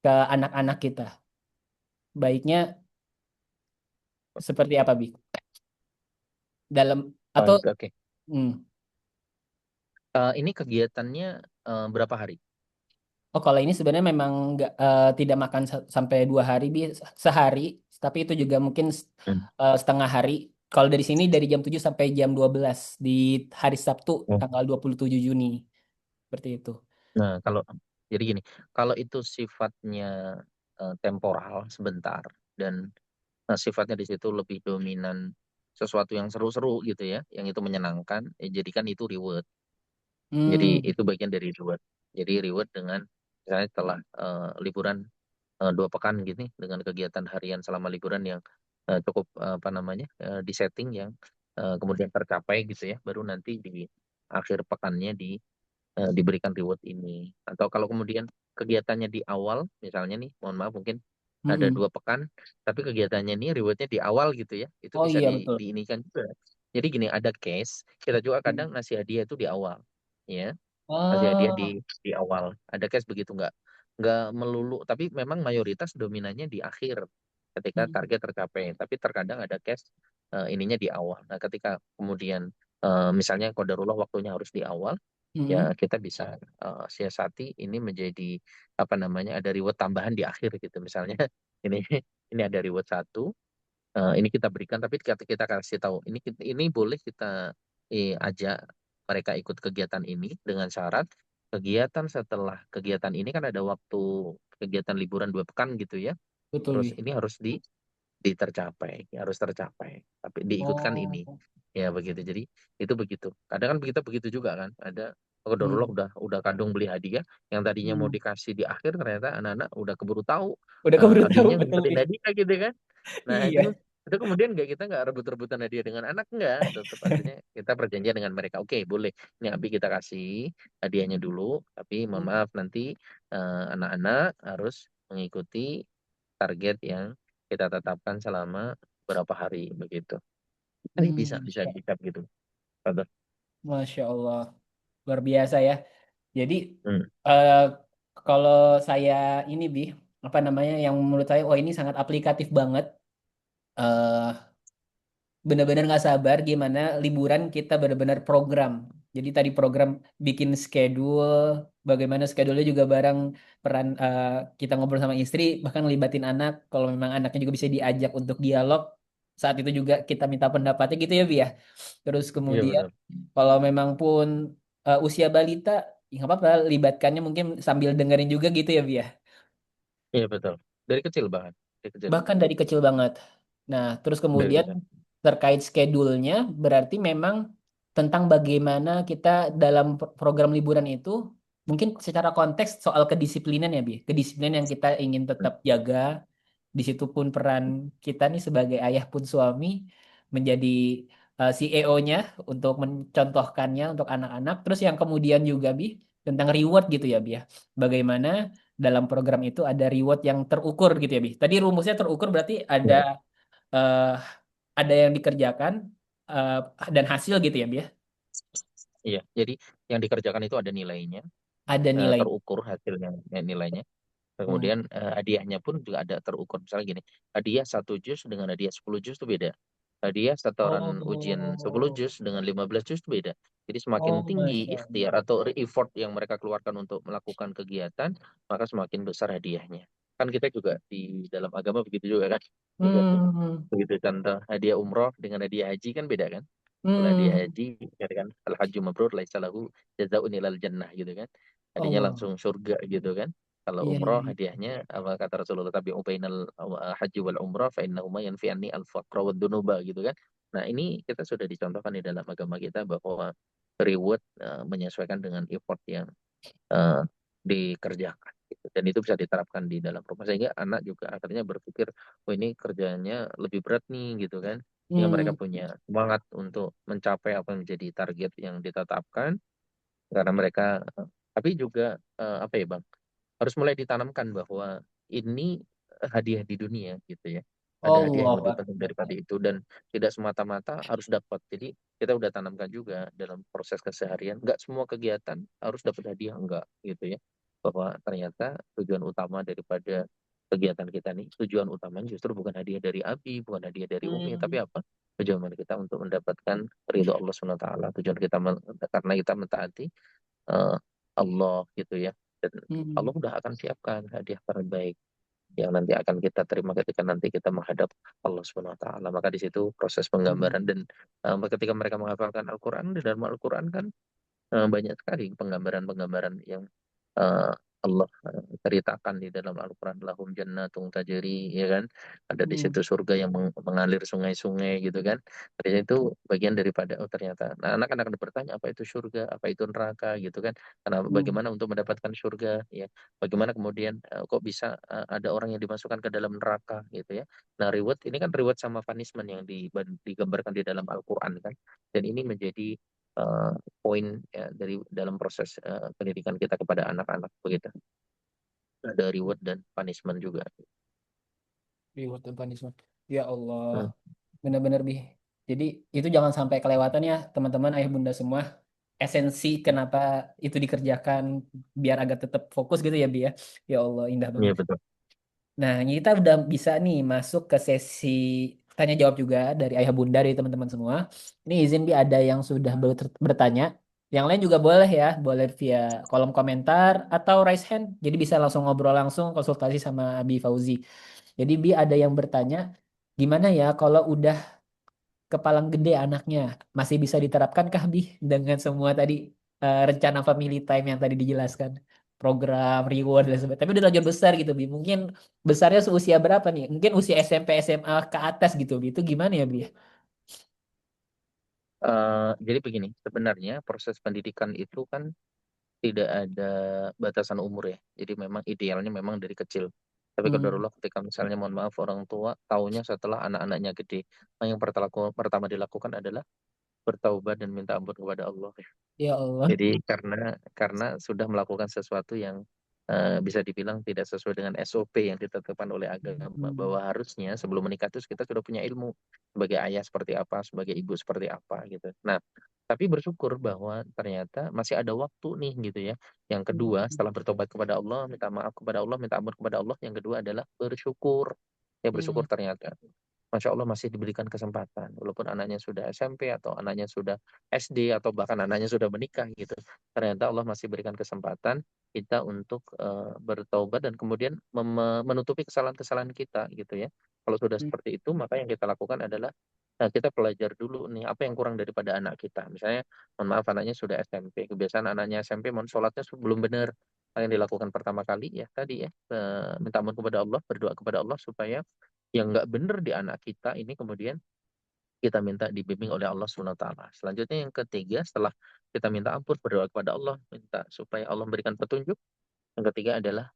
ke anak-anak kita? Baiknya seperti apa, Bi? Dalam atau
Baik, oke.
hmm.
Ini kegiatannya berapa hari?
Oh, kalau ini sebenarnya memang nggak tidak makan sampai 2 hari, Bi, sehari, tapi itu juga mungkin
Hmm.
setengah hari. Kalau dari sini dari jam 7 sampai jam 12 di hari Sabtu
Oh.
tanggal 27 Juni. Seperti itu.
Nah, jadi gini, kalau itu sifatnya temporal sebentar dan sifatnya di situ lebih dominan sesuatu yang seru-seru gitu ya, yang itu menyenangkan, jadikan itu reward. Jadi
Hmm.
itu bagian dari reward. Jadi reward dengan misalnya setelah liburan 2 pekan gini dengan kegiatan harian selama liburan yang cukup apa namanya disetting yang kemudian tercapai gitu ya, baru nanti di akhir pekannya diberikan reward ini. Atau kalau kemudian kegiatannya di awal, misalnya nih, mohon maaf mungkin ada
Mm-mm.
2 pekan, tapi kegiatannya ini rewardnya di awal gitu ya, itu
Oh
bisa
iya betul.
diinikan juga. Jadi gini, ada case, kita juga
Hmm.
kadang ngasih hadiah itu di awal, ya, ngasih hadiah
Oh,
di awal. Ada case begitu nggak melulu, tapi memang mayoritas dominannya di akhir. ketika
Hmm.
target tercapai. Tapi terkadang ada case ininya di awal. Nah, ketika kemudian misalnya qadarullah waktunya harus di awal, ya
Hmm.
kita bisa siasati ini menjadi apa namanya, ada reward tambahan di akhir gitu. Misalnya ini ini ada reward satu, ini kita berikan, tapi kita kasih tahu ini boleh kita ajak mereka ikut kegiatan ini dengan syarat kegiatan setelah kegiatan ini kan ada waktu kegiatan liburan 2 pekan gitu ya.
Betul,
Terus
Bi.
ini harus tercapai, harus tercapai. Tapi diikutkan ini.
Oh.
Ya begitu. Jadi itu begitu. Kadang kan kita begitu juga kan. Ada Qadarullah
Hmm.
udah kadung beli hadiah yang tadinya mau
Hmm.
dikasih di akhir, ternyata anak-anak udah keburu tahu
Udah keburu tahu,
adiknya
betul,
ngikutin
Bi.
hadiah gitu kan. Nah,
Iya.
itu kemudian nggak, kita nggak rebut-rebutan hadiah dengan anak, nggak, tetap artinya kita perjanjian dengan mereka, oke boleh, ini Abi kita kasih hadiahnya dulu, tapi mohon
Hmm.
maaf nanti anak-anak harus mengikuti target yang kita tetapkan selama berapa hari begitu. Ini bisa
Hmm.
bisa dicap gitu. Betul.
Masya Allah. Luar biasa ya. Jadi
Hmm.
eh, kalau saya ini Bi, apa namanya yang menurut saya wah ini sangat aplikatif banget. eh Benar-benar nggak sabar gimana liburan kita benar-benar program. Jadi tadi program bikin schedule, bagaimana schedule-nya juga bareng peran kita ngobrol sama istri, bahkan ngelibatin anak. Kalau memang anaknya juga bisa diajak untuk dialog, saat itu juga kita minta pendapatnya gitu ya Bi ya. Terus
Iya
kemudian
betul.
kalau memang pun usia balita, ya nggak apa-apa, libatkannya mungkin sambil dengerin juga gitu ya Bi ya.
Iya betul. Dari kecil bahkan. Dari kecil.
Bahkan dari kecil banget. Nah, terus
Dari
kemudian
kecil.
terkait schedule-nya berarti memang tentang bagaimana kita dalam program liburan itu mungkin secara konteks soal kedisiplinan ya, Bi. Kedisiplinan yang kita ingin
Hmm.
tetap jaga. Di situ pun peran kita nih sebagai ayah pun suami menjadi CEO-nya untuk mencontohkannya untuk anak-anak. Terus yang kemudian juga, Bi, tentang reward gitu ya, Bi ya. Bagaimana dalam program itu ada reward yang terukur gitu ya, Bi. Tadi rumusnya terukur berarti
Iya.
eh, ada yang dikerjakan eh, dan hasil gitu ya, Bi ya.
Iya. Jadi yang dikerjakan itu ada nilainya,
Ada nilai.
terukur hasilnya, nilainya.
Hmm.
Kemudian hadiahnya pun juga ada terukur. Misalnya gini, hadiah 1 juz dengan hadiah 10 juz itu beda. Hadiah setoran ujian 10
Oh,
juz dengan 15 juz itu beda. Jadi semakin
oh,
tinggi
Masya
ikhtiar
Allah.
atau effort yang mereka keluarkan untuk melakukan kegiatan, maka semakin besar hadiahnya. Kan kita juga di dalam agama begitu juga kan. Juga tuh.
Hmm,
Begitu contoh hadiah umroh dengan hadiah haji kan beda kan. Kalau hadiah
hmm,
haji, ya kan, al hajju mabrur laisa lahu jazaa'un ilal jannah gitu kan. Hadiahnya
Allah.
langsung surga gitu kan. Kalau
Iya,
umroh
iya, iya.
hadiahnya apa kata Rasulullah, tapi ubainal haji wal umroh fa innahuma yanfi'anni al faqra wad dunuba gitu kan. Nah, ini kita sudah dicontohkan di dalam agama kita bahwa reward menyesuaikan dengan effort yang eh, dikerjakan gitu. Dan itu bisa diterapkan di dalam rumah sehingga anak juga akhirnya berpikir, oh ini kerjanya lebih berat nih gitu kan. Sehingga mereka
Hmm.
punya semangat untuk mencapai apa yang menjadi target yang ditetapkan, karena mereka tapi juga apa ya Bang, harus mulai ditanamkan bahwa ini hadiah di dunia gitu ya. Ada hadiah yang
Allahu
lebih penting
Akbar.
daripada itu, dan tidak semata-mata harus dapat. Jadi kita udah tanamkan juga dalam proses keseharian, nggak semua kegiatan harus dapat hadiah, enggak gitu ya. Bahwa ternyata tujuan utama daripada kegiatan kita nih, tujuan utamanya justru bukan hadiah dari Abi, bukan hadiah dari Umi, tapi
Hmm.
apa? Tujuan kita untuk mendapatkan ridho Allah SWT. Tujuan kita karena kita mentaati eh, Allah gitu ya. Dan Allah
Hmm.
udah akan siapkan hadiah terbaik yang nanti akan kita terima ketika nanti kita menghadap Allah Subhanahu wa taala. Maka di situ proses
Hmm.
penggambaran, dan ketika mereka menghafalkan Al-Qur'an, di dalam Al-Qur'an kan banyak sekali penggambaran-penggambaran yang eh, Allah ceritakan di dalam Al-Quran, lahum jannatun tajri, ya kan, ada di
Hmm.
situ surga yang mengalir sungai-sungai gitu kan. Artinya itu bagian daripada, oh ternyata, nah, anak-anak akan bertanya apa itu surga, apa itu neraka gitu kan, karena
Hmm.
bagaimana untuk mendapatkan surga, ya bagaimana kemudian kok bisa ada orang yang dimasukkan ke dalam neraka gitu ya. Nah, reward ini kan reward sama punishment yang digambarkan di dalam Al-Quran kan, dan ini menjadi eh, poin ya dari dalam proses pendidikan kita kepada anak-anak begitu. Ada reward dan punishment juga.
Reward and punishment. Ya Allah,
Hmm,
benar-benar Bi. Jadi itu jangan sampai kelewatan ya teman-teman ayah bunda semua. Esensi kenapa itu dikerjakan biar agak tetap fokus gitu ya Bi ya. Ya Allah, indah
iya
banget.
betul.
Nah, ini kita udah bisa nih masuk ke sesi tanya jawab juga dari ayah bunda dari teman-teman semua. Ini izin Bi ada yang sudah bertanya. Yang lain juga boleh ya, boleh via kolom komentar atau raise hand. Jadi bisa langsung ngobrol langsung konsultasi sama Abi Fauzi. Jadi Bi ada yang bertanya, gimana ya kalau udah kepalang gede anaknya, masih bisa diterapkan kah Bi dengan semua tadi rencana family time yang tadi dijelaskan? Program, reward dan sebagainya. Tapi udah lanjut besar gitu Bi. Mungkin besarnya seusia berapa nih? Mungkin usia SMP, SMA ke atas gitu Bi. Itu gimana ya Bi?
Jadi begini, sebenarnya proses pendidikan itu kan tidak ada batasan umur ya. Jadi memang idealnya memang dari kecil. Tapi
Hmm,
qadarullah ketika misalnya mohon maaf orang tua taunya setelah anak-anaknya gede, nah yang pertama dilakukan adalah bertaubat dan minta ampun kepada Allah.
ya Allah.
Jadi karena sudah melakukan sesuatu yang bisa dibilang tidak sesuai dengan SOP yang ditetapkan oleh agama,
Hmm,
bahwa harusnya sebelum menikah itu kita sudah punya ilmu sebagai ayah seperti apa, sebagai ibu seperti apa gitu. Nah, tapi bersyukur bahwa ternyata masih ada waktu nih gitu ya. Yang kedua, setelah bertobat kepada Allah, minta maaf kepada Allah, minta ampun kepada Allah, yang kedua adalah bersyukur. Ya
hmm,
bersyukur ternyata Masya Allah masih diberikan kesempatan, walaupun anaknya sudah SMP atau anaknya sudah SD atau bahkan anaknya sudah menikah gitu. Ternyata Allah masih berikan kesempatan kita untuk bertaubat dan kemudian menutupi kesalahan-kesalahan kita gitu ya. Kalau sudah
hmm,
seperti itu, maka yang kita lakukan adalah kita belajar dulu nih apa yang kurang daripada anak kita. Misalnya, mohon maaf anaknya sudah SMP, kebiasaan anaknya SMP, mohon sholatnya belum benar. Yang dilakukan pertama kali ya tadi ya, minta ampun kepada Allah, berdoa kepada Allah supaya yang nggak benar di anak kita ini kemudian kita minta dibimbing oleh Allah Subhanahu wa taala. Selanjutnya yang ketiga setelah kita minta ampun berdoa kepada Allah minta supaya Allah memberikan petunjuk. Yang ketiga adalah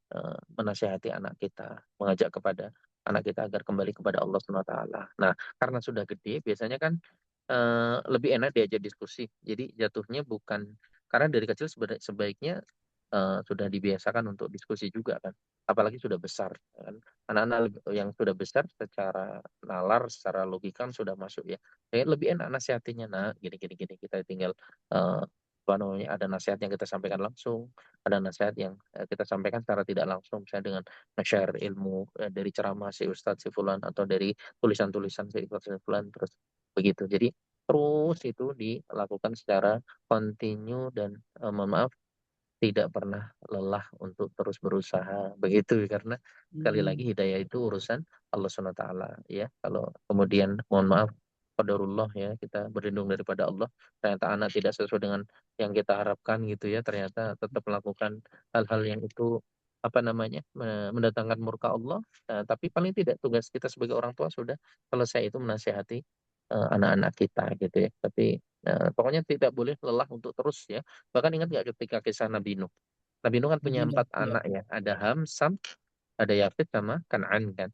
menasihati anak kita, mengajak kepada anak kita agar kembali kepada Allah Subhanahu wa taala. Nah, karena sudah gede biasanya kan lebih enak diajak diskusi. Jadi jatuhnya bukan karena dari kecil sebaiknya sudah dibiasakan untuk diskusi juga kan. Apalagi sudah besar kan. Anak-anak yang sudah besar secara nalar, secara logika kan sudah masuk ya. Jadi lebih enak nasihatinya nah gini gini gini kita tinggal apa namanya ada nasihat yang kita sampaikan langsung, ada nasihat yang kita sampaikan secara tidak langsung misalnya dengan nge-share ilmu dari ceramah si Ustadz si Fulan atau dari tulisan-tulisan si Ustadz si Fulan terus begitu. Jadi terus itu dilakukan secara kontinu dan mohon maaf tidak pernah lelah untuk terus berusaha begitu karena sekali lagi
hmm,
hidayah itu urusan Allah Subhanahu wa taala ya. Kalau kemudian mohon maaf qadarullah ya kita berlindung daripada Allah ternyata anak tidak sesuai dengan yang kita harapkan gitu ya ternyata tetap melakukan hal-hal yang itu apa namanya mendatangkan murka Allah. Tapi paling tidak tugas kita sebagai orang tua sudah selesai itu menasihati anak-anak kita gitu ya. Tapi pokoknya tidak boleh lelah untuk terus ya. Bahkan ingat nggak ketika kisah Nabi Nuh? Nabi Nuh kan punya
Nabi Nuh,
empat
ya.
anak ya. Ada Ham, Sam, ada Yafid sama Kan'an kan.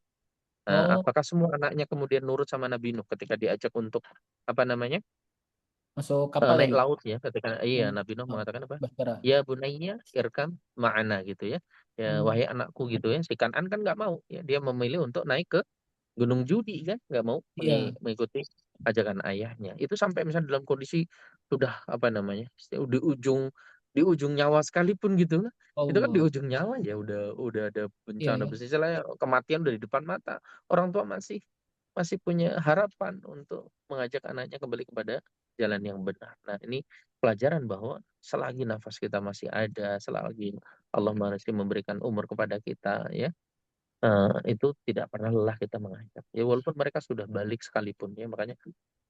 Oh,
Apakah semua anaknya kemudian nurut sama Nabi Nuh ketika diajak untuk apa namanya
masuk kapal
naik
tadi.
laut ya? Ketika iya
Hmm,
Nabi Nuh
oh,
mengatakan apa?
Bahtera.
Ya bunayya irkam ma'ana gitu ya. Ya
Hmm,
wahai anakku gitu ya. Si Kan'an kan nggak mau ya. Dia memilih untuk naik ke Gunung Judi kan nggak mau
iya,
mengikuti ajakan ayahnya itu sampai misalnya dalam kondisi sudah apa namanya di ujung nyawa sekalipun gitu lah itu kan di
Allah.
ujung nyawa ya udah ada
Iya,
bencana
iya.
istilahnya kematian udah di depan mata orang tua masih masih punya harapan untuk mengajak anaknya kembali kepada jalan yang benar. Nah ini pelajaran bahwa selagi nafas kita masih ada selagi Allah masih memberikan umur kepada kita ya itu tidak pernah lelah kita mengajak. Ya walaupun mereka sudah balik sekalipun ya, makanya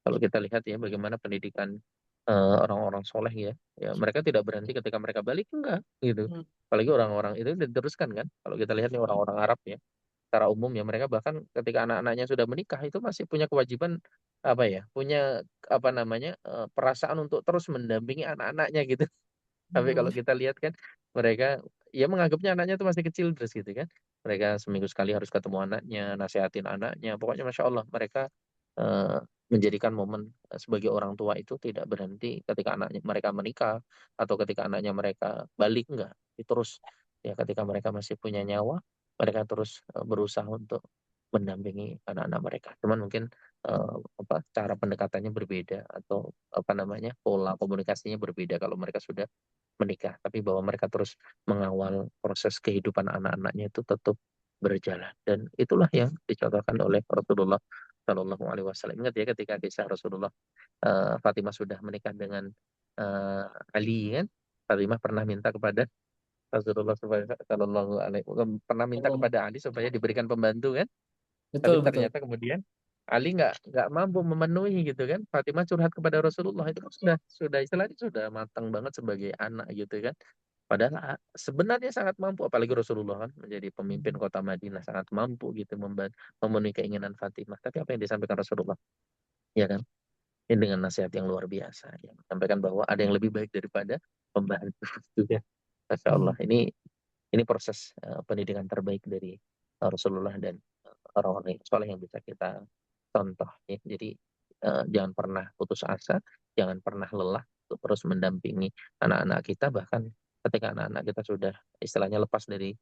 kalau kita lihat ya bagaimana pendidikan orang-orang soleh ya, ya mereka tidak berhenti ketika mereka balik enggak gitu.
Hmm,
Apalagi orang-orang itu diteruskan kan. Kalau kita lihat nih orang-orang Arab ya, secara umum ya mereka bahkan ketika anak-anaknya sudah menikah itu masih punya kewajiban apa ya, punya apa namanya perasaan untuk terus mendampingi anak-anaknya gitu. Tapi
hmm,
kalau kita lihat kan mereka ya menganggapnya anaknya itu masih kecil terus gitu kan. Mereka seminggu sekali harus ketemu anaknya, nasihatin anaknya. Pokoknya Masya Allah mereka eh, menjadikan momen sebagai orang tua itu tidak berhenti ketika anaknya mereka menikah atau ketika anaknya mereka balik enggak. Itu terus ya ketika mereka masih punya nyawa, mereka terus berusaha untuk mendampingi anak-anak mereka. Cuman mungkin apa cara pendekatannya berbeda atau apa namanya pola komunikasinya berbeda kalau mereka sudah menikah, tapi bahwa mereka terus mengawal proses kehidupan anak-anaknya itu tetap berjalan. Dan itulah yang dicontohkan oleh Rasulullah Shallallahu Alaihi Wasallam. Ingat ya ketika kisah Rasulullah, Fatimah sudah menikah dengan Ali kan, Fatimah pernah minta kepada Rasulullah Shallallahu Alaihi Wasallam, pernah minta
Allah.
kepada Ali supaya diberikan pembantu kan, tapi
Betul, betul.
ternyata kemudian Ali nggak mampu memenuhi gitu kan. Fatimah curhat kepada Rasulullah, itu kan sudah istilahnya sudah matang banget sebagai anak gitu kan. Padahal sebenarnya sangat mampu, apalagi Rasulullah kan menjadi pemimpin kota Madinah, sangat mampu gitu memenuhi keinginan Fatimah. Tapi apa yang disampaikan Rasulullah, ya kan? Ini dengan nasihat yang luar biasa, yang menyampaikan bahwa ada yang lebih baik daripada pembantu. Gitu ya. Masya Allah,
Hmm.
ini proses pendidikan terbaik dari Rasulullah dan orang-orang yang soleh yang bisa kita contoh. Ya. Jadi jangan pernah putus asa, jangan pernah lelah untuk terus mendampingi anak-anak kita, bahkan ketika anak-anak kita sudah istilahnya lepas dari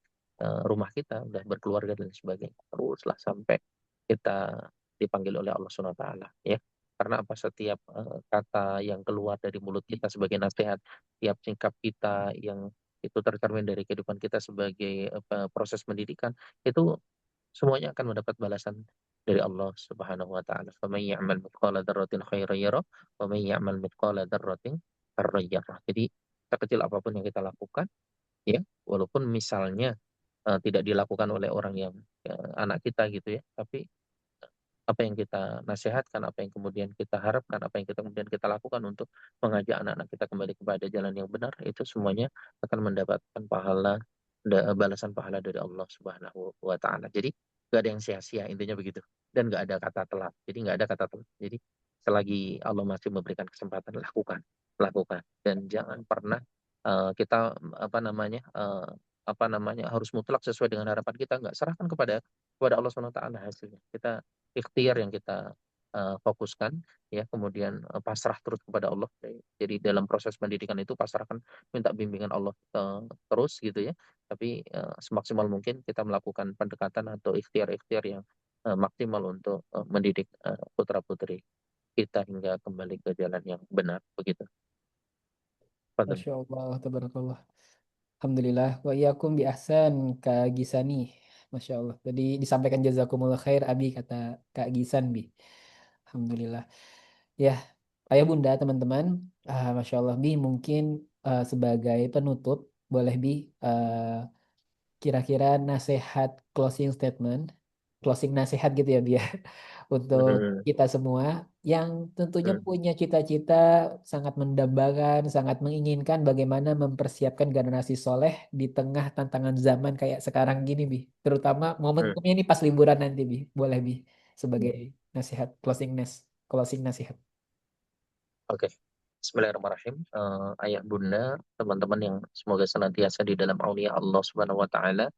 rumah kita, sudah berkeluarga dan sebagainya, teruslah sampai kita dipanggil oleh Allah Subhanahu wa taala ya. Karena apa, setiap kata yang keluar dari mulut kita sebagai nasihat, tiap sikap kita yang itu tercermin dari kehidupan kita sebagai proses pendidikan, itu semuanya akan mendapat balasan dari Allah Subhanahu wa taala. Faman ya'mal mithqala dzarratin khairan yarah wa man ya'mal mithqala dzarratin syarran yarah. Jadi sekecil apapun yang kita lakukan ya, walaupun misalnya tidak dilakukan oleh orang yang anak kita gitu ya, tapi apa yang kita nasihatkan, apa yang kemudian kita harapkan, apa yang kita kemudian kita lakukan untuk mengajak anak-anak kita kembali kepada jalan yang benar, itu semuanya akan mendapatkan pahala, balasan pahala dari Allah Subhanahu wa taala. Jadi nggak ada yang sia-sia, intinya begitu. Dan nggak ada kata telat. Jadi nggak ada kata telat. Jadi selagi Allah masih memberikan kesempatan, lakukan, lakukan. Dan jangan pernah kita apa namanya harus mutlak sesuai dengan harapan kita, nggak, serahkan kepada Allah Subhanahu wa taala hasilnya. Kita ikhtiar yang kita fokuskan ya, kemudian pasrah terus kepada Allah. Jadi dalam proses pendidikan itu pasrahkan, minta bimbingan Allah terus gitu ya, tapi semaksimal mungkin kita melakukan pendekatan atau ikhtiar-ikhtiar yang maksimal untuk mendidik putra putri kita hingga kembali ke jalan yang benar begitu. Fadl.
Masya Allah, tabarakallah. Alhamdulillah, wa iyyakum bi ahsan Kak Gisani. Masya Allah. Tadi disampaikan jazakumullah khair Abi kata Kak Gisan Bi. Alhamdulillah. Ya, ayah bunda teman-teman. Masya Allah Bi mungkin sebagai penutup boleh Bi kira-kira nasihat closing statement, closing nasihat gitu ya biar untuk
Hmm,
kita semua yang tentunya
hmm,
punya cita-cita sangat mendambakan, sangat menginginkan bagaimana mempersiapkan generasi soleh di tengah tantangan zaman kayak sekarang gini Bi. Terutama
hmm,
momentumnya ini pas liburan nanti Bi. Boleh Bi sebagai
hmm.
nasihat closing nasihat.
Oke. Bismillahirrahmanirrahim. Ayah bunda, teman-teman yang semoga senantiasa di dalam aulia Allah Subhanahu wa taala,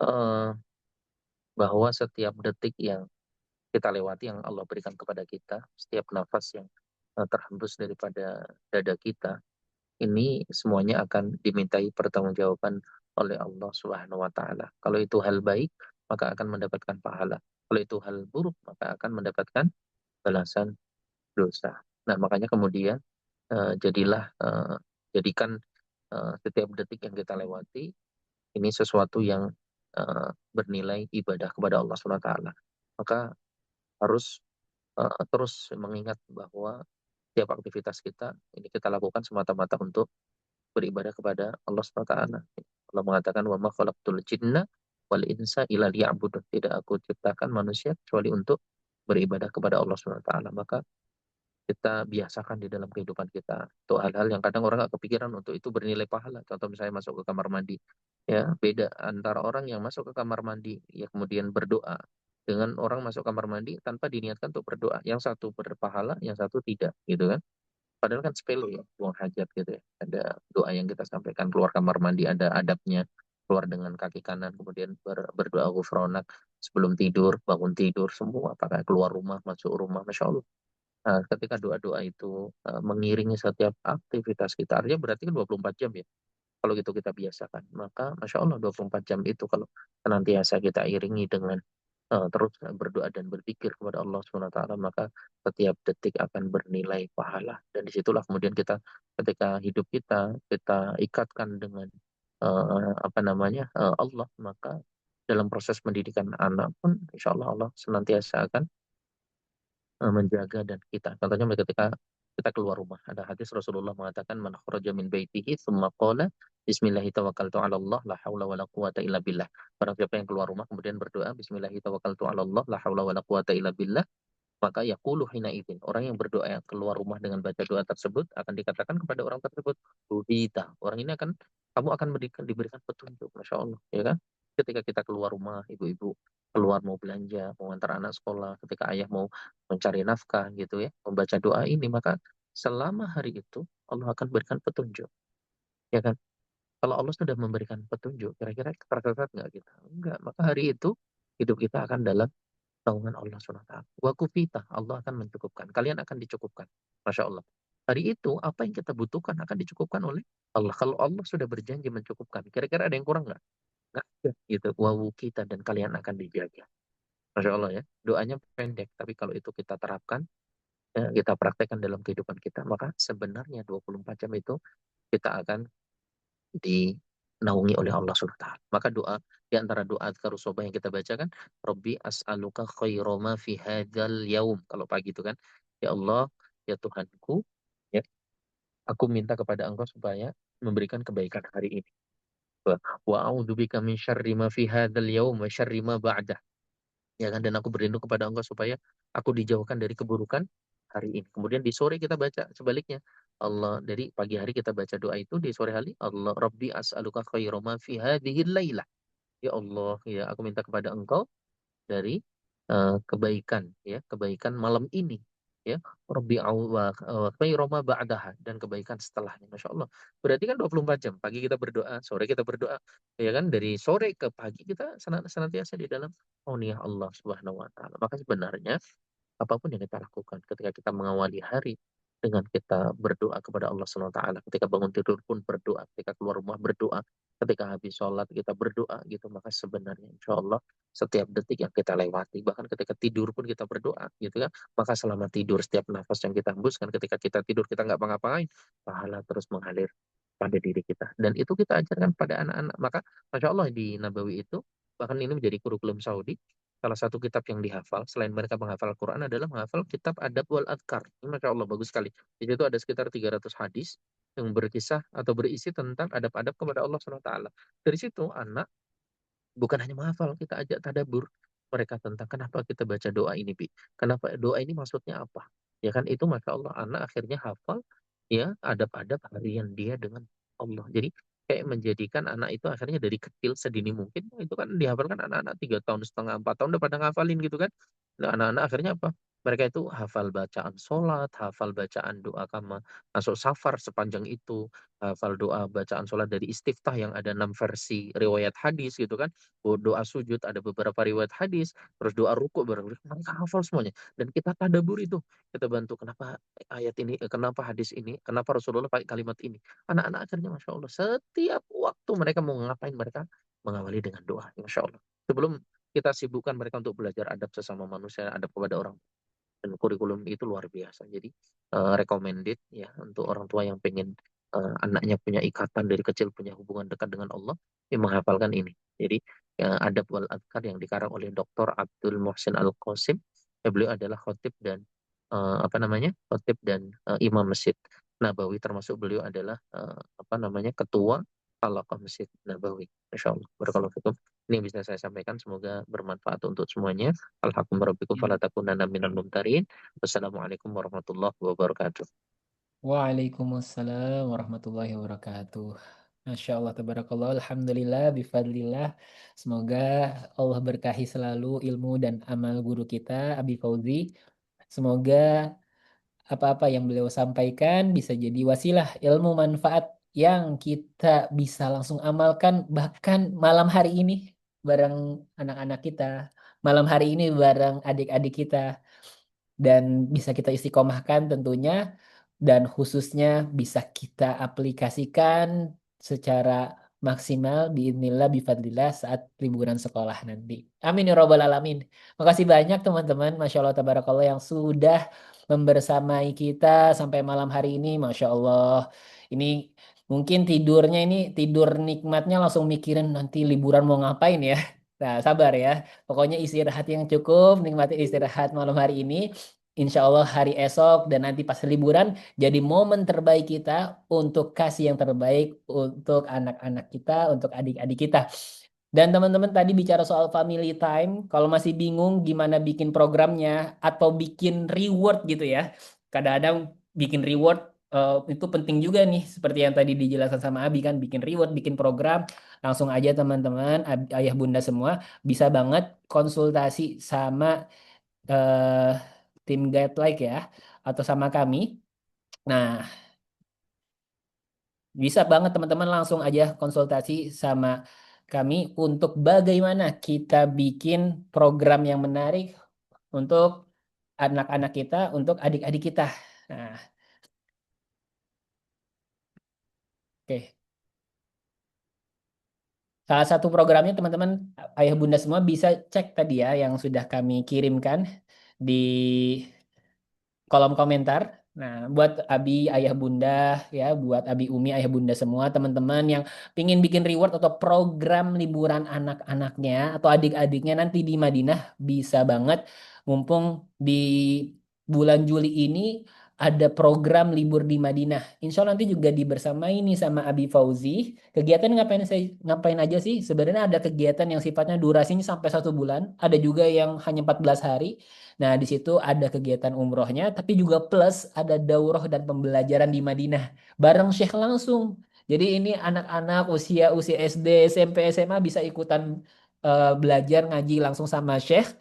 eh, bahwa setiap detik yang kita lewati, yang Allah berikan kepada kita, setiap nafas yang terhembus daripada dada kita, ini semuanya akan dimintai pertanggungjawaban oleh Allah Subhanahu wa taala. Kalau itu hal baik, maka akan mendapatkan pahala. Kalau itu hal buruk, maka akan mendapatkan balasan dosa. Nah, makanya kemudian jadikan setiap detik yang kita lewati ini sesuatu yang bernilai ibadah kepada Allah Subhanahu wa taala. Maka harus terus mengingat bahwa setiap aktivitas kita ini kita lakukan semata-mata untuk beribadah kepada Allah Subhanahu wa taala. Allah mengatakan wa ma khalaqtul jinna wal insa illa liya'budun. Tidak aku ciptakan manusia kecuali untuk beribadah kepada Allah Subhanahu wa taala. Maka kita biasakan di dalam kehidupan kita untuk hal-hal yang kadang orang nggak kepikiran untuk itu bernilai pahala. Contoh misalnya masuk ke kamar mandi, ya beda antara orang yang masuk ke kamar mandi ya kemudian berdoa dengan orang masuk kamar mandi tanpa diniatkan untuk berdoa. Yang satu berpahala, yang satu tidak, gitu kan? Padahal kan sepele ya, buang hajat gitu ya. Ada doa yang kita sampaikan keluar kamar mandi, ada adabnya. Keluar dengan kaki kanan, kemudian berdoa ghufranak sebelum tidur, bangun tidur, semua pakai keluar rumah, masuk rumah, masya Allah. Nah, ketika doa-doa itu mengiringi setiap aktivitas kita, artinya berarti kan 24 jam ya. Kalau gitu kita biasakan, maka Masya Allah 24 jam itu kalau senantiasa kita iringi dengan terus berdoa dan berzikir kepada Allah Subhanahu wa taala, maka setiap detik akan bernilai pahala. Dan disitulah kemudian kita ketika hidup kita ikatkan dengan Allah, maka dalam proses pendidikan anak pun insya Allah Allah senantiasa akan menjaga dan kita. Contohnya ketika kita keluar rumah, ada hadis Rasulullah mengatakan man kharaja min baitihi tsumma qala bismillahi tawakkaltu 'ala Allah la haula wala quwata illa billah. Barang siapa yang keluar rumah kemudian berdoa bismillahi tawakkaltu 'ala Allah la haula wala quwata illa billah, maka yaqulu hina idzin. Orang yang berdoa yang keluar rumah dengan baca doa tersebut akan dikatakan kepada orang tersebut, "Hudita." Orang ini akan kamu akan diberikan petunjuk, Masya Allah, ya kan? Ketika kita keluar rumah, ibu-ibu keluar mau belanja, mau antar anak sekolah, ketika ayah mau mencari nafkah gitu ya, membaca doa ini, maka selama hari itu Allah akan berikan petunjuk, ya kan? Kalau Allah sudah memberikan petunjuk, kira-kira tersesat nggak kita? Enggak. Maka hari itu hidup kita akan dalam naungan Allah SWT. Wa kufita, Allah akan mencukupkan. Kalian akan dicukupkan. Masya Allah. Hari itu, apa yang kita butuhkan akan dicukupkan oleh Allah. Kalau Allah sudah berjanji mencukupkan, kira-kira ada yang kurang nggak? Nggak ada. Gitu. Wa kita dan kalian akan dijaga. Masya Allah ya. Doanya pendek, tapi kalau itu kita terapkan, ya, kita praktekkan dalam kehidupan kita, maka sebenarnya 24 jam itu kita akan dinaungi oleh Allah SWT. Maka doa di antara doa azkarus sabah yang kita baca kan, Rabbi as'aluka khairoma fi hadzal yaum. Kalau pagi itu kan, ya Allah, ya Tuhanku, ya, aku minta kepada Engkau supaya memberikan kebaikan hari ini. Wa a'udzubika min syarri ma fi hadzal yaum wa syarri ma ba'dah. Ya kan, dan aku berlindung kepada Engkau supaya aku dijauhkan dari keburukan hari ini. Kemudian di sore kita baca sebaliknya. Allah, dari pagi hari kita baca doa itu, di sore hari Allah Rabbi as'aluka khairu ma fi hadhil lailah. Ya Allah, ya aku minta kepada Engkau dari kebaikan, ya kebaikan malam ini, ya Rabbi khairu ma ba'daha, dan kebaikan setelahnya. Masya Allah, berarti kan 24 jam, pagi kita berdoa, sore kita berdoa, ya kan, dari sore ke pagi kita senantiasa di dalam kauniyah Allah Subhanahu wa taala. Maka sebenarnya apapun yang kita lakukan ketika kita mengawali hari dengan kita berdoa kepada Allah Subhanahu wa taala, ketika bangun tidur pun berdoa, ketika keluar rumah berdoa, ketika habis sholat kita berdoa gitu, maka sebenarnya insya Allah setiap detik yang kita lewati, bahkan ketika tidur pun kita berdoa gitu kan, maka selama tidur setiap nafas yang kita hembuskan, ketika kita tidur kita nggak ngapa-ngapain, pahala terus mengalir pada diri kita, dan itu kita ajarkan pada anak-anak. Maka Masya Allah di Nabawi itu, bahkan ini menjadi kurikulum Saudi, salah satu kitab yang dihafal selain mereka menghafal Quran adalah menghafal kitab Adab wal Adkar. Ini Masya Allah bagus sekali. Di situ ada sekitar 300 hadis yang berkisah atau berisi tentang adab-adab kepada Allah SWT. Dari situ anak bukan hanya menghafal, kita ajak tadabur mereka tentang kenapa kita baca doa ini, Bi. Kenapa doa ini maksudnya apa? Ya kan, itu Masya Allah anak akhirnya hafal ya adab-adab harian dia dengan Allah. Jadi kayak menjadikan anak itu akhirnya dari kecil sedini mungkin, itu kan dihafalkan anak-anak 3 tahun setengah 4 tahun udah pada ngafalin gitu kan. Nah, anak-anak akhirnya apa? Mereka itu hafal bacaan sholat, hafal bacaan doa kama masuk safar sepanjang itu, hafal doa bacaan sholat dari istiftah yang ada 6 versi riwayat hadis gitu kan, doa sujud ada beberapa riwayat hadis, terus doa ruku mereka hafal semuanya, dan kita tadabur itu, kita bantu kenapa ayat ini, kenapa hadis ini, kenapa Rasulullah pakai kalimat ini. Anak-anak akhirnya Masya Allah setiap waktu mereka mau ngapain mereka mengawali dengan doa, Masya Allah. Sebelum kita sibukkan mereka untuk belajar adab sesama manusia, adab kepada orang, dan kurikulum itu luar biasa. Jadi recommended ya untuk orang tua yang pengen anaknya punya ikatan dari kecil, punya hubungan dekat dengan Allah, ya menghafalkan ini. Jadi Adab wal Adkar yang dikarang oleh Dr. Abdul Muhsin Al Qasim. Ya, beliau adalah khotib dan apa namanya, khotib dan imam Masjid Nabawi, termasuk beliau adalah apa namanya, ketua Halaqah Masjid Nabawi. Masya Allah. Barakallahu fikum. Ini yang bisa saya sampaikan, semoga bermanfaat untuk semuanya. Alhamdulillah fala takunanna minal mumtarin. Wassalamualaikum warahmatullahi wabarakatuh.
Waalaikumsalam warahmatullahi wabarakatuh. Masya Allah, tabarakallah, alhamdulillah, bifadlillah. Semoga Allah berkahi selalu ilmu dan amal guru kita, Abi Fauzi. Semoga apa-apa yang beliau sampaikan bisa jadi wasilah ilmu manfaat yang kita bisa langsung amalkan bahkan malam hari ini bareng anak-anak kita, malam hari ini bareng adik-adik kita, dan bisa kita istiqomahkan tentunya, dan khususnya bisa kita aplikasikan secara maksimal biidznillah bifadlillah saat liburan sekolah nanti. Amin ya robbal alamin. Makasih banyak teman-teman, Masya Allah tabarakallah, yang sudah membersamai kita sampai malam hari ini. Masya Allah. Ini mungkin tidurnya ini tidur nikmatnya langsung mikirin nanti liburan mau ngapain ya. Nah, sabar ya. Pokoknya istirahat yang cukup, nikmati istirahat malam hari ini. Insya Allah hari esok dan nanti pas liburan jadi momen terbaik kita untuk kasih yang terbaik untuk anak-anak kita, untuk adik-adik kita. Dan teman-teman tadi bicara soal family time, kalau masih bingung gimana bikin programnya atau bikin reward gitu ya. Kadang-kadang bikin reward itu penting juga nih, seperti yang tadi dijelaskan sama Abi kan, bikin reward, bikin program, langsung aja teman-teman, ayah bunda semua bisa banget konsultasi sama eh, tim Guide Like ya, atau sama kami. Nah, bisa banget teman-teman langsung aja konsultasi sama kami untuk bagaimana kita bikin program yang menarik untuk anak-anak kita, untuk adik-adik kita. Nah, oke. Salah satu programnya teman-teman ayah bunda semua bisa cek tadi ya yang sudah kami kirimkan di kolom komentar. Nah, buat Abi ayah bunda ya, buat Abi Umi ayah bunda semua teman-teman yang pingin bikin reward atau program liburan anak-anaknya atau adik-adiknya nanti di Madinah bisa banget mumpung di bulan Juli ini ada program libur di Madinah. Insya Allah nanti juga dibersamai nih sama Abi Fauzi. Kegiatan ngapain aja sih? Sebenarnya ada kegiatan yang sifatnya durasinya sampai 1 bulan, ada juga yang hanya 14 hari. Nah, di situ ada kegiatan umrohnya, tapi juga plus ada daurah dan pembelajaran di Madinah bareng Syekh langsung. Jadi ini anak-anak usia SD, SMP, SMA bisa ikutan belajar ngaji langsung sama Syekh.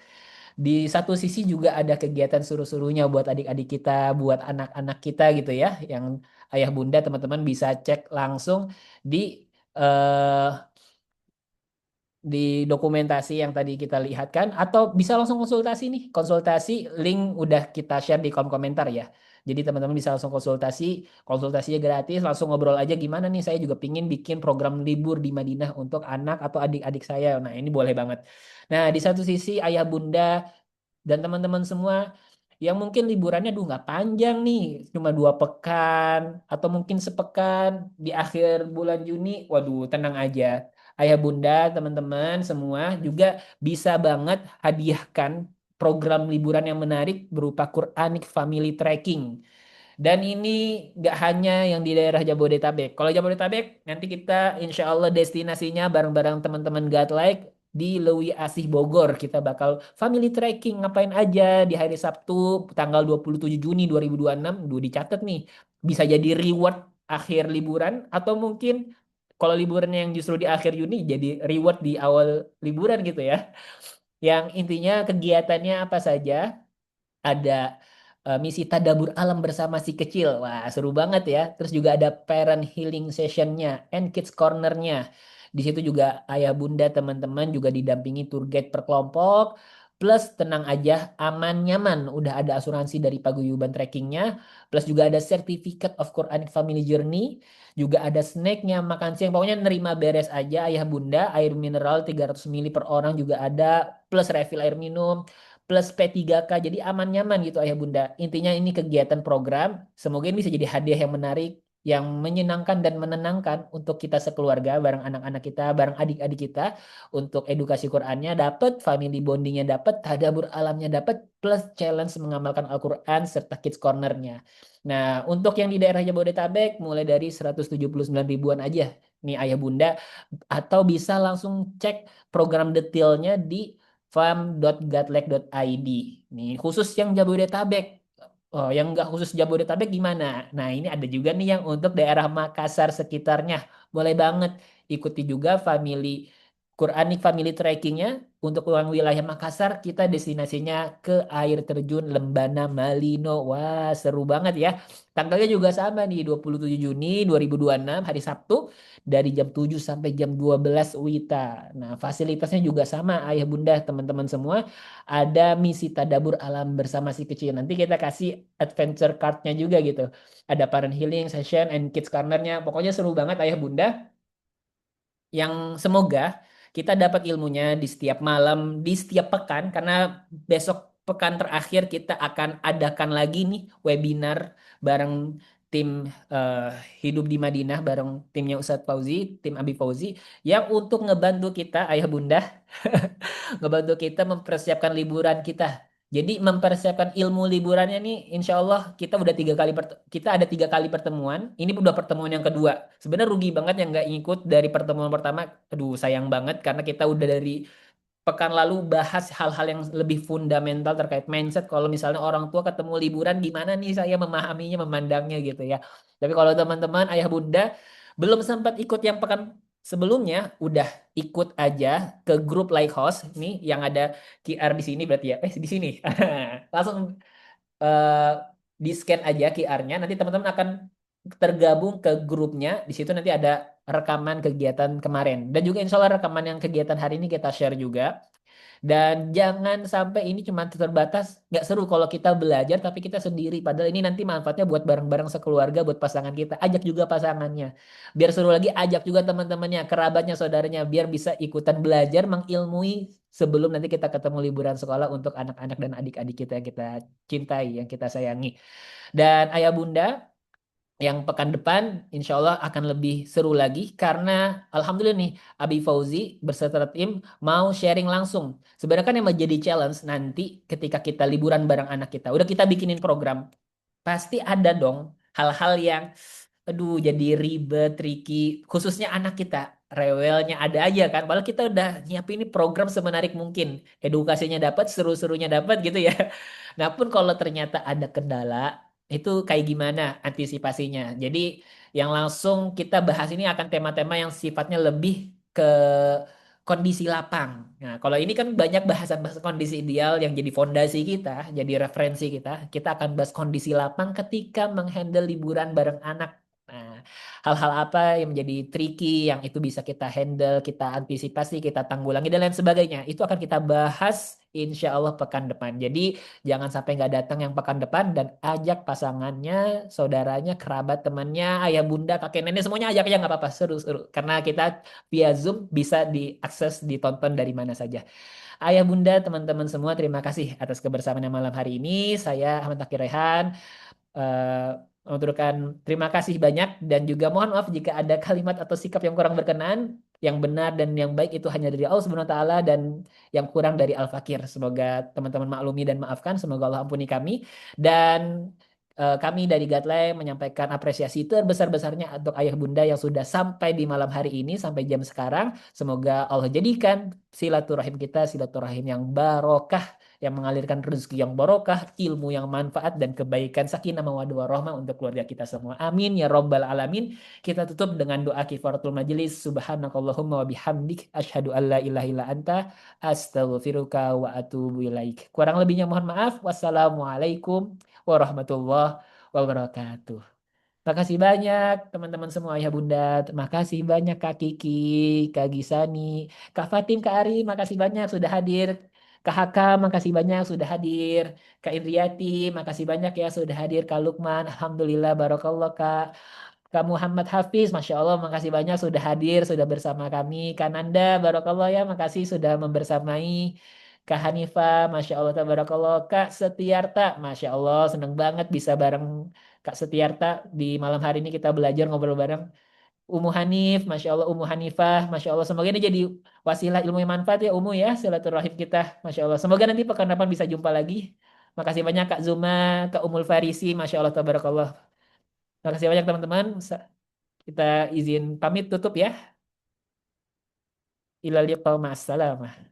Di satu sisi juga ada kegiatan suruh-suruhnya buat adik-adik kita, buat anak-anak kita gitu ya, yang ayah bunda teman-teman bisa cek langsung di eh, di dokumentasi yang tadi kita lihat kan, atau bisa langsung konsultasi nih, konsultasi link udah kita share di kolom komentar ya. Jadi teman-teman bisa langsung konsultasi, konsultasinya gratis, langsung ngobrol aja gimana nih saya juga pingin bikin program libur di Madinah untuk anak atau adik-adik saya. Nah ini boleh banget. Nah di satu sisi ayah bunda dan teman-teman semua yang mungkin liburannya duh nggak panjang nih, cuma 2 pekan atau mungkin sepekan di akhir bulan Juni, waduh tenang aja. Ayah bunda, teman-teman semua juga bisa banget hadiahkan program liburan yang menarik berupa Quranic Family Tracking. Dan ini nggak hanya yang di daerah Jabodetabek. Kalau Jabodetabek, nanti kita insya Allah destinasinya bareng-bareng teman-teman Godlike di Lewi Asih Bogor. Kita bakal family trekking ngapain aja di hari Sabtu tanggal 27 Juni 2026. Duh dicatat nih. Bisa jadi reward akhir liburan atau mungkin kalau liburannya yang justru di akhir Juni jadi reward di awal liburan gitu ya. Yang intinya kegiatannya apa saja? Ada misi tadabur alam bersama si kecil. Wah, seru banget ya. Terus juga ada parent healing sessionnya and kids cornernya. Di situ juga ayah bunda teman-teman juga didampingi tour guide per kelompok. Plus tenang aja, aman nyaman. Udah ada asuransi dari paguyuban trekkingnya. Plus juga ada certificate of Quranic Family Journey. Juga ada snacknya, makan siang. Pokoknya nerima beres aja ayah bunda. Air mineral 300 ml per orang juga ada. Plus refill air minum plus P3K. Jadi aman nyaman gitu ayah bunda. Intinya ini kegiatan program. Semoga ini bisa jadi hadiah yang menarik, yang menyenangkan dan menenangkan untuk kita sekeluarga, bareng anak-anak kita, bareng adik-adik kita. Untuk edukasi Qur'annya dapat, family bondingnya dapat, tadabbur alamnya dapat, plus challenge mengamalkan Al-Quran serta Kids Corner-nya. Nah, untuk yang di daerah Jabodetabek mulai dari 179 ribuan aja nih ayah bunda, atau bisa langsung cek program detailnya di farm.gatlek.id. Nih, khusus yang Jabodetabek. Oh, yang nggak khusus Jabodetabek gimana? Nah, ini ada juga nih yang untuk daerah Makassar sekitarnya. Boleh banget ikuti juga Quranic Family Trekkingnya. Untuk uang wilayah Makassar, kita destinasinya ke air terjun Lembana Malino. Wah, seru banget ya. Tanggalnya juga sama nih, 27 Juni 2026, hari Sabtu, dari jam 7 sampai jam 12 WITA. Nah, fasilitasnya juga sama, ayah bunda, teman-teman semua. Ada misi tadabur alam bersama si kecil. Nanti kita kasih adventure card-nya juga gitu. Ada parent healing session and kids corner-nya. Pokoknya seru banget ayah bunda. Yang semoga kita dapat ilmunya di setiap malam, di setiap pekan. Karena besok pekan terakhir kita akan adakan lagi nih webinar bareng tim eh, hidup di Madinah bareng timnya Ustadz Fauzi, tim Abi Fauzi, yang untuk ngebantu kita ayah bunda, ngebantu kita mempersiapkan liburan kita. Jadi mempersiapkan ilmu liburannya nih, insya Allah kita udah kita ada 3 kali pertemuan. Ini udah pertemuan yang kedua. Sebenarnya rugi banget yang nggak ikut dari pertemuan pertama. Aduh sayang banget karena kita udah dari pekan lalu bahas hal-hal yang lebih fundamental terkait mindset. Kalau misalnya orang tua ketemu liburan, gimana nih saya memahaminya, memandangnya gitu ya. Tapi kalau teman-teman, ayah bunda belum sempat ikut yang pekan sebelumnya, udah ikut aja ke grup like host nih yang ada QR di sini berarti ya. Di sini. Langsung eh, di scan aja QR-nya. Nanti teman-teman akan tergabung ke grupnya. Di situ nanti ada rekaman kegiatan kemarin. Dan juga insya Allah rekaman yang kegiatan hari ini kita share juga. Dan jangan sampai ini cuma terbatas, nggak seru kalau kita belajar tapi kita sendiri. Padahal ini nanti manfaatnya buat bareng-bareng sekeluarga, buat pasangan kita. Ajak juga pasangannya. Biar seru lagi, ajak juga teman-temannya, kerabatnya, saudaranya. Biar bisa ikutan belajar, mengilmui sebelum nanti kita ketemu liburan sekolah untuk anak-anak dan adik-adik kita yang kita cintai, yang kita sayangi. Dan ayah bunda, yang pekan depan insya Allah akan lebih seru lagi karena Alhamdulillah nih Abi Fauzi beserta tim mau sharing langsung. Sebenarnya kan yang menjadi challenge nanti ketika kita liburan bareng anak kita. Udah kita bikinin program. Pasti ada dong hal-hal yang aduh jadi ribet, tricky. Khususnya anak kita. Rewelnya ada aja kan. Padahal kita udah nyiapin ini program semenarik mungkin. Edukasinya dapat, seru-serunya dapat gitu ya. Nah pun kalau ternyata ada kendala, itu kayak gimana antisipasinya. Jadi yang langsung kita bahas ini akan tema-tema yang sifatnya lebih ke kondisi lapang. Nah, kalau ini kan banyak bahasan-bahasan kondisi ideal yang jadi fondasi kita, jadi referensi kita. Kita akan bahas kondisi lapang ketika menghandle liburan bareng anak. Nah, hal-hal apa yang menjadi tricky, yang itu bisa kita handle, kita antisipasi, kita tanggulangi, dan lain sebagainya. Itu akan kita bahas insya Allah pekan depan. Jadi jangan sampai nggak datang yang pekan depan dan ajak pasangannya, saudaranya, kerabat, temannya, ayah, bunda, kakek, nenek, semuanya ajak aja nggak apa-apa. Seru-seru. Karena kita via Zoom bisa diakses, ditonton dari mana saja. Ayah, bunda, teman-teman semua, terima kasih atas kebersamaan malam hari ini. Saya Ahmad Takir Rehan eh mengaturkan terima kasih banyak dan juga mohon maaf jika ada kalimat atau sikap yang kurang berkenan. Yang benar dan yang baik itu hanya dari Allah Subhanahu wa taala dan yang kurang dari Al-Fakir. Semoga teman-teman maklumi dan maafkan. Semoga Allah ampuni kami dan kami dari Guideline menyampaikan apresiasi terbesar-besarnya untuk ayah bunda yang sudah sampai di malam hari ini sampai jam sekarang. Semoga Allah jadikan silaturahim kita silaturahim yang barokah yang mengalirkan rezeki yang barokah, ilmu yang manfaat dan kebaikan sakinah mawaddah warahmah untuk keluarga kita semua. Amin ya rabbal alamin. Kita tutup dengan doa kifaratul majelis. Subhanakallahumma wa bihamdik asyhadu an la ilaha illa anta astaghfiruka wa atubu ilaik. Kurang lebihnya mohon maaf. Wassalamualaikum warahmatullahi wabarakatuh. Makasih banyak teman-teman semua ayah bunda. Terima kasih banyak Kak Kiki, Kak Gisani, Kak Fatim, Kak Ari. Makasih banyak sudah hadir. Kak Haka, makasih banyak sudah hadir. Kak Indriati, makasih banyak ya sudah hadir. Kak Lukman, Alhamdulillah, Barakallah Kak. Kak Muhammad Hafiz, Masya Allah, makasih banyak sudah hadir, sudah bersama kami. Kak Nanda, Barakallah ya, makasih sudah membersamai. Kak Hanifah, Masya Allah, Tabarakallah. Kak Setiarta, Masya Allah, seneng banget bisa bareng Kak Setiarta di malam hari ini kita belajar ngobrol bareng. Umu Hanif, Masya Allah, Umu Hanifah, Masya Allah. Semoga ini jadi wasilah ilmu yang manfaat ya Umu ya, silaturahim kita, Masya Allah. Semoga nanti pekan depan bisa jumpa lagi. Makasih banyak Kak Zuma, Kak Umul Farisi, Masya Allah, Tabarakallah. Makasih banyak teman-teman. Kita izin pamit tutup ya. Ilal liqa ma'assalamah.